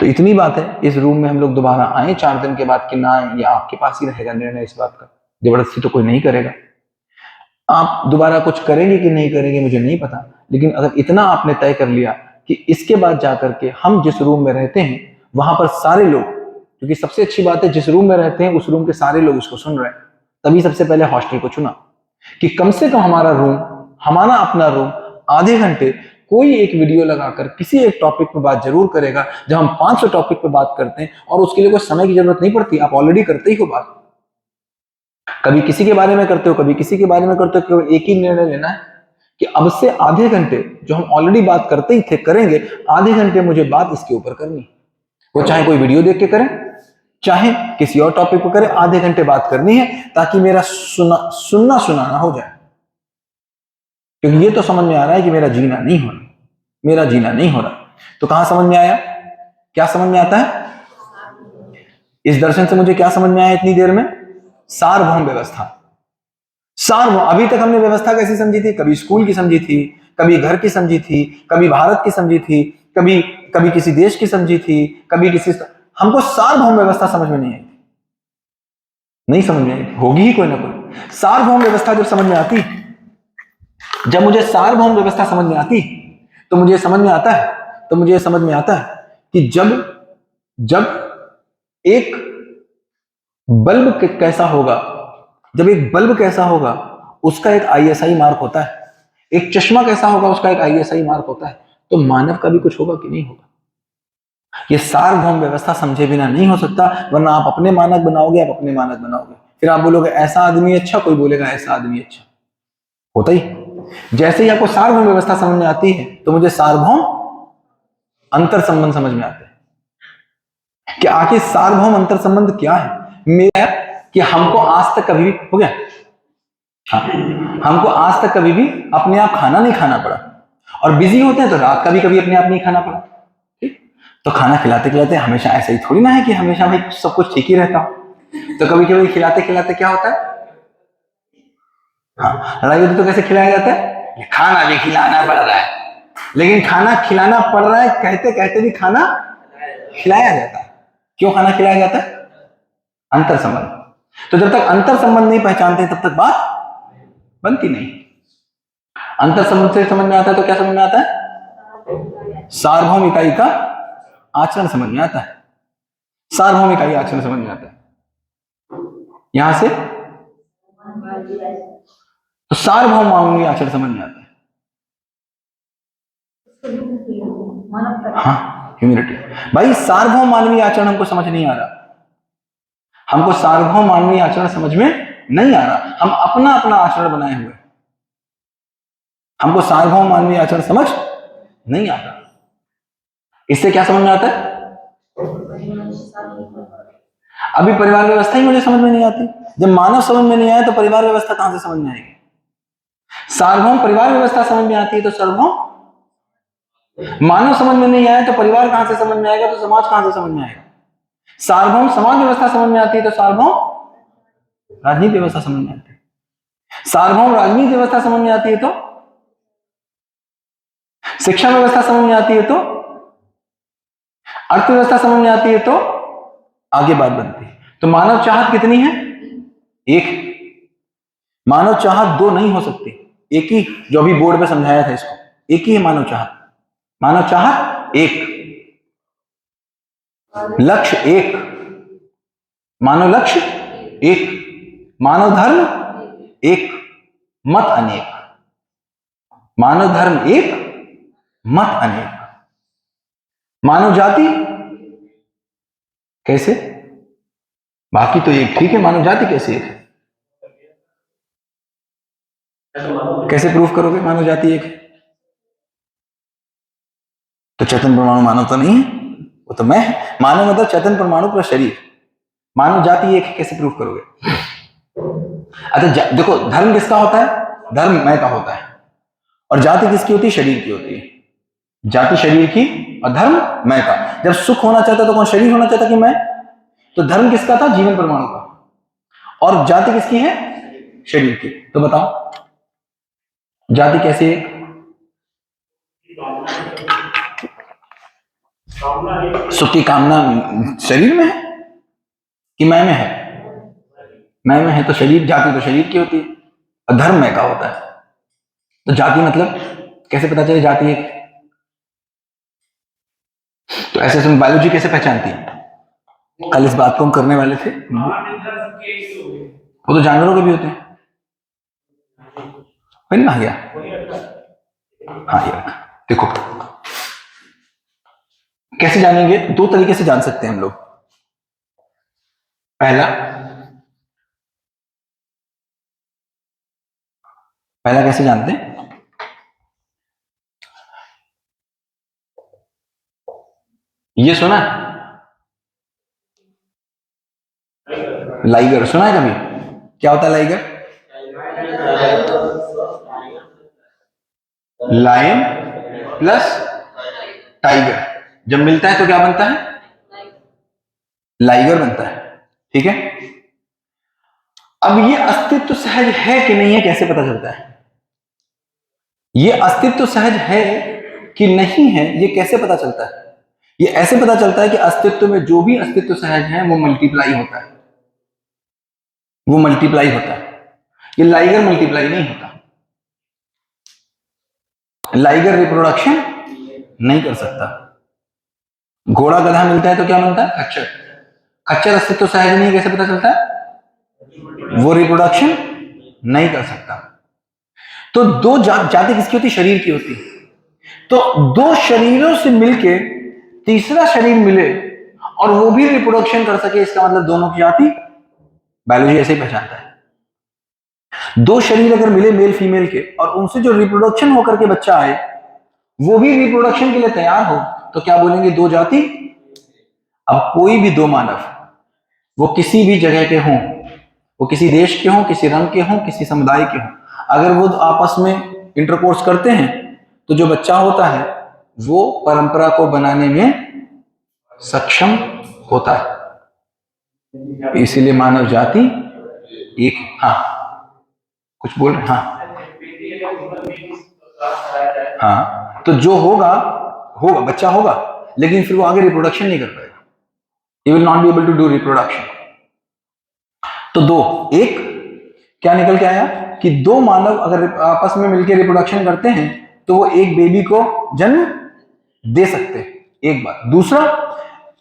तो इतनी बात है, इस रूम में हम लोग दोबारा आए 4 दिन के बाद कि ना आए, या आपके पास ही रहेगा निर्णय इस बात का, जबरदस्ती तो कोई नहीं करेगा। आप दोबारा कुछ करेंगे कि नहीं करेंगे मुझे नहीं पता, लेकिन अगर इतना आपने तय कर लिया कि इसके बाद जाकर के हम जिस रूम में रहते हैं वहां पर सारे लोग, क्योंकि सबसे अच्छी बात है जिस रूम में रहते हैं उस रूम के सारे लोग इसको सुन रहे हैं, तभी सबसे पहले हॉस्टल को चुना कि कम से कम हमारा रूम, हमारा अपना रूम आधे घंटे कोई एक वीडियो लगाकर किसी एक टॉपिक पर बात जरूर करेगा। जब हम 500 टॉपिक पर बात करते हैं और उसके लिए कोई समय की जरूरत नहीं पड़ती, आप ऑलरेडी करते ही हो बात, कभी किसी के बारे में करते हो, कभी किसी के बारे में करते हो, केवल एक ही निर्णय लेना है कि अब से आधे घंटे जो हम ऑलरेडी बात करते ही थे करेंगे, आधे घंटे मुझे बात इसके ऊपर करनी, वो चाहे कोई वीडियो देख के करें चाहे किसी और टॉपिक पर करें, आधे घंटे बात करनी है ताकि मेरा सुनना सुनाना हो जाए। क्योंकि ये तो समझ में आ रहा है कि मेरा जीना नहीं हो रहा, मेरा जीना नहीं हो रहा। तो कहां समझ में आया, क्या समझ में आता है? इस दर्शन से मुझे क्या समझ में आया इतनी देर में? सार्वभौम व्यवस्था। सार्वभौम, अभी तक हमने व्यवस्था कैसी समझी थी? कभी स्कूल की समझी थी, कभी घर की समझी थी, कभी भारत की समझी थी, कभी कभी किसी देश की समझी थी, कभी किसी, हमको सार्वभौम व्यवस्था समझ में नहीं आई, नहीं समझ में आई, होगी ही कोई ना कोई। सार्वभौम व्यवस्था जब समझ में आती, जब मुझे सार्वभौम व्यवस्था समझ में आती, तो मुझे समझ में आता है, तो मुझे समझ में आता है कि जब एक बल्ब कैसा होगा, जब एक बल्ब कैसा होगा उसका एक ISI मार्क होता है, एक चश्मा कैसा होगा उसका एक ISI मार्क होता है, तो मानव का भी कुछ होगा कि नहीं होगा? ये सार्वभौम व्यवस्था समझे बिना नहीं हो सकता, वरना आप अपने मानक बनाओगे, आप अपने मानक बनाओगे, फिर आप बोलोगे ऐसा आदमी अच्छा, कोई बोलेगा ऐसा आदमी अच्छा, होता ही जैसे ही आपको सार्वभौम व्यवस्था समझ में आती है तो मुझे सार्वभौम अंतर संबंध समझ में आते हैं कि आखिर सार्वभौम अंतर संबंध क्या है। मेरा कि हमको आज तक कभी भी हो गया, हाँ, हमको आज तक कभी भी अपने आप खाना नहीं खाना पड़ा, और बिजी होते हैं तो रात का भी कभी अपने आप नहीं खाना पड़ा। ठीक, तो खाना खिलाते खिलाते हमेशा ऐसा ही थोड़ी ना है कि हमेशा भाई सब कुछ ठीक ही रहता हो। तो कभी कभी खिलाते खिलाते क्या होता है, हाँ, लड़ाई होती तो कैसे खिलाया जाता है, खाना भी खिलाना पड़ रहा है। लेकिन खाना खिलाना पड़ रहा है कहते कहते भी खाना खिलाया जाता है। क्यों खाना खिलाया जाता है? अंतर संबंध। तो जब तक अंतर संबंध नहीं पहचानते तब तक बात बनती नहीं। अंतर संबंध से समझ में आता है तो क्या समझ में आता है? सार्वभौम इकाई का आचरण समझ में आता है। सार्वभौम इकाई आचरण समझ में आता है। यहां से तो सार्वभौम मानवीय आचरण समझ में आता है। हाँ, ह्यूमिलिटी। भाई सार्वभौम मानवीय आचरण हमको समझ नहीं आ रहा, हमको सार्वभौम मानवीय आचरण समझ में नहीं आ रहा। हम अपना अपना आचरण बनाए हुए, हमको सार्वभौम मानवीय आचरण समझ नहीं आता। इससे क्या समझ में आता है? अभी परिवार व्यवस्था ही मुझे समझ में नहीं आती। जब मानव समझ में नहीं आया तो परिवार व्यवस्था कहां से समझ में आएगी? सार्वभौम परिवार व्यवस्था समझ में आती है तो सार्वभौम मानव समझ में नहीं आया तो परिवार कहां से समझ में आएगा, तो समाज कहां से समझ में आएगा? सार्वभौम समाज व्यवस्था समझ में आती है तो सार्वभौम राजनीति व्यवस्था समझ में आती है। सार्वभौम राजनीति व्यवस्था समझ में आती है तो शिक्षा व्यवस्था समझ में आती है तो अर्थव्यवस्था समझ में आती है तो आगे बात बनती है। तो मानव चाहत कितनी है? एक। मानव चाहत दो नहीं हो सकती, एक ही, जो अभी बोर्ड पे समझाया था इसको, एक ही है मानव चाहत। मानव चाहत एक, लक्ष्य एक, मानव लक्ष्य एक, मानव धर्म एक, मत अनेक। मानव धर्म एक, मत अनेक। मानव जाति कैसे? बाकी तो एक ठीक है, मानव जाति कैसे एक है? कैसे प्रूफ करोगे मानव जाति एक है? तो चेतन परमाणु मानव तो नहीं है, वो तो मैं है। मानव मतलब चेतन परमाणु प्लस शरीर। मानव जाति एक है, कैसे प्रूफ करोगे? अच्छा देखो, धर्म किसका होता है? धर्म मैं का होता है। और जाति किसकी होती है? शरीर की होती है। जाति शरीर की और धर्म मैं का। जब सुख होना चाहता तो कौन? शरीर होना चाहता कि मैं? तो धर्म किसका था? जीवन परमाणु का। और जाति किसकी है? शरीर की। तो बताओ जाति कैसे है? सुख की कामना शरीर में है कि मैं में है? मैं में है तो शरीर, जाति तो शरीर की होती है और धर्म मैं का होता है। तो जाति मतलब कैसे पता चले जाति एक? तो ऐसे तुम बायोलॉजी कैसे पहचानती है? कल इस बात को हम करने वाले थे। वो तो जानवरों के भी होते हैं। पेन आ गया? हाँ, ये रखा। देखो कैसे जानेंगे? दो तरीके से जान सकते हैं हम लोग। पहला कैसे जानते हैं? ये सुना लाइगर? सुना है कभी? क्या होता है लाइगर? लायन प्लस टाइगर जब मिलता है तो क्या बनता है? लाइगर बनता है। ठीक है, अब ये अस्तित्व सहज है कि नहीं है कैसे पता चलता है? ये अस्तित्व सहज है कि नहीं है ये कैसे पता चलता है? ये ऐसे पता चलता है कि अस्तित्व में जो भी अस्तित्व सहज है वो मल्टीप्लाई होता है, वो मल्टीप्लाई होता है। ये लाइगर मल्टीप्लाई नहीं होता। लाइगर रिप्रोडक्शन नहीं कर सकता। घोड़ा गधा मिलता है तो क्या बनता है? खच्चर। खच्चर अस्तित्व सहज नहीं, कैसे पता चलता है? वो रिप्रोडक्शन नहीं कर सकता। तो दो जाति किसकी होती? शरीर की होती। तो दो शरीरों से मिलके तीसरा शरीर मिले और वो भी रिप्रोडक्शन कर सके, इसका मतलब दोनों की जाति बायोलॉजी ऐसे ही पहचानता है। दो शरीर अगर मिले मेल फीमेल के और उनसे जो रिप्रोडक्शन होकर के बच्चा आए वो भी रिप्रोडक्शन के लिए तैयार हो तो क्या बोलेंगे? दो जाति। अब कोई भी दो मानव, वो किसी भी जगह के हों, वो किसी देश के हों, किसी रंग के हों, किसी समुदाय के हों, अगर वो आपस में इंटरकोर्स करते हैं तो जो बच्चा होता है वो परंपरा को बनाने में सक्षम होता है। इसीलिए मानव जाति एक। हाँ कुछ बोल रहे? हाँ तो जो होगा होगा, बच्चा होगा, लेकिन फिर वो आगे रिप्रोडक्शन नहीं कर पाएगा। He will not be able to do reproduction। तो दो, एक क्या निकल के आया कि दो मानव अगर आपस में मिलकर रिप्रोडक्शन करते हैं तो वो एक बेबी को जन्म दे सकते हैं, एक बात। दूसरा,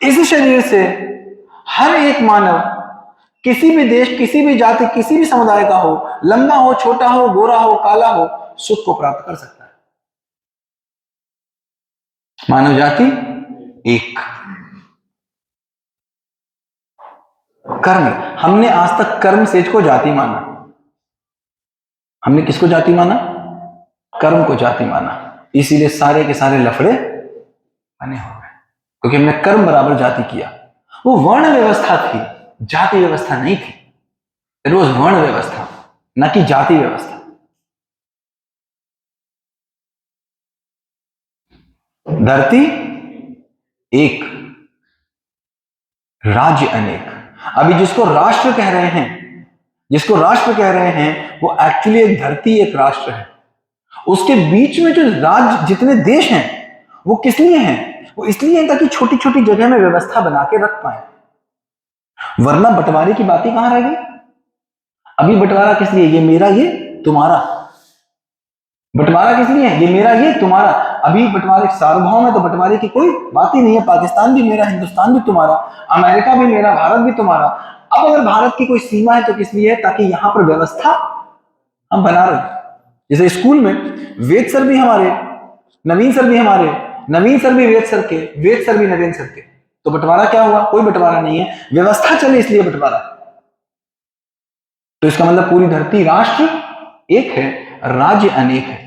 इस शरीर से हर एक मानव किसी भी देश, किसी भी जाति, किसी भी समुदाय का हो, लंबा हो, छोटा हो, गोरा हो, काला हो, सुख को प्राप्त कर सकता है। मानव जाति एक। कर्म, हमने आज तक कर्म सेज को जाति माना। हमने किसको जाति माना? कर्म को जाति माना। इसीलिए सारे के सारे लफड़े बने हो गए, क्योंकि हमने कर्म बराबर जाति किया। वो वर्ण व्यवस्था थी, जाति व्यवस्था नहीं थी। इट वाज वर्ण व्यवस्था, न कि जाति व्यवस्था। धरती एक, राज्य अनेक। अभी जिसको राष्ट्र कह रहे हैं, जिसको राष्ट्र कह रहे हैं, वो एक्चुअली एक धरती, एक राष्ट्र है। उसके बीच में जो राज्य, जितने देश हैं, वो किस लिए हैं? वो इसलिए है ताकि छोटी छोटी जगह में व्यवस्था बना के रख पाए। वरना बंटवारे की बात ही कहां रह गई? अभी बंटवारा किस लिए? ये मेरा, ये तुम्हारा। बंटवारा किस लिए है? ये मेरा, ये तुम्हारा। अभी बंटवारे सार्वभौम है तो बंटवारे की कोई बात ही नहीं है। पाकिस्तान भी मेरा, हिंदुस्तान भी तुम्हारा, अमेरिका भी मेरा, भारत भी तुम्हारा। अब अगर भारत की कोई सीमा है तो किस लिए है? ताकि यहां पर व्यवस्था हम बना रहे। जैसे स्कूल में वेद सर भी हमारे, नवीन सर भी हमारे, नवीन सर भी वेद सर के, वेद सर भी नवीन सर के। तो बंटवारा क्या हुआ? कोई बंटवारा नहीं है, व्यवस्था चले इसलिए बंटवारा। तो इसका मतलब पूरी धरती राष्ट्र एक है, राज्य अनेक है,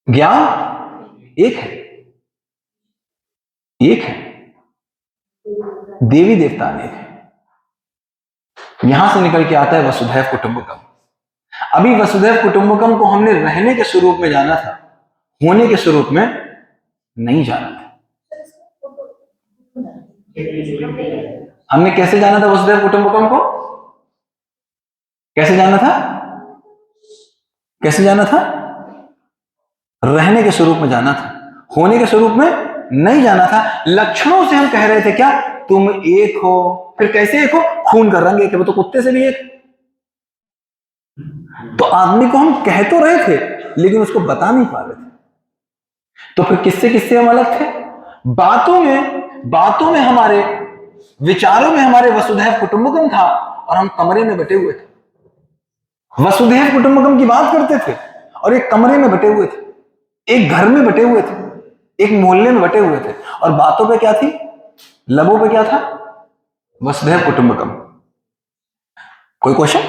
ज्ञान एक है, एक है, देवी देवता अनेक है। यहां से निकल के आता है वसुधैव कुटुंबकम। अभी वसुधैव कुटुंबकम को हमने रहने के स्वरूप में जाना था, होने के स्वरूप में नहीं जाना था। हमने कैसे जाना था वसुधैव कुटुंबकम को? कैसे जाना था? कैसे जाना था? रहने के स्वरूप में जाना था, होने के स्वरूप में नहीं जाना था। लक्षणों से हम कह रहे थे क्या? तुम एक हो। फिर कैसे एक हो? खून का रंग एक है, वो तो कुत्ते से भी एक। तो आदमी को हम कह तो रहे थे लेकिन उसको बता नहीं पा रहे थे। तो फिर किससे किससे हम अलग थे? बातों में हमारे, विचारों में हमारे वसुधैव कुटुंबकम था और हम कमरे में बैठे हुए थे। वसुधैव कुटुंबकम की बात करते थे और एक कमरे में बैठे हुए थे, एक घर में बैठे हुए थे, एक मोहल्ले में बैठे हुए थे। और बातों पे क्या थी? लबों पे क्या था? वसुधैव कुटुंबकम। कोई क्वेश्चन?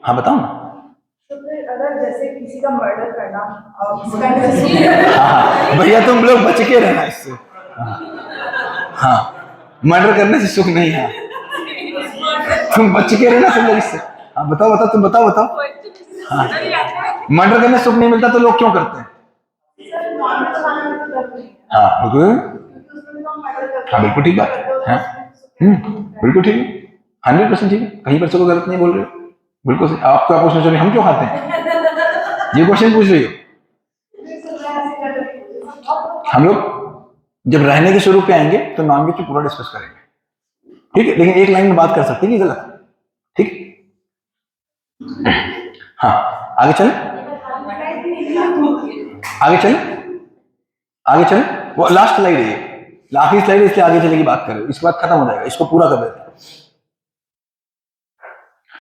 हाँ बताओ ना। तो फिर अगर जैसे किसी का मर्डर करना, हाँ भैया तुम लोग बच के रहना इससे। हाँ मर्डर करने से सुख नहीं है, तुम बच के रहना सब लोग इससे। हाँ बताओ बताओ, तुम बताओ बताओ। हाँ मर्डर करने से सुख नहीं मिलता तो लोग क्यों करते हैं? हाँ बिल्कुल ठीक बात है। बिल्कुल ठीक है, 100% ठीक है। कहीं पर से कोई गलत नहीं बोल रहे हो, बिल्कुल सही। आप क्या पूछना चाहिए? हम क्यों खाते हैं? ये क्वेश्चन पूछ रही हो। हम लोग जब रहने के स्वरूप पे आएंगे तो नॉनवेज पे पूरा डिस्कस करेंगे, ठीक है? लेकिन एक लाइन में बात कर सकते हैं कि गलत, ठीक? हाँ आगे चलें, आगे चलें, आगे चलें। वो लास्ट स्लाइड है, ये आखिरी स्लाइड है, इसलिए आगे चले की बात करें, इसके बाद खत्म हो जाएगा। इसको पूरा कर देते हैं।